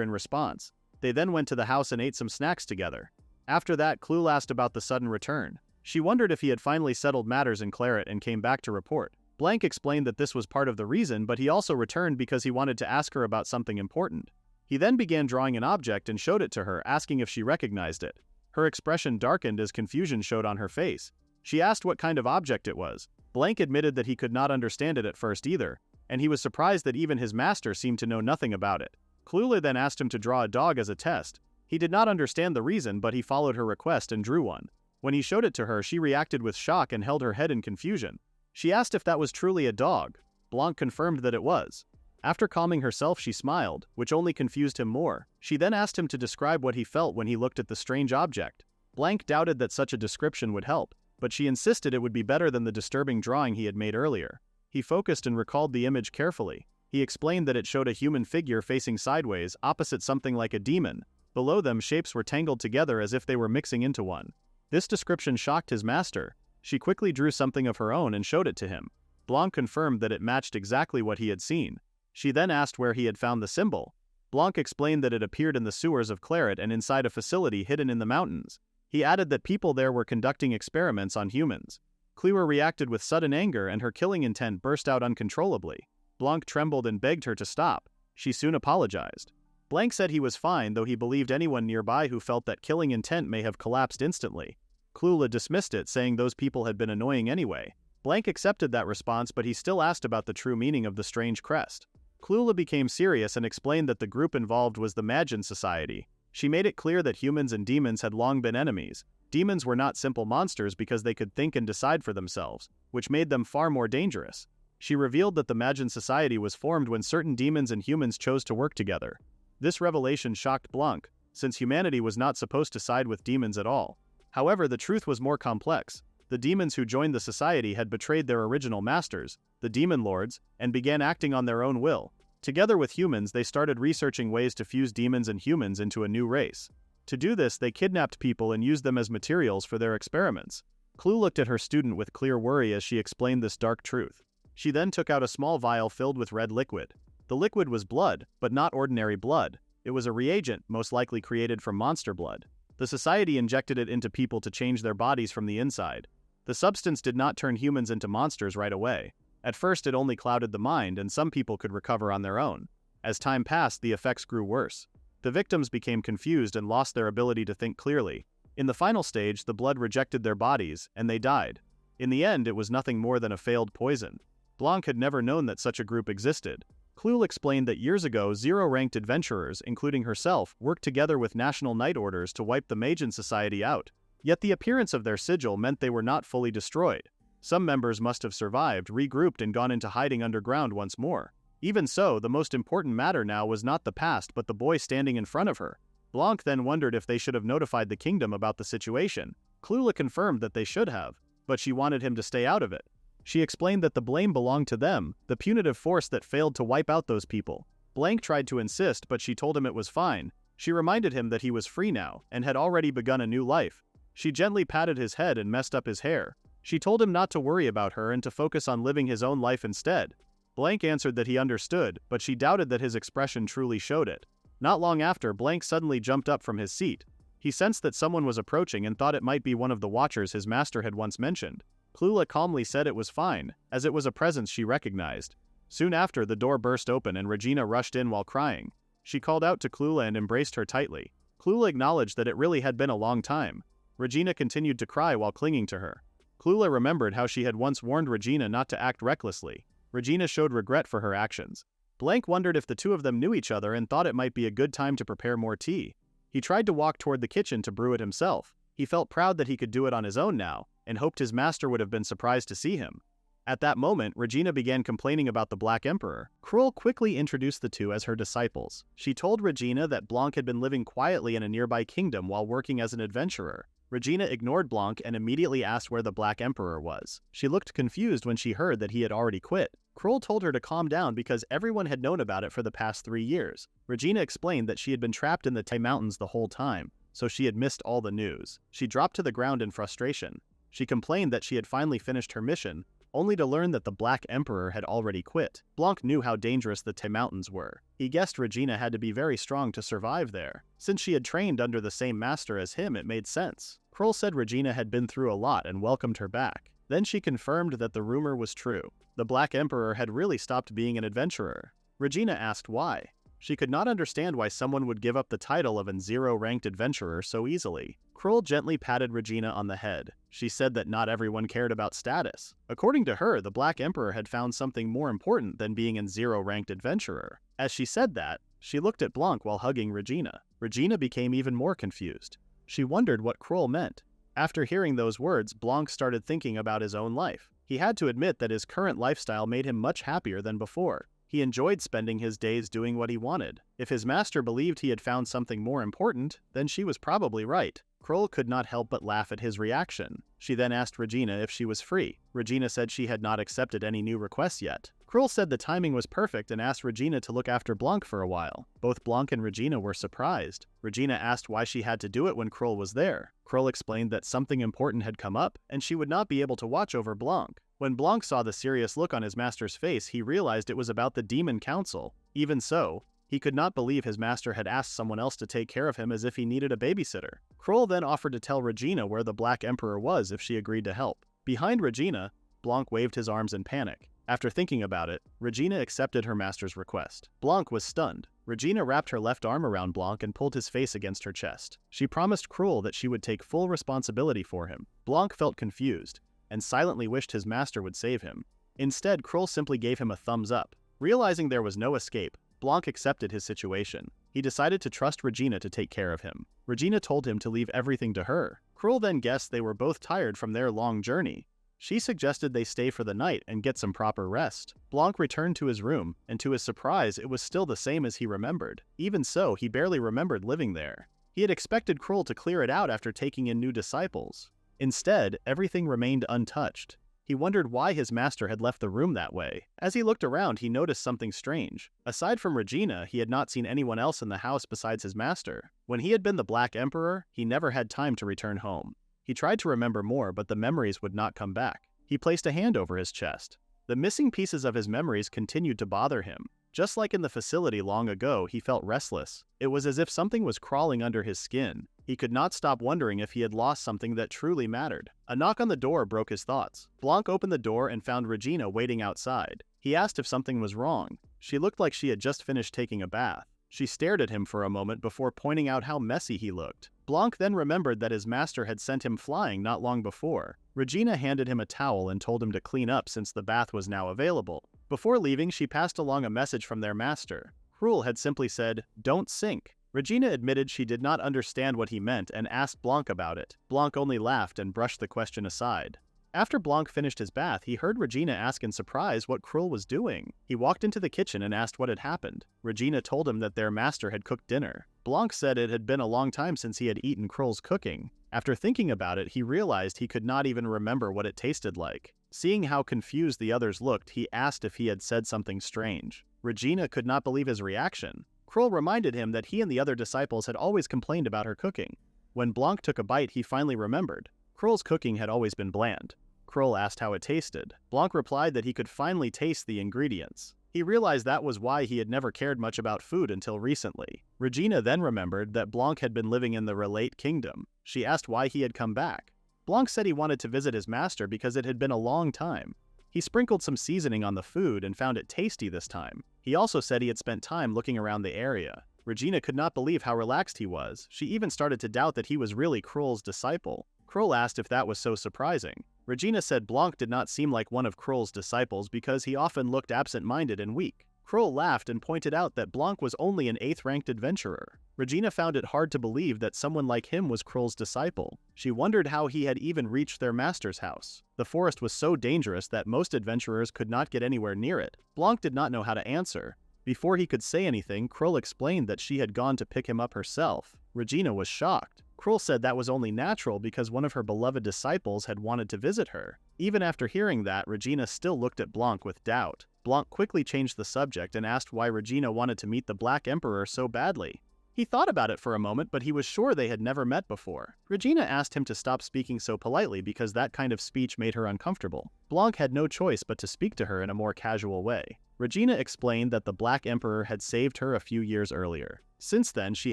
in response. They then went to the house and ate some snacks together. After that, Cluel asked about the sudden return. She wondered if he had finally settled matters in Claret and came back to report. Blanc explained that this was part of the reason, but he also returned because he wanted to ask her about something important. He then began drawing an object and showed it to her, asking if she recognized it. Her expression darkened as confusion showed on her face. She asked what kind of object it was. Blanc admitted that he could not understand it at first either, and he was surprised that even his master seemed to know nothing about it. Clule then asked him to draw a dog as a test. He did not understand the reason, but he followed her request and drew one. When he showed it to her, she reacted with shock and held her head in confusion. She asked if that was truly a dog. Blanc confirmed that it was. After calming herself, she smiled, which only confused him more. She then asked him to describe what he felt when he looked at the strange object. Blanc doubted that such a description would help, but she insisted it would be better than the disturbing drawing he had made earlier. He focused and recalled the image carefully. He explained that it showed a human figure facing sideways, opposite something like a demon. Below them, shapes were tangled together as if they were mixing into one. This description shocked his master. She quickly drew something of her own and showed it to him. Blanc confirmed that it matched exactly what he had seen. She then asked where he had found the symbol. Blanc explained that it appeared in the sewers of Claret and inside a facility hidden in the mountains. He added that people there were conducting experiments on humans. Clewer reacted with sudden anger and her killing intent burst out uncontrollably. Blanc trembled and begged her to stop. She soon apologized. Blanc said he was fine, though he believed anyone nearby who felt that killing intent may have collapsed instantly. Clule dismissed it, saying those people had been annoying anyway. Blanc accepted that response, but he still asked about the true meaning of the strange crest. Clule became serious and explained that the group involved was the Magian Society. She made it clear that humans and demons had long been enemies. Demons were not simple monsters because they could think and decide for themselves, which made them far more dangerous. She revealed that the Magian Society was formed when certain demons and humans chose to work together. This revelation shocked Blanc, since humanity was not supposed to side with demons at all. However, the truth was more complex. The demons who joined the society had betrayed their original masters, the demon lords, and began acting on their own will. Together with humans, they started researching ways to fuse demons and humans into a new race. To do this, they kidnapped people and used them as materials for their experiments. Clue looked at her student with clear worry as she explained this dark truth. She then took out a small vial filled with red liquid. The liquid was blood, but not ordinary blood. It was a reagent, most likely created from monster blood. The society injected it into people to change their bodies from the inside. The substance did not turn humans into monsters right away. At first, it only clouded the mind, and some people could recover on their own. As time passed, the effects grew worse. The victims became confused and lost their ability to think clearly. In the final stage, the blood rejected their bodies, and they died. In the end, it was nothing more than a failed poison. Blanc had never known that such a group existed. Cluel explained that years ago, zero-ranked adventurers, including herself, worked together with national night orders to wipe the Magian Society out. Yet the appearance of their sigil meant they were not fully destroyed. Some members must have survived, regrouped, and gone into hiding underground once more. Even so, the most important matter now was not the past but the boy standing in front of her. Blanc then wondered if they should have notified the kingdom about the situation. Clule confirmed that they should have, but she wanted him to stay out of it. She explained that the blame belonged to them, the punitive force that failed to wipe out those people. Blanc tried to insist, but she told him it was fine. She reminded him that he was free now, and had already begun a new life. She gently patted his head and messed up his hair. She told him not to worry about her and to focus on living his own life instead. Blanc answered that he understood, but she doubted that his expression truly showed it. Not long after, Blanc suddenly jumped up from his seat. He sensed that someone was approaching and thought it might be one of the watchers his master had once mentioned. Clule calmly said it was fine, as it was a presence she recognized. Soon after, the door burst open and Regina rushed in while crying. She called out to Clule and embraced her tightly. Clule acknowledged that it really had been a long time. Regina continued to cry while clinging to her. Clule remembered how she had once warned Regina not to act recklessly. Regina showed regret for her actions. Blanc wondered if the two of them knew each other and thought it might be a good time to prepare more tea. He tried to walk toward the kitchen to brew it himself. He felt proud that he could do it on his own now, and hoped his master would have been surprised to see him. At that moment, Regina began complaining about the Black Emperor. Cruel quickly introduced the two as her disciples. She told Regina that Blanc had been living quietly in a nearby kingdom while working as an adventurer. Regina ignored Blanc and immediately asked where the Black Emperor was. She looked confused when she heard that he had already quit. Cruel told her to calm down because everyone had known about it for the past 3 years. Regina explained that she had been trapped in the Tai Mountains the whole time, so she had missed all the news. She dropped to the ground in frustration. She complained that she had finally finished her mission, only to learn that the Black Emperor had already quit. Blanc knew how dangerous the Tai Mountains were. He guessed Regina had to be very strong to survive there. Since she had trained under the same master as him, it made sense. Cruel said Regina had been through a lot and welcomed her back. Then she confirmed that the rumor was true. The Black Emperor had really stopped being an adventurer. Regina asked why. She could not understand why someone would give up the title of an 0-ranked adventurer so easily. Cruel gently patted Regina on the head. She said that not everyone cared about status. According to her, the Black Emperor had found something more important than being an 0-ranked adventurer. As she said that, she looked at Blanc while hugging Regina. Regina became even more confused. She wondered what Cruel meant. After hearing those words, Blanc started thinking about his own life. He had to admit that his current lifestyle made him much happier than before. He enjoyed spending his days doing what he wanted. If his master believed he had found something more important, then she was probably right. Cruel could not help but laugh at his reaction. She then asked Regina if she was free. Regina said she had not accepted any new requests yet. Cruel said the timing was perfect and asked Regina to look after Blanc for a while. Both Blanc and Regina were surprised. Regina asked why she had to do it when Cruel was there. Cruel explained that something important had come up, and she would not be able to watch over Blanc. When Blanc saw the serious look on his master's face, he realized it was about the Demon Council. Even so, he could not believe his master had asked someone else to take care of him as if he needed a babysitter. Cruel then offered to tell Regina where the Black Emperor was if she agreed to help. Behind Regina, Blanc waved his arms in panic. After thinking about it, Regina accepted her master's request. Blanc was stunned. Regina wrapped her left arm around Blanc and pulled his face against her chest. She promised Cruel that she would take full responsibility for him. Blanc felt confused and silently wished his master would save him. Instead, Cruel simply gave him a thumbs up. Realizing there was no escape, Blanc accepted his situation. He decided to trust Regina to take care of him. Regina told him to leave everything to her. Cruel then guessed they were both tired from their long journey. She suggested they stay for the night and get some proper rest. Blanc returned to his room, and to his surprise, it was still the same as he remembered. Even so, he barely remembered living there. He had expected Cruel to clear it out after taking in new disciples. Instead, everything remained untouched. He wondered why his master had left the room that way. As he looked around, he noticed something strange. Aside from Regina, he had not seen anyone else in the house besides his master. When he had been the Black Emperor, he never had time to return home. He tried to remember more, but the memories would not come back. He placed a hand over his chest. The missing pieces of his memories continued to bother him. Just like in the facility long ago, he felt restless. It was as if something was crawling under his skin. He could not stop wondering if he had lost something that truly mattered. A knock on the door broke his thoughts. Blanc opened the door and found Regina waiting outside. He asked if something was wrong. She looked like she had just finished taking a bath. She stared at him for a moment before pointing out how messy he looked. Blanc then remembered that his master had sent him flying not long before. Regina handed him a towel and told him to clean up since the bath was now available. Before leaving, she passed along a message from their master. Cruel had simply said, "Don't sink." Regina admitted she did not understand what he meant and asked Blanc about it. Blanc only laughed and brushed the question aside. After Blanc finished his bath, he heard Regina ask in surprise what Cruel was doing. He walked into the kitchen and asked what had happened. Regina told him that their master had cooked dinner. Blanc said it had been a long time since he had eaten Cruel's cooking. After thinking about it, he realized he could not even remember what it tasted like. Seeing how confused the others looked, he asked if he had said something strange. Regina could not believe his reaction. Cruel reminded him that he and the other disciples had always complained about her cooking. When Blanc took a bite, he finally remembered. Cruel's cooking had always been bland. Cruel asked how it tasted. Blanc replied that he could finally taste the ingredients. He realized that was why he had never cared much about food until recently. Regina then remembered that Blanc had been living in the Relate Kingdom. She asked why he had come back. Blanc said he wanted to visit his master because it had been a long time. He sprinkled some seasoning on the food and found it tasty this time. He also said he had spent time looking around the area. Regina could not believe how relaxed he was. She even started to doubt that he was really Cruel's disciple. Cruel asked if that was so surprising. Regina said Blanc did not seem like one of Cruel's disciples because he often looked absent-minded and weak. Kroll laughed and pointed out that Blanc was only an 8th-ranked adventurer. Regina found it hard to believe that someone like him was Kroll's disciple. She wondered how he had even reached their master's house. The forest was so dangerous that most adventurers could not get anywhere near it. Blanc did not know how to answer. Before he could say anything, Kroll explained that she had gone to pick him up herself. Regina was shocked. Kroll said that was only natural because one of her beloved disciples had wanted to visit her. Even after hearing that, Regina still looked at Blanc with doubt. Blanc quickly changed the subject and asked why Regina wanted to meet the Black Emperor so badly. He thought about it for a moment, but he was sure they had never met before. Regina asked him to stop speaking so politely because that kind of speech made her uncomfortable. Blanc had no choice but to speak to her in a more casual way. Regina explained that the Black Emperor had saved her a few years earlier. Since then, she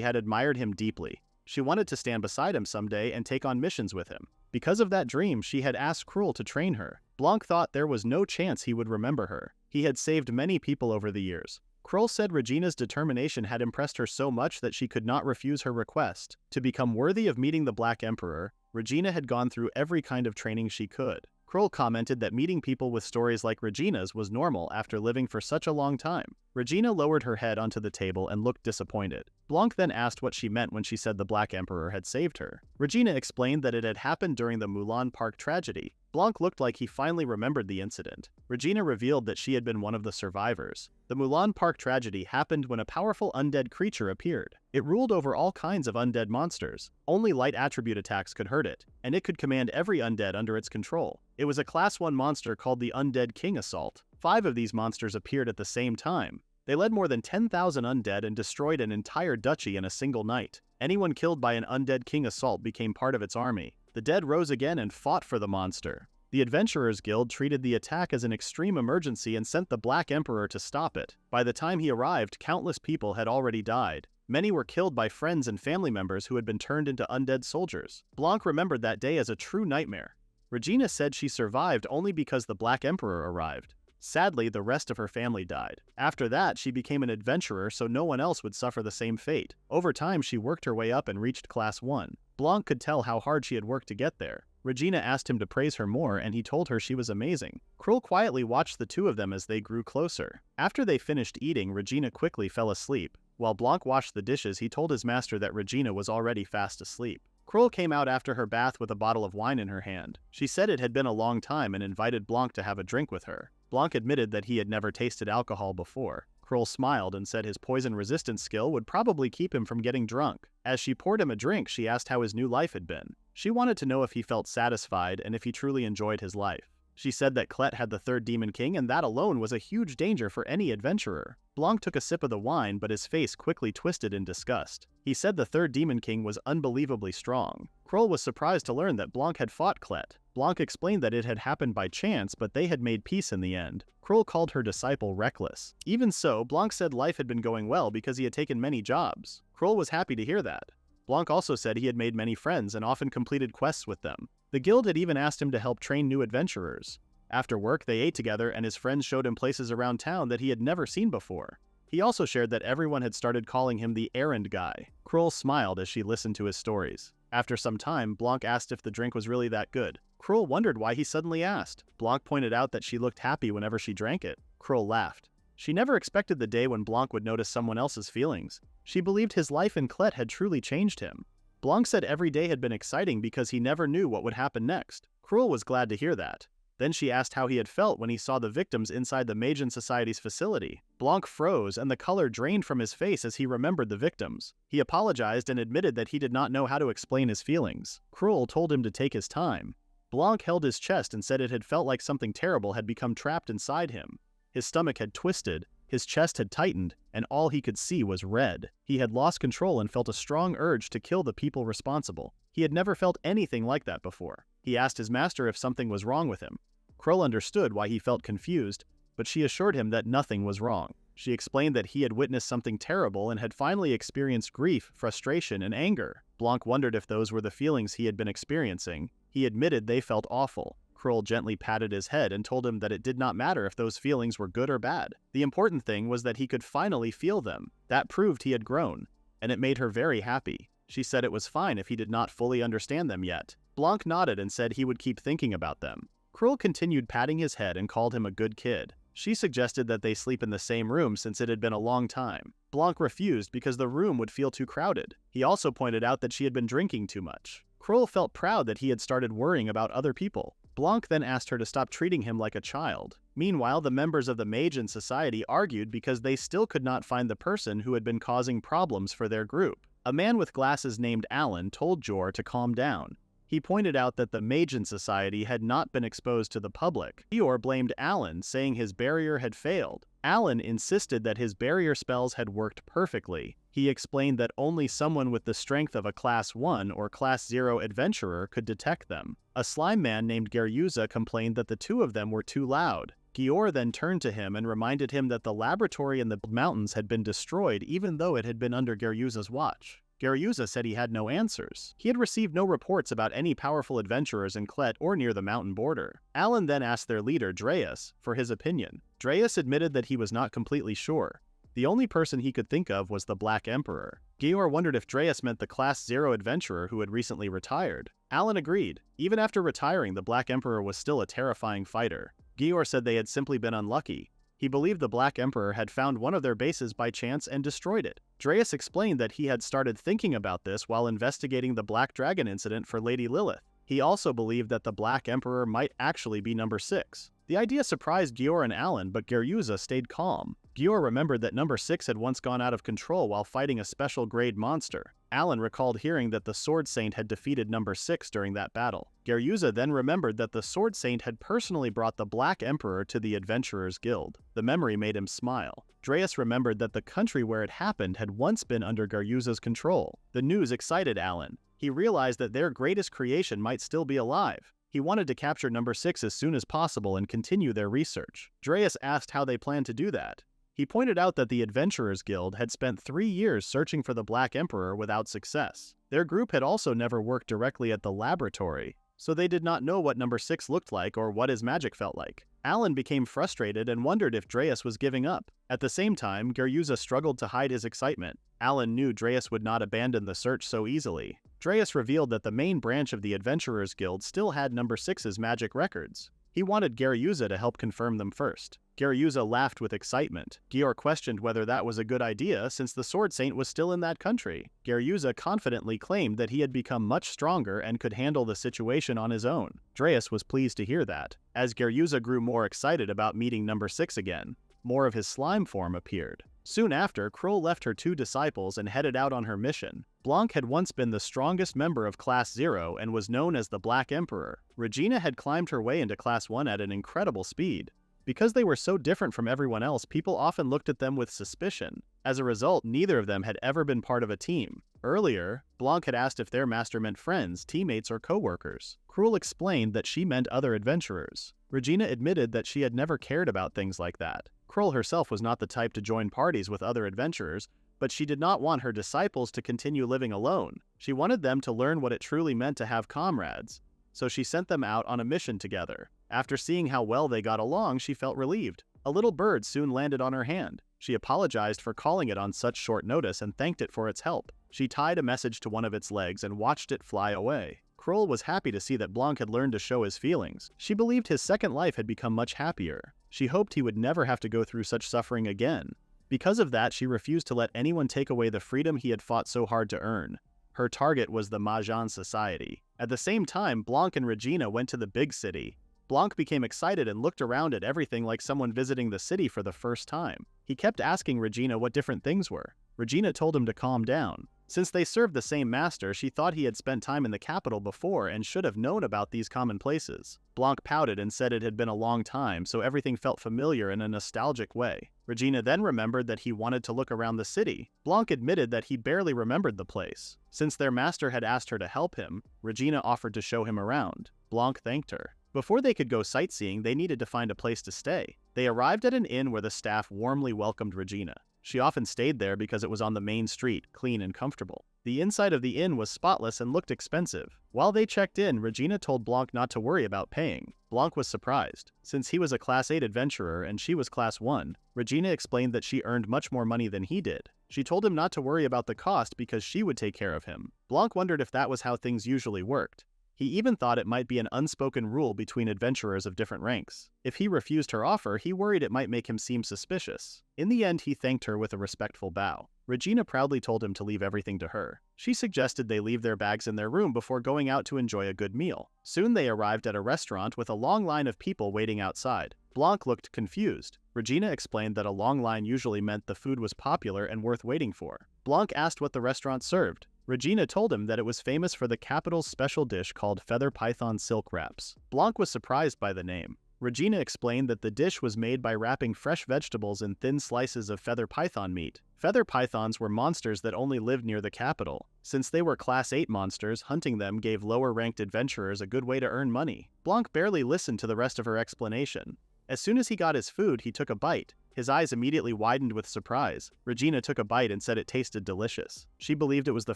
had admired him deeply. She wanted to stand beside him someday and take on missions with him. Because of that dream, she had asked Kroll to train her. Blanc thought there was no chance he would remember her. He had saved many people over the years. Kroll said Regina's determination had impressed her so much that she could not refuse her request. To become worthy of meeting the Black Emperor, Regina had gone through every kind of training she could. Kroll commented that meeting people with stories like Regina's was normal after living for such a long time. Regina lowered her head onto the table and looked disappointed. Blanc then asked what she meant when she said the Black Emperor had saved her. Regina explained that it had happened during the Mulan Park tragedy. Blanc looked like he finally remembered the incident. Regina revealed that she had been one of the survivors. The Mulan Park tragedy happened when a powerful undead creature appeared. It ruled over all kinds of undead monsters. Only light attribute attacks could hurt it, and it could command every undead under its control. It was a Class 1 monster called the Undead King Assault. 5 of these monsters appeared at the same time. They led more than 10,000 undead and destroyed an entire duchy in a single night. Anyone killed by an Undead King Assault became part of its army. The dead rose again and fought for the monster. The Adventurers Guild treated the attack as an extreme emergency and sent the Black Emperor to stop it. By the time he arrived, countless people had already died. Many were killed by friends and family members who had been turned into undead soldiers. Blanc remembered that day as a true nightmare. Regina said she survived only because the Black Emperor arrived. Sadly, the rest of her family died. After that, she became an adventurer so no one else would suffer the same fate. Over time, she worked her way up and reached Class 1. Blanc could tell how hard she had worked to get there. Regina asked him to praise her more, and he told her she was amazing. Kroll quietly watched the two of them as they grew closer. After they finished eating, Regina quickly fell asleep. While Blanc washed the dishes, he told his master that Regina was already fast asleep. Kroll came out after her bath with a bottle of wine in her hand. She said it had been a long time and invited Blanc to have a drink with her. Blanc admitted that he had never tasted alcohol before. Kroll smiled and said his poison resistance skill would probably keep him from getting drunk. As she poured him a drink, she asked how his new life had been. She wanted to know if he felt satisfied and if he truly enjoyed his life. She said that Klett had the 3rd Demon King, and that alone was a huge danger for any adventurer. Blanc took a sip of the wine, but his face quickly twisted in disgust. He said the 3rd Demon King was unbelievably strong. Kroll was surprised to learn that Blanc had fought Klett. Blanc explained that it had happened by chance, but they had made peace in the end. Kroll called her disciple reckless. Even so, Blanc said life had been going well because he had taken many jobs. Kroll was happy to hear that. Blanc also said he had made many friends and often completed quests with them. The guild had even asked him to help train new adventurers. After work, they ate together, and his friends showed him places around town that he had never seen before. He also shared that everyone had started calling him the errand guy. Kroll smiled as she listened to his stories. After some time, Blanc asked if the drink was really that good. Kroll wondered why he suddenly asked. Blanc pointed out that she looked happy whenever she drank it. Kroll laughed. She never expected the day when Blanc would notice someone else's feelings. She believed his life in Klett had truly changed him. Blanc said every day had been exciting because he never knew what would happen next. Kroll was glad to hear that. Then she asked how he had felt when he saw the victims inside the Magan Society's facility. Blanc froze, and the color drained from his face as he remembered the victims. He apologized and admitted that he did not know how to explain his feelings. Kroll told him to take his time. Blanc held his chest and said it had felt like something terrible had become trapped inside him. His stomach had twisted, his chest had tightened, and all he could see was red. He had lost control and felt a strong urge to kill the people responsible. He had never felt anything like that before. He asked his master if something was wrong with him. Kroll understood why he felt confused, but she assured him that nothing was wrong. She explained that he had witnessed something terrible and had finally experienced grief, frustration, and anger. Blanc wondered if those were the feelings he had been experiencing. He admitted they felt awful. Kroll gently patted his head and told him that it did not matter if those feelings were good or bad. The important thing was that he could finally feel them. That proved he had grown, and it made her very happy. She said it was fine if he did not fully understand them yet. Blanc nodded and said he would keep thinking about them. Kroll continued patting his head and called him a good kid. She suggested that they sleep in the same room since it had been a long time. Blanc refused because the room would feel too crowded. He also pointed out that she had been drinking too much. Kroll felt proud that he had started worrying about other people. Blanc then asked her to stop treating him like a child. Meanwhile, the members of the Magian Society argued because they still could not find the person who had been causing problems for their group. A man with glasses named Alan told Jor to calm down. He pointed out that the Magian Society had not been exposed to the public. Jor blamed Alan, saying his barrier had failed. Alan insisted that his barrier spells had worked perfectly. He explained that only someone with the strength of a Class 1 or Class 0 adventurer could detect them. A slime man named Geryuza complained that the two of them were too loud. Gior then turned to him and reminded him that the laboratory in the mountains had been destroyed even though it had been under Geryuza's watch. Geryuza said he had no answers. He had received no reports about any powerful adventurers in Klet or near the mountain border. Alan then asked their leader, Dreas, for his opinion. Dreas admitted that he was not completely sure. The only person he could think of was the Black Emperor. Gior wondered if Dreas meant the Class 0 adventurer who had recently retired. Alan agreed. Even after retiring, the Black Emperor was still a terrifying fighter. Gior said they had simply been unlucky. He believed the Black Emperor had found one of their bases by chance and destroyed it. Dreas explained that he had started thinking about this while investigating the Black Dragon incident for Lady Lilith. He also believed that the Black Emperor might actually be number 6. The idea surprised Gior and Alan, but Geryuza stayed calm. Gior remembered that number 6 had once gone out of control while fighting a special grade monster. Alan recalled hearing that the Sword Saint had defeated number 6 during that battle. Geryuza then remembered that the Sword Saint had personally brought the Black Emperor to the Adventurers Guild. The memory made him smile. Dreas remembered that the country where it happened had once been under Geryuza's control. The news excited Alan. He realized that their greatest creation might still be alive. He wanted to capture number 6 as soon as possible and continue their research. Dreas asked how they planned to do that. He pointed out that the Adventurers Guild had spent 3 years searching for the Black Emperor without success. Their group had also never worked directly at the laboratory, so they did not know what number 6 looked like or what his magic felt like. Alan became frustrated and wondered if Dreas was giving up. At the same time, Geryuza struggled to hide his excitement. Alan knew Dreas would not abandon the search so easily. Dreas revealed that the main branch of the Adventurers Guild still had number 6's magic records. He wanted Geryuza to help confirm them first. Geryuza laughed with excitement. Gior questioned whether that was a good idea since the Sword Saint was still in that country. Geryuza confidently claimed that he had become much stronger and could handle the situation on his own. Dreas was pleased to hear that. As Geryuza grew more excited about meeting number 6 again, more of his slime form appeared. Soon after, Kroll left her 2 disciples and headed out on her mission. Blanc had once been the strongest member of Class 0 and was known as the Black Emperor. Regina had climbed her way into Class 1 at an incredible speed. Because they were so different from everyone else, people often looked at them with suspicion. As a result, neither of them had ever been part of a team. Earlier, Blanc had asked if their master meant friends, teammates, or co-workers. Kroll explained that she meant other adventurers. Regina admitted that she had never cared about things like that. Kroll herself was not the type to join parties with other adventurers, but she did not want her disciples to continue living alone. She wanted them to learn what it truly meant to have comrades, so she sent them out on a mission together. After seeing how well they got along, she felt relieved. A little bird soon landed on her hand. She apologized for calling it on such short notice and thanked it for its help. She tied a message to one of its legs and watched it fly away. Kroll was happy to see that Blanc had learned to show his feelings. She believed his second life had become much happier. She hoped he would never have to go through such suffering again. Because of that, she refused to let anyone take away the freedom he had fought so hard to earn. Her target was the Magian Society. At the same time, Blanc and Regina went to the big city. Blanc became excited and looked around at everything like someone visiting the city for the first time. He kept asking Regina what different things were. Regina told him to calm down. Since they served the same master, she thought he had spent time in the capital before and should have known about these common places. Blanc pouted and said it had been a long time, so everything felt familiar in a nostalgic way. Regina then remembered that he wanted to look around the city. Blanc admitted that he barely remembered the place. Since their master had asked her to help him, Regina offered to show him around. Blanc thanked her. Before they could go sightseeing, they needed to find a place to stay. They arrived at an inn where the staff warmly welcomed Regina. She often stayed there because it was on the main street, clean and comfortable. The inside of the inn was spotless and looked expensive. While they checked in, Regina told Blanc not to worry about paying. Blanc was surprised. Since he was a Class 8 adventurer and she was Class 1, Regina explained that she earned much more money than he did. She told him not to worry about the cost because she would take care of him. Blanc wondered if that was how things usually worked. He even thought it might be an unspoken rule between adventurers of different ranks. If he refused her offer, he worried it might make him seem suspicious. In the end, he thanked her with a respectful bow. Regina proudly told him to leave everything to her. She suggested they leave their bags in their room before going out to enjoy a good meal. Soon they arrived at a restaurant with a long line of people waiting outside. Blanc looked confused. Regina explained that a long line usually meant the food was popular and worth waiting for. Blanc asked what the restaurant served. Regina told him that it was famous for the capital's special dish called feather python silk wraps. Blanc was surprised by the name. Regina explained that the dish was made by wrapping fresh vegetables in thin slices of feather python meat. Feather pythons were monsters that only lived near the capital. Since they were Class 8 monsters, hunting them gave lower-ranked adventurers a good way to earn money. Blanc barely listened to the rest of her explanation. As soon as he got his food, he took a bite. His eyes immediately widened with surprise. Regina took a bite and said it tasted delicious. She believed it was the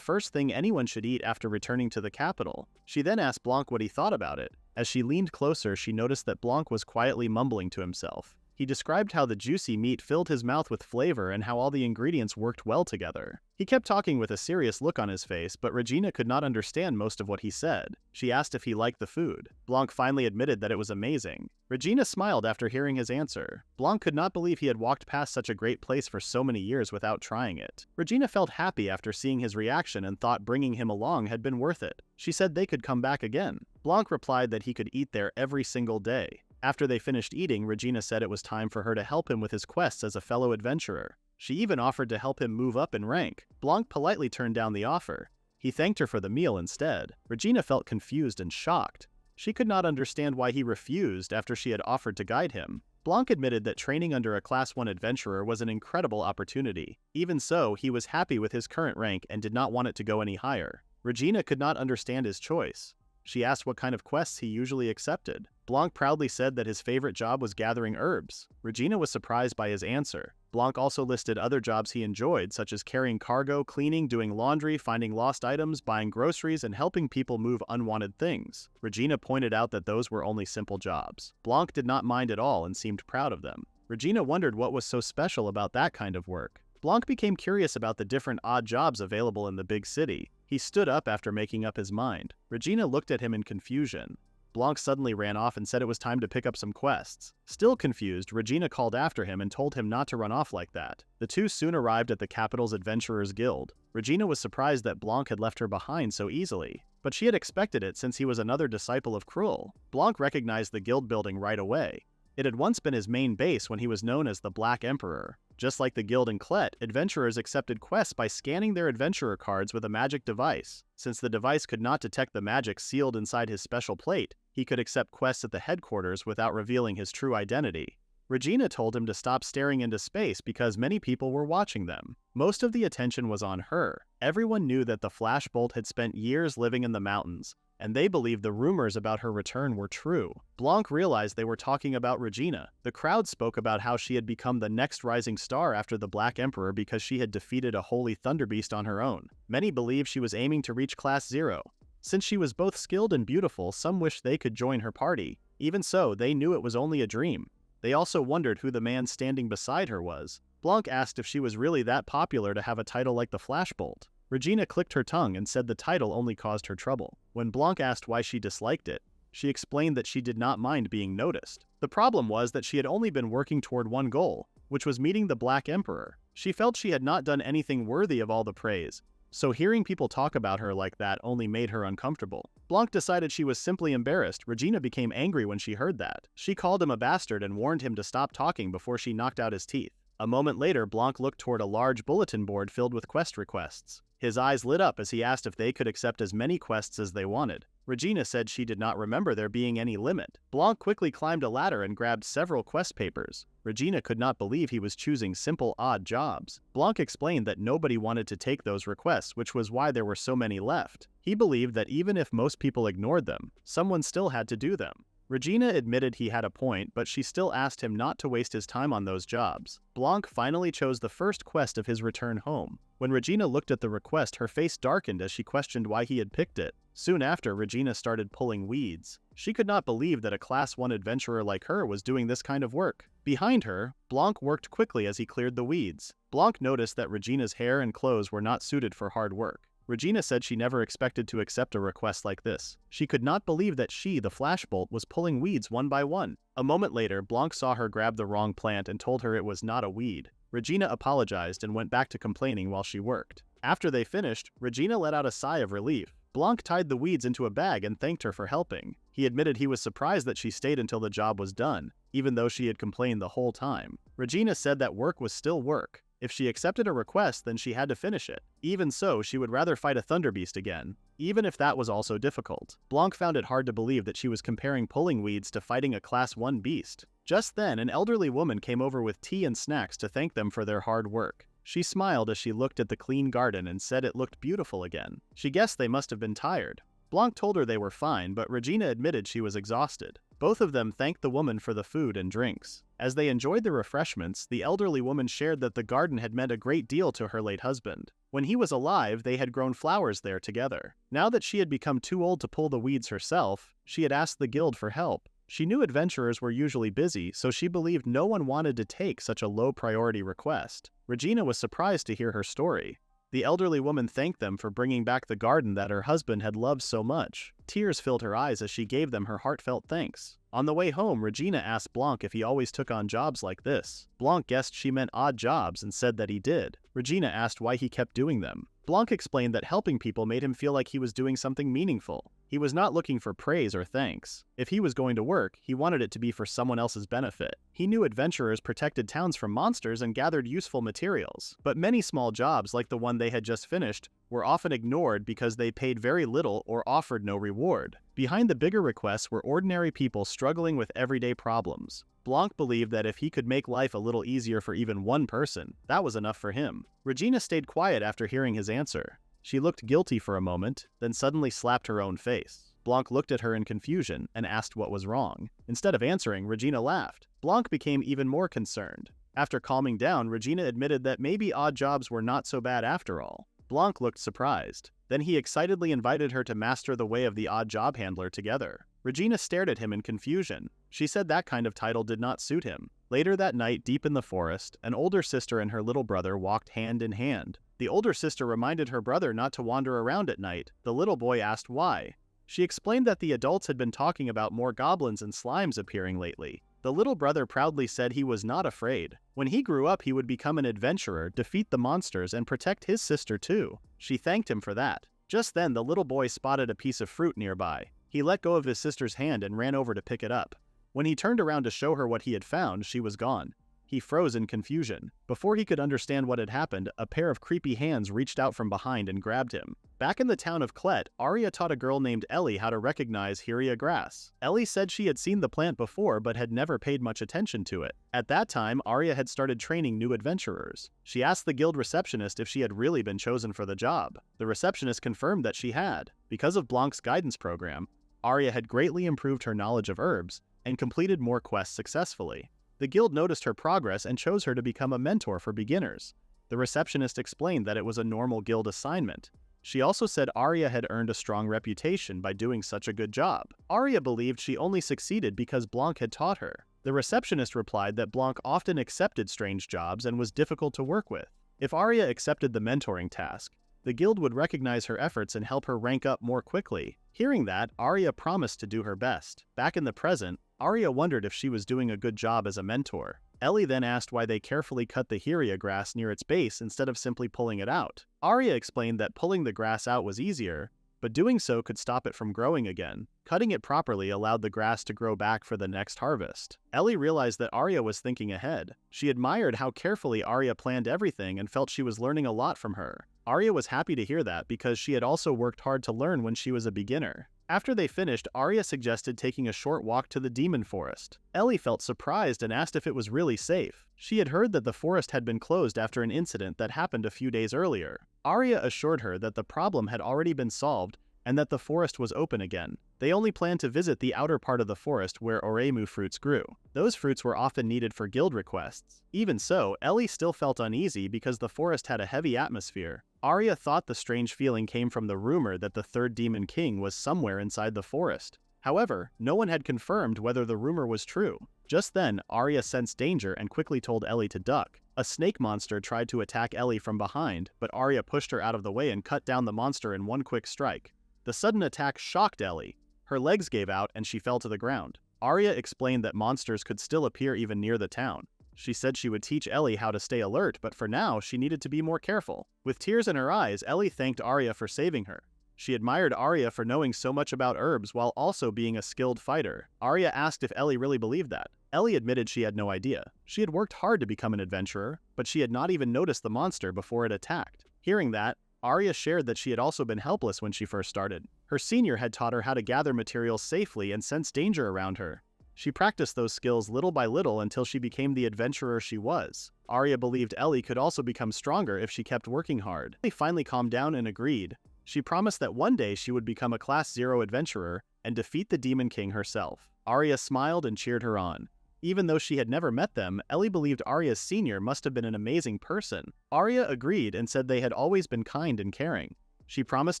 first thing anyone should eat after returning to the capital. She then asked Blanc what he thought about it. As she leaned closer, she noticed that Blanc was quietly mumbling to himself. He described how the juicy meat filled his mouth with flavor and how all the ingredients worked well together. He kept talking with a serious look on his face, but Regina could not understand most of what he said. She asked if he liked the food. Blanc finally admitted that it was amazing. Regina smiled after hearing his answer. Blanc could not believe he had walked past such a great place for so many years without trying it. Regina felt happy after seeing his reaction and thought bringing him along had been worth it. She said they could come back again. Blanc replied that he could eat there every single day. After they finished eating, Regina said it was time for her to help him with his quests as a fellow adventurer. She even offered to help him move up in rank. Blanc politely turned down the offer. He thanked her for the meal instead. Regina felt confused and shocked. She could not understand why he refused after she had offered to guide him. Blanc admitted that training under a Class 1 adventurer was an incredible opportunity. Even so, he was happy with his current rank and did not want it to go any higher. Regina could not understand his choice. She asked what kind of quests he usually accepted. Blanc proudly said that his favorite job was gathering herbs. Regina was surprised by his answer. Blanc also listed other jobs he enjoyed, such as carrying cargo, cleaning, doing laundry, finding lost items, buying groceries, and helping people move unwanted things. Regina pointed out that those were only simple jobs. Blanc did not mind at all and seemed proud of them. Regina wondered what was so special about that kind of work. Blanc became curious about the different odd jobs available in the big city. He stood up after making up his mind. Regina looked at him in confusion. Blanc suddenly ran off and said it was time to pick up some quests. Still confused, Regina called after him and told him not to run off like that. The two soon arrived at the capital's Adventurers Guild. Regina was surprised that Blanc had left her behind so easily, but she had expected it since he was another disciple of Cruel. Blanc recognized the guild building right away. It had once been his main base when he was known as the Black Emperor. Just like the guild in Clet, adventurers accepted quests by scanning their adventurer cards with a magic device. Since the device could not detect the magic sealed inside his special plate, he could accept quests at the headquarters without revealing his true identity. Regina told him to stop staring into space because many people were watching them. Most of the attention was on her. Everyone knew that the Flashbolt had spent years living in the mountains, and they believed the rumors about her return were true. Blanc realized they were talking about Regina. The crowd spoke about how she had become the next rising star after the Black Emperor because she had defeated a holy thunderbeast on her own. Many believed she was aiming to reach Class 0. Since she was both skilled and beautiful, some wished they could join her party. Even so, they knew it was only a dream. They also wondered who the man standing beside her was. Blanc asked if she was really that popular to have a title like the Flashbolt. Regina clicked her tongue and said the title only caused her trouble. When Blanc asked why she disliked it, she explained that she did not mind being noticed. The problem was that she had only been working toward one goal, which was meeting the Black Emperor. She felt she had not done anything worthy of all the praise, so hearing people talk about her like that only made her uncomfortable. Blanc decided she was simply embarrassed. Regina became angry when she heard that. She called him a bastard and warned him to stop talking before she knocked out his teeth. A moment later, Blanc looked toward a large bulletin board filled with quest requests. His eyes lit up as he asked if they could accept as many quests as they wanted. Regina said she did not remember there being any limit. Blanc quickly climbed a ladder and grabbed several quest papers. Regina could not believe he was choosing simple, odd jobs. Blanc explained that nobody wanted to take those requests, which was why there were so many left. He believed that even if most people ignored them, someone still had to do them. Regina admitted he had a point, but she still asked him not to waste his time on those jobs. Blanc finally chose the first quest of his return home. When Regina looked at the request, her face darkened as she questioned why he had picked it. Soon after, Regina started pulling weeds. She could not believe that a Class 1 adventurer like her was doing this kind of work. Behind her, Blanc worked quickly as he cleared the weeds. Blanc noticed that Regina's hair and clothes were not suited for hard work. Regina said she never expected to accept a request like this. She could not believe that she, the flashbolt, was pulling weeds one by one. A moment later, Blanc saw her grab the wrong plant and told her it was not a weed. Regina apologized and went back to complaining while she worked. After they finished, Regina let out a sigh of relief. Blanc tied the weeds into a bag and thanked her for helping. He admitted he was surprised that she stayed until the job was done, even though she had complained the whole time. Regina said that work was still work. If she accepted a request, then she had to finish it. Even so, she would rather fight a thunderbeast again, even if that was also difficult. Blanc found it hard to believe that she was comparing pulling weeds to fighting a Class 1 beast. Just then, an elderly woman came over with tea and snacks to thank them for their hard work. She smiled as she looked at the clean garden and said it looked beautiful again. She guessed they must have been tired. Blanc told her they were fine, but Regina admitted she was exhausted. Both of them thanked the woman for the food and drinks. As they enjoyed the refreshments, the elderly woman shared that the garden had meant a great deal to her late husband. When he was alive, they had grown flowers there together. Now that she had become too old to pull the weeds herself, she had asked the guild for help. She knew adventurers were usually busy, so she believed no one wanted to take such a low-priority request. Regina was surprised to hear her story. The elderly woman thanked them for bringing back the garden that her husband had loved so much. Tears filled her eyes as she gave them her heartfelt thanks. On the way home, Regina asked Blanc if he always took on jobs like this. Blanc guessed she meant odd jobs and said that he did. Regina asked why he kept doing them. Blanc explained that helping people made him feel like he was doing something meaningful. He was not looking for praise or thanks. If he was going to work, he wanted it to be for someone else's benefit. He knew adventurers protected towns from monsters and gathered useful materials, but many small jobs like the one they had just finished were often ignored because they paid very little or offered no reward. Behind the bigger requests were ordinary people struggling with everyday problems. Blanc believed that if he could make life a little easier for even one person, that was enough for him. Regina stayed quiet after hearing his answer. She looked guilty for a moment, then suddenly slapped her own face. Blanc looked at her in confusion and asked what was wrong. Instead of answering, Regina laughed. Blanc became even more concerned. After calming down, Regina admitted that maybe odd jobs were not so bad after all. Blanc looked surprised. Then he excitedly invited her to master the way of the odd job handler together. Regina stared at him in confusion. She said that kind of title did not suit him. Later that night, deep in the forest, an older sister and her little brother walked hand in hand. The older sister reminded her brother not to wander around at night. The little boy asked why. She explained that the adults had been talking about more goblins and slimes appearing lately. The little brother proudly said he was not afraid. When he grew up, he would become an adventurer, defeat the monsters, and protect his sister too. She thanked him for that. Just then, the little boy spotted a piece of fruit nearby. He let go of his sister's hand and ran over to pick it up. When he turned around to show her what he had found, she was gone. He froze in confusion. Before he could understand what had happened, a pair of creepy hands reached out from behind and grabbed him. Back in the town of Clet, Arya taught a girl named Ellie how to recognize Hyria grass. Ellie said she had seen the plant before but had never paid much attention to it. At that time, Arya had started training new adventurers. She asked the guild receptionist if she had really been chosen for the job. The receptionist confirmed that she had. Because of Blanc's guidance program, Arya had greatly improved her knowledge of herbs and completed more quests successfully. The guild noticed her progress and chose her to become a mentor for beginners. The receptionist explained that it was a normal guild assignment. She also said Arya had earned a strong reputation by doing such a good job. Arya believed she only succeeded because Blanc had taught her. The receptionist replied that Blanc often accepted strange jobs and was difficult to work with. If Arya accepted the mentoring task, the guild would recognize her efforts and help her rank up more quickly. Hearing that, Arya promised to do her best. Back in the present, Arya wondered if she was doing a good job as a mentor. Ellie then asked why they carefully cut the Hyria grass near its base instead of simply pulling it out. Arya explained that pulling the grass out was easier, but doing so could stop it from growing again. Cutting it properly allowed the grass to grow back for the next harvest. Ellie realized that Arya was thinking ahead. She admired how carefully Arya planned everything and felt she was learning a lot from her. Arya was happy to hear that because she had also worked hard to learn when she was a beginner. After they finished, Arya suggested taking a short walk to the demon forest. Ellie felt surprised and asked if it was really safe. She had heard that the forest had been closed after an incident that happened a few days earlier. Arya assured her that the problem had already been solved and that the forest was open again. They only planned to visit the outer part of the forest where oremu fruits grew. Those fruits were often needed for guild requests. Even so, Ellie still felt uneasy because the forest had a heavy atmosphere. Arya thought the strange feeling came from the rumor that the third demon king was somewhere inside the forest. However, no one had confirmed whether the rumor was true. Just then, Arya sensed danger and quickly told Ellie to duck. A snake monster tried to attack Ellie from behind, but Arya pushed her out of the way and cut down the monster in one quick strike. The sudden attack shocked Ellie. Her legs gave out and she fell to the ground. Arya explained that monsters could still appear even near the town. She said she would teach Ellie how to stay alert, but for now, she needed to be more careful. With tears in her eyes, Ellie thanked Arya for saving her. She admired Arya for knowing so much about herbs while also being a skilled fighter. Arya asked if Ellie really believed that. Ellie admitted she had no idea. She had worked hard to become an adventurer, but she had not even noticed the monster before it attacked. Hearing that, Arya shared that she had also been helpless when she first started. Her senior had taught her how to gather materials safely and sense danger around her. She practiced those skills little by little until she became the adventurer she was. Arya believed Ellie could also become stronger if she kept working hard. Ellie finally calmed down and agreed. She promised that one day she would become a Class 0 adventurer and defeat the Demon King herself. Arya smiled and cheered her on. Even though she had never met them, Ellie believed Arya's senior must have been an amazing person. Arya agreed and said they had always been kind and caring. She promised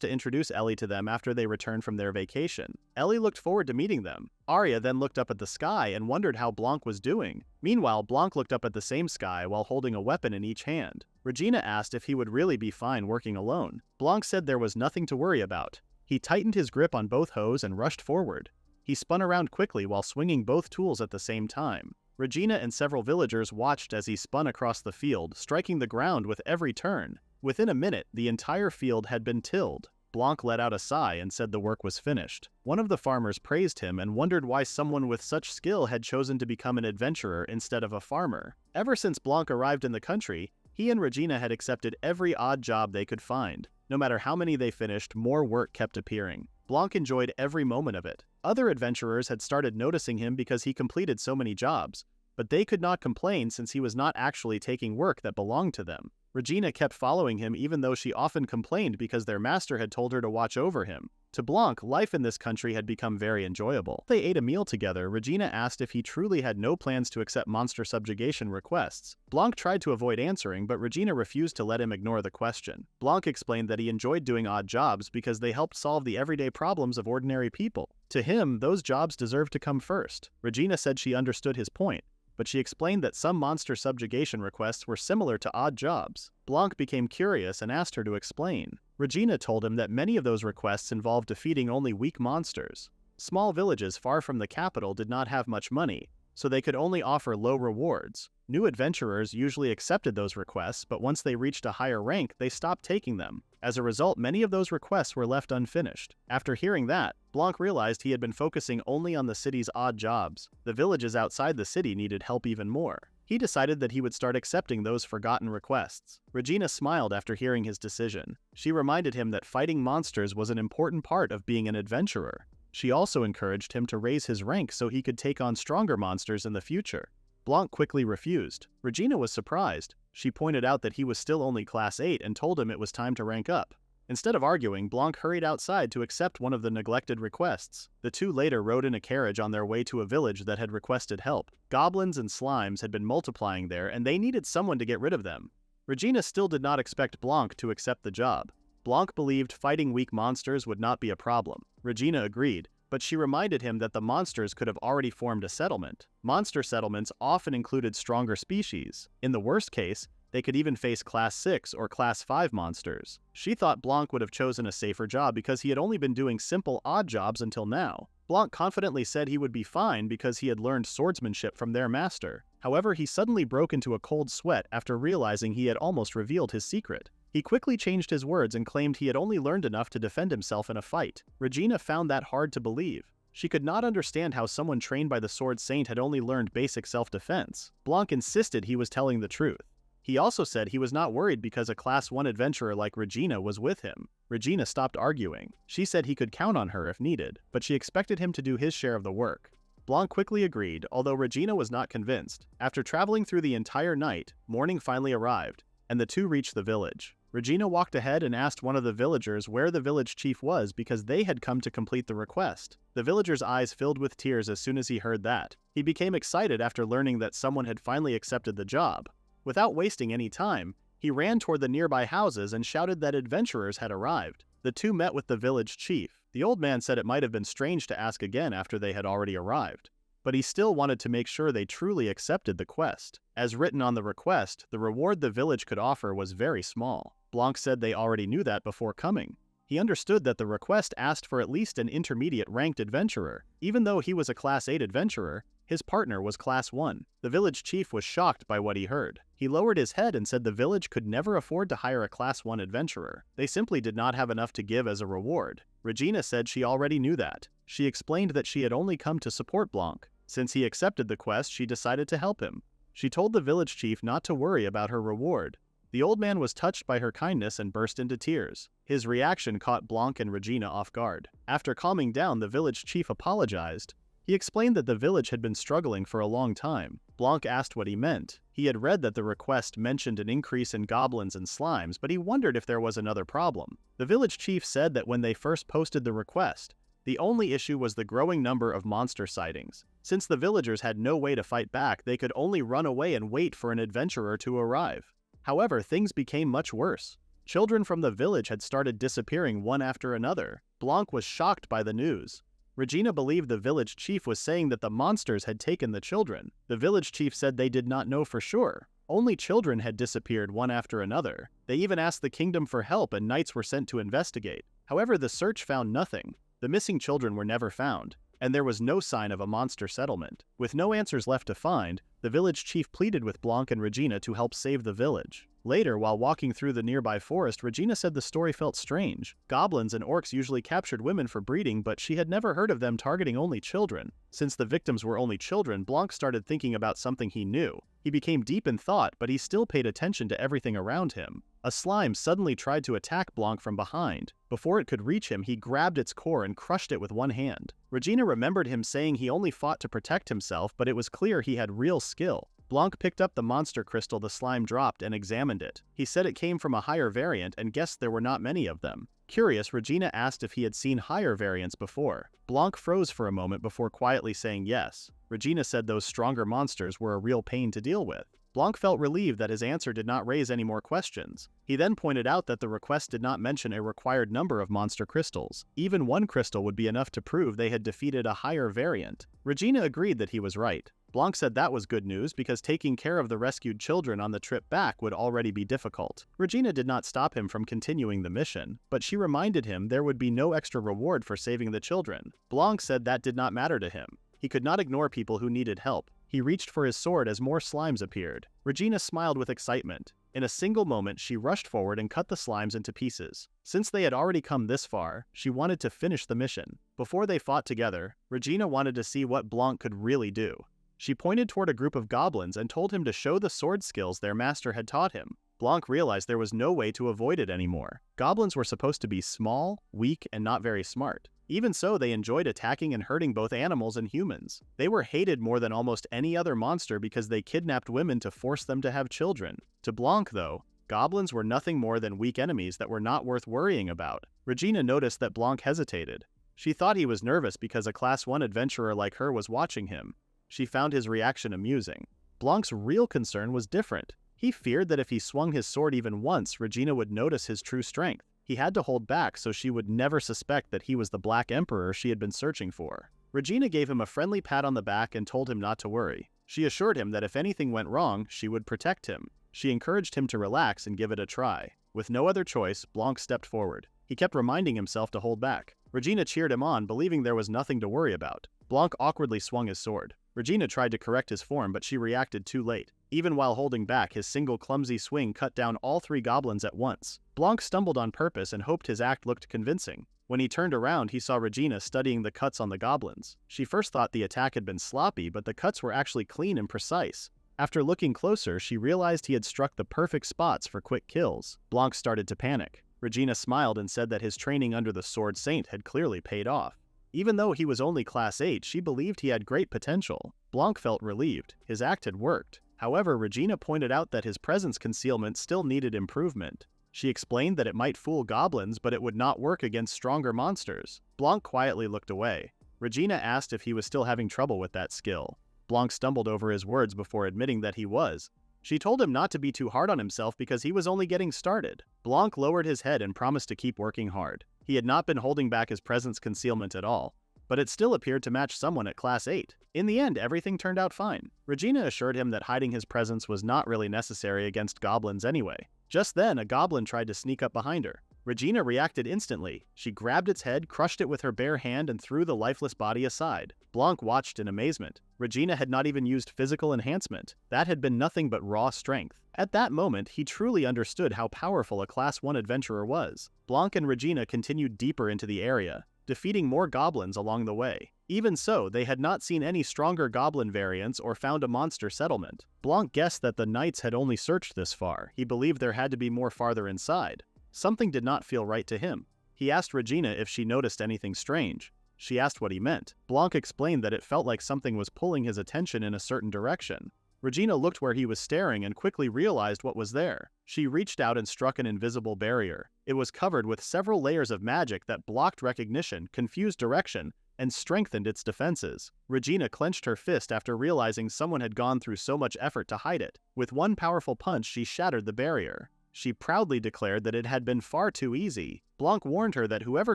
to introduce Ellie to them after they returned from their vacation. Ellie looked forward to meeting them. Arya then looked up at the sky and wondered how Blanc was doing. Meanwhile, Blanc looked up at the same sky while holding a weapon in each hand. Regina asked if he would really be fine working alone. Blanc said there was nothing to worry about. He tightened his grip on both hoes and rushed forward. He spun around quickly while swinging both tools at the same time. Regina and several villagers watched as he spun across the field, striking the ground with every turn. Within a minute, the entire field had been tilled. Blanc let out a sigh and said the work was finished. One of the farmers praised him and wondered why someone with such skill had chosen to become an adventurer instead of a farmer. Ever since Blanc arrived in the country, he and Regina had accepted every odd job they could find. No matter how many they finished, more work kept appearing. Blanc enjoyed every moment of it. Other adventurers had started noticing him because he completed so many jobs, but they could not complain since he was not actually taking work that belonged to them. Regina kept following him even though she often complained because their master had told her to watch over him. To Blanc, life in this country had become very enjoyable. They ate a meal together. Regina asked if he truly had no plans to accept monster subjugation requests. Blanc tried to avoid answering, but Regina refused to let him ignore the question. Blanc explained that he enjoyed doing odd jobs because they helped solve the everyday problems of ordinary people. To him, those jobs deserved to come first. Regina said she understood his point, but she explained that some monster subjugation requests were similar to odd jobs. Blanc became curious and asked her to explain. Regina told him that many of those requests involved defeating only weak monsters. Small villages far from the capital did not have much money, so they could only offer low rewards. New adventurers usually accepted those requests, but once they reached a higher rank, they stopped taking them. As a result, many of those requests were left unfinished. After hearing that, Blanc realized he had been focusing only on the city's odd jobs. The villages outside the city needed help even more. He decided that he would start accepting those forgotten requests. Regina smiled after hearing his decision. She reminded him that fighting monsters was an important part of being an adventurer. She also encouraged him to raise his rank so he could take on stronger monsters in the future. Blanc quickly refused. Regina was surprised. She pointed out that he was still only Class 8 and told him it was time to rank up. Instead of arguing, Blanc hurried outside to accept one of the neglected requests. The two later rode in a carriage on their way to a village that had requested help. Goblins and slimes had been multiplying there, and they needed someone to get rid of them. Regina still did not expect Blanc to accept the job. Blanc believed fighting weak monsters would not be a problem. Regina agreed, but she reminded him that the monsters could have already formed a settlement. Monster settlements often included stronger species. In the worst case, they could even face Class 6 or Class 5 monsters. She thought Blanc would have chosen a safer job because he had only been doing simple odd jobs until now. Blanc confidently said he would be fine because he had learned swordsmanship from their master. However, he suddenly broke into a cold sweat after realizing he had almost revealed his secret. He quickly changed his words and claimed he had only learned enough to defend himself in a fight. Regina found that hard to believe. She could not understand how someone trained by the Sword Saint had only learned basic self-defense. Blanc insisted he was telling the truth. He also said he was not worried because a Class 1 adventurer like Regina was with him. Regina stopped arguing. She said he could count on her if needed, but she expected him to do his share of the work. Blanc quickly agreed, although Regina was not convinced. After traveling through the entire night, morning finally arrived, and the two reached the village. Regina walked ahead and asked one of the villagers where the village chief was because they had come to complete the request. The villager's eyes filled with tears as soon as he heard that. He became excited after learning that someone had finally accepted the job. Without wasting any time, he ran toward the nearby houses and shouted that adventurers had arrived. The two met with the village chief. The old man said it might have been strange to ask again after they had already arrived. but he still wanted to make sure they truly accepted the quest. As written on the request, the reward the village could offer was very small. Blanc said they already knew that before coming. He understood that the request asked for at least an intermediate ranked adventurer. Even though he was a Class 8 adventurer, his partner was Class 1. The village chief was shocked by what he heard. He lowered his head and said the village could never afford to hire a Class 1 adventurer. They simply did not have enough to give as a reward. Regina said she already knew that. She explained that she had only come to support Blanc. Since he accepted the quest, she decided to help him. She told the village chief not to worry about her reward. The old man was touched by her kindness and burst into tears. His reaction caught Blanc and Regina off guard. After calming down, the village chief apologized. He explained that the village had been struggling for a long time. Blanc asked what he meant. He had read that the request mentioned an increase in goblins and slimes, but he wondered if there was another problem. The village chief said that when they first posted the request, the only issue was the growing number of monster sightings. Since the villagers had no way to fight back, they could only run away and wait for an adventurer to arrive. However, things became much worse. Children from the village had started disappearing one after another. Blanc was shocked by the news. Regina believed the village chief was saying that the monsters had taken the children. The village chief said they did not know for sure. Only children had disappeared one after another. They even asked the kingdom for help and knights were sent to investigate. However, the search found nothing. The missing children were never found, and there was no sign of a monster settlement. With no answers left to find, the village chief pleaded with Blanc and Regina to help save the village. Later, while walking through the nearby forest, Regina said the story felt strange. Goblins and orcs usually captured women for breeding, but she had never heard of them targeting only children. Since the victims were only children, Blanc started thinking about something he knew. He became deep in thought, but he still paid attention to everything around him. A slime suddenly tried to attack Blanc from behind. Before it could reach him, he grabbed its core and crushed it with one hand. Regina remembered him saying he only fought to protect himself, but it was clear he had real skill. Blanc picked up the monster crystal the slime dropped and examined it. He said it came from a higher variant and guessed there were not many of them. Curious, Regina asked if he had seen higher variants before. Blanc froze for a moment before quietly saying yes. Regina said those stronger monsters were a real pain to deal with. Blanc felt relieved that his answer did not raise any more questions. He then pointed out that the request did not mention a required number of monster crystals. Even one crystal would be enough to prove they had defeated a higher variant. Regina agreed that he was right. Blanc said that was good news because taking care of the rescued children on the trip back would already be difficult. Regina did not stop him from continuing the mission, but she reminded him there would be no extra reward for saving the children. Blanc said that did not matter to him. He could not ignore people who needed help. He reached for his sword as more slimes appeared. Regina smiled with excitement. In a single moment, she rushed forward and cut the slimes into pieces. Since they had already come this far, she wanted to finish the mission. Before they fought together, Regina wanted to see what Blanc could really do. She pointed toward a group of goblins and told him to show the sword skills their master had taught him. Blanc realized there was no way to avoid it anymore. Goblins were supposed to be small, weak, and not very smart. Even so, they enjoyed attacking and hurting both animals and humans. They were hated more than almost any other monster because they kidnapped women to force them to have children. To Blanc, though, goblins were nothing more than weak enemies that were not worth worrying about. Regina noticed that Blanc hesitated. She thought he was nervous because a Class 1 adventurer like her was watching him. She found his reaction amusing. Blanc's real concern was different. He feared that if he swung his sword even once, Regina would notice his true strength. He had to hold back so she would never suspect that he was the Black Emperor she had been searching for. Regina gave him a friendly pat on the back and told him not to worry. She assured him that if anything went wrong, she would protect him. She encouraged him to relax and give it a try. With no other choice, Blanc stepped forward. He kept reminding himself to hold back. Regina cheered him on, believing there was nothing to worry about. Blanc awkwardly swung his sword. Regina tried to correct his form, but she reacted too late. Even while holding back, his single clumsy swing cut down all 3 goblins at once. Blanc stumbled on purpose and hoped his act looked convincing. When he turned around, he saw Regina studying the cuts on the goblins. She first thought the attack had been sloppy, but the cuts were actually clean and precise. After looking closer, she realized he had struck the perfect spots for quick kills. Blanc started to panic. Regina smiled and said that his training under the Sword Saint had clearly paid off. Even though he was only Class 8, she believed he had great potential. Blanc felt relieved. His act had worked. However, Regina pointed out that his presence concealment still needed improvement. She explained that it might fool goblins, but it would not work against stronger monsters. Blanc quietly looked away. Regina asked if he was still having trouble with that skill. Blanc stumbled over his words before admitting that he was. She told him not to be too hard on himself because he was only getting started. Blanc lowered his head and promised to keep working hard. He had not been holding back his presence concealment at all. but it still appeared to match someone at Class 8. In the end, everything turned out fine. Regina assured him that hiding his presence was not really necessary against goblins anyway. Just then, a goblin tried to sneak up behind her. Regina reacted instantly. She grabbed its head, crushed it with her bare hand, and threw the lifeless body aside. Blanc watched in amazement. Regina had not even used physical enhancement. That had been nothing but raw strength. At that moment, he truly understood how powerful a Class 1 adventurer was. Blanc and Regina continued deeper into the area, defeating more goblins along the way. Even so, they had not seen any stronger goblin variants or found a monster settlement. Blanc guessed that the knights had only searched this far. He believed there had to be more farther inside. Something did not feel right to him. He asked Regina if she noticed anything strange. She asked what he meant. Blanc explained that it felt like something was pulling his attention in a certain direction. Regina looked where he was staring and quickly realized what was there. She reached out and struck an invisible barrier. It was covered with several layers of magic that blocked recognition, confused direction, and strengthened its defenses. Regina clenched her fist after realizing someone had gone through so much effort to hide it. With one powerful punch, she shattered the barrier. She proudly declared that it had been far too easy. Blanc warned her that whoever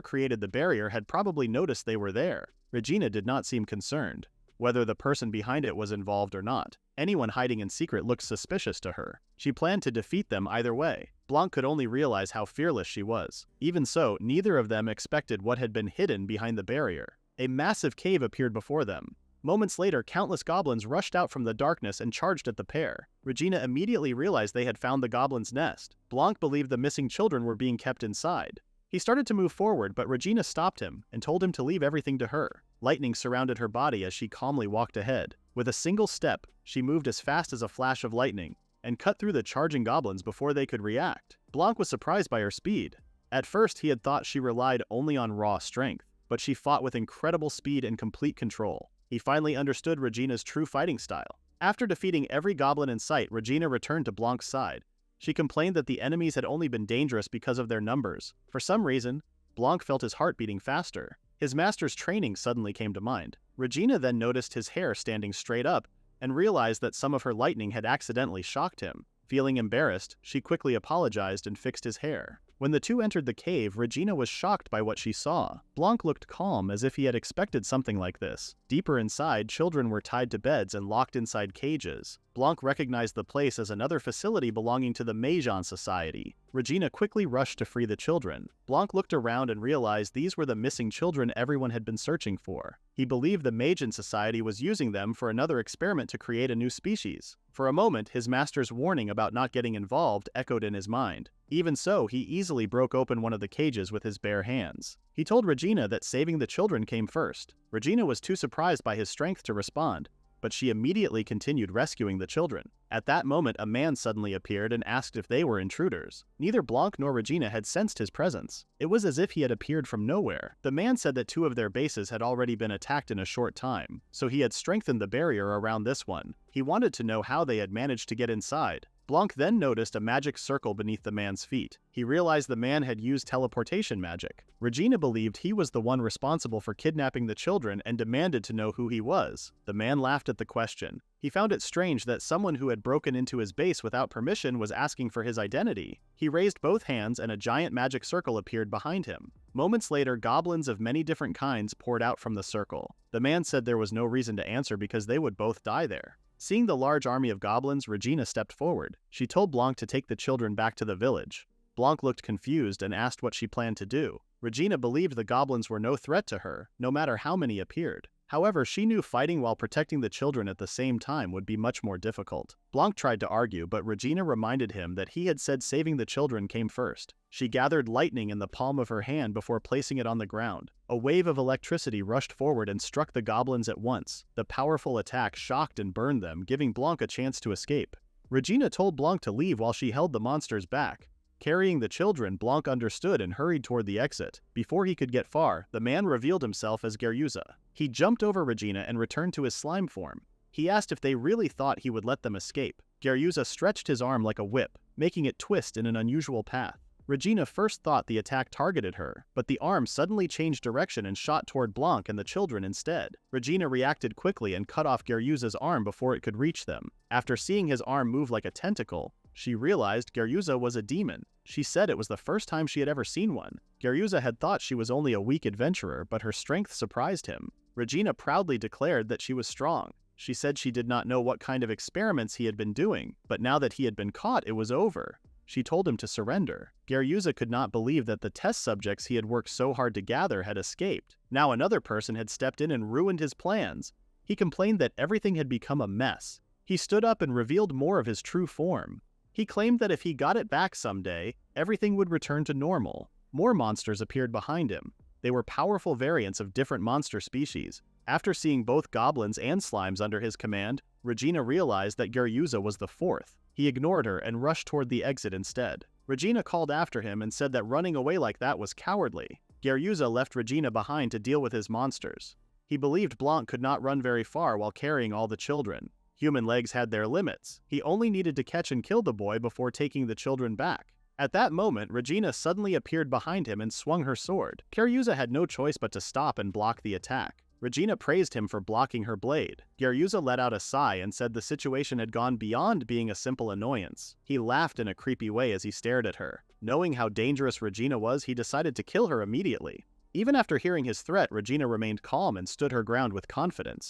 created the barrier had probably noticed they were there. Regina did not seem concerned, whether the person behind it was involved or not. Anyone hiding in secret looked suspicious to her. She planned to defeat them either way. Blanc could only realize how fearless she was. Even so, neither of them expected what had been hidden behind the barrier. A massive cave appeared before them. Moments later, countless goblins rushed out from the darkness and charged at the pair. Regina immediately realized they had found the goblin's nest. Blanc believed the missing children were being kept inside. He started to move forward, but Regina stopped him and told him to leave everything to her. Lightning surrounded her body as she calmly walked ahead. With a single step, she moved as fast as a flash of lightning and cut through the charging goblins before they could react. Blanc was surprised by her speed. At first, he had thought she relied only on raw strength, but she fought with incredible speed and complete control. He finally understood Regina's true fighting style. After defeating every goblin in sight, Regina returned to Blanc's side. She complained that the enemies had only been dangerous because of their numbers. For some reason, Blanc felt his heart beating faster. His master's training suddenly came to mind. Regina then noticed his hair standing straight up and realized that some of her lightning had accidentally shocked him. Feeling embarrassed, she quickly apologized and fixed his hair. When the two entered the cave, Regina was shocked by what she saw. Blanc looked calm, as if he had expected something like this. Deeper inside, children were tied to beds and locked inside cages. Blanc recognized the place as another facility belonging to the Mage Society. Regina quickly rushed to free the children. Blanc looked around and realized these were the missing children everyone had been searching for. He believed the Mage Society was using them for another experiment to create a new species. For a moment, his master's warning about not getting involved echoed in his mind. Even so, he easily broke open one of the cages with his bare hands. He told Regina that saving the children came first. Regina was too surprised by his strength to respond, but she immediately continued rescuing the children. At that moment, a man suddenly appeared and asked if they were intruders. Neither Blanc nor Regina had sensed his presence. It was as if he had appeared from nowhere. The man said that two of their bases had already been attacked in a short time, so he had strengthened the barrier around this one. He wanted to know how they had managed to get inside. Blanc then noticed a magic circle beneath the man's feet. He realized the man had used teleportation magic. Regina believed he was the one responsible for kidnapping the children and demanded to know who he was. The man laughed at the question. He found it strange that someone who had broken into his base without permission was asking for his identity. He raised both hands and a giant magic circle appeared behind him. Moments later, goblins of many different kinds poured out from the circle. The man said there was no reason to answer because they would both die there. Seeing the large army of goblins, Regina stepped forward. She told Blanc to take the children back to the village. Blanc looked confused and asked what she planned to do. Regina believed the goblins were no threat to her, no matter how many appeared. However, she knew fighting while protecting the children at the same time would be much more difficult. Blanc tried to argue, but Regina reminded him that he had said saving the children came first. She gathered lightning in the palm of her hand before placing it on the ground. A wave of electricity rushed forward and struck the goblins at once. The powerful attack shocked and burned them, giving Blanc a chance to escape. Regina told Blanc to leave while she held the monsters back. Carrying the children, Blanc understood and hurried toward the exit. Before he could get far, the man revealed himself as Gereuza. He jumped over Regina and returned to his slime form. He asked if they really thought he would let them escape. Gereuza stretched his arm like a whip, making it twist in an unusual path. Regina first thought the attack targeted her, but the arm suddenly changed direction and shot toward Blanc and the children instead. Regina reacted quickly and cut off Gereuza's arm before it could reach them. After seeing his arm move like a tentacle, She realized Gyareuza was a demon. She said it was the first time she had ever seen one. Gyareuza had thought she was only a weak adventurer, but her strength surprised him. Regina proudly declared that she was strong. She said she did not know what kind of experiments he had been doing, but now that he had been caught, it was over. She told him to surrender. Gyareuza could not believe that the test subjects he had worked so hard to gather had escaped. Now another person had stepped in and ruined his plans. He complained that everything had become a mess. He stood up and revealed more of his true form. He claimed that if he got it back someday, everything would return to normal. More monsters appeared behind him. They were powerful variants of different monster species. After seeing both goblins and slimes under his command, Regina realized that Gyareuza was the fourth. He ignored her and rushed toward the exit instead. Regina called after him and said that running away like that was cowardly. Gyareuza left Regina behind to deal with his monsters. He believed Blanc could not run very far while carrying all the children. Human legs had their limits. He only needed to catch and kill the boy before taking the children back. At that moment, Regina suddenly appeared behind him and swung her sword. Gyareuza had no choice but to stop and block the attack. Regina praised him for blocking her blade. Gyareuza let out a sigh and said the situation had gone beyond being a simple annoyance. He laughed in a creepy way as he stared at her. Knowing how dangerous Regina was, he decided to kill her immediately. Even after hearing his threat, Regina remained calm and stood her ground with confidence.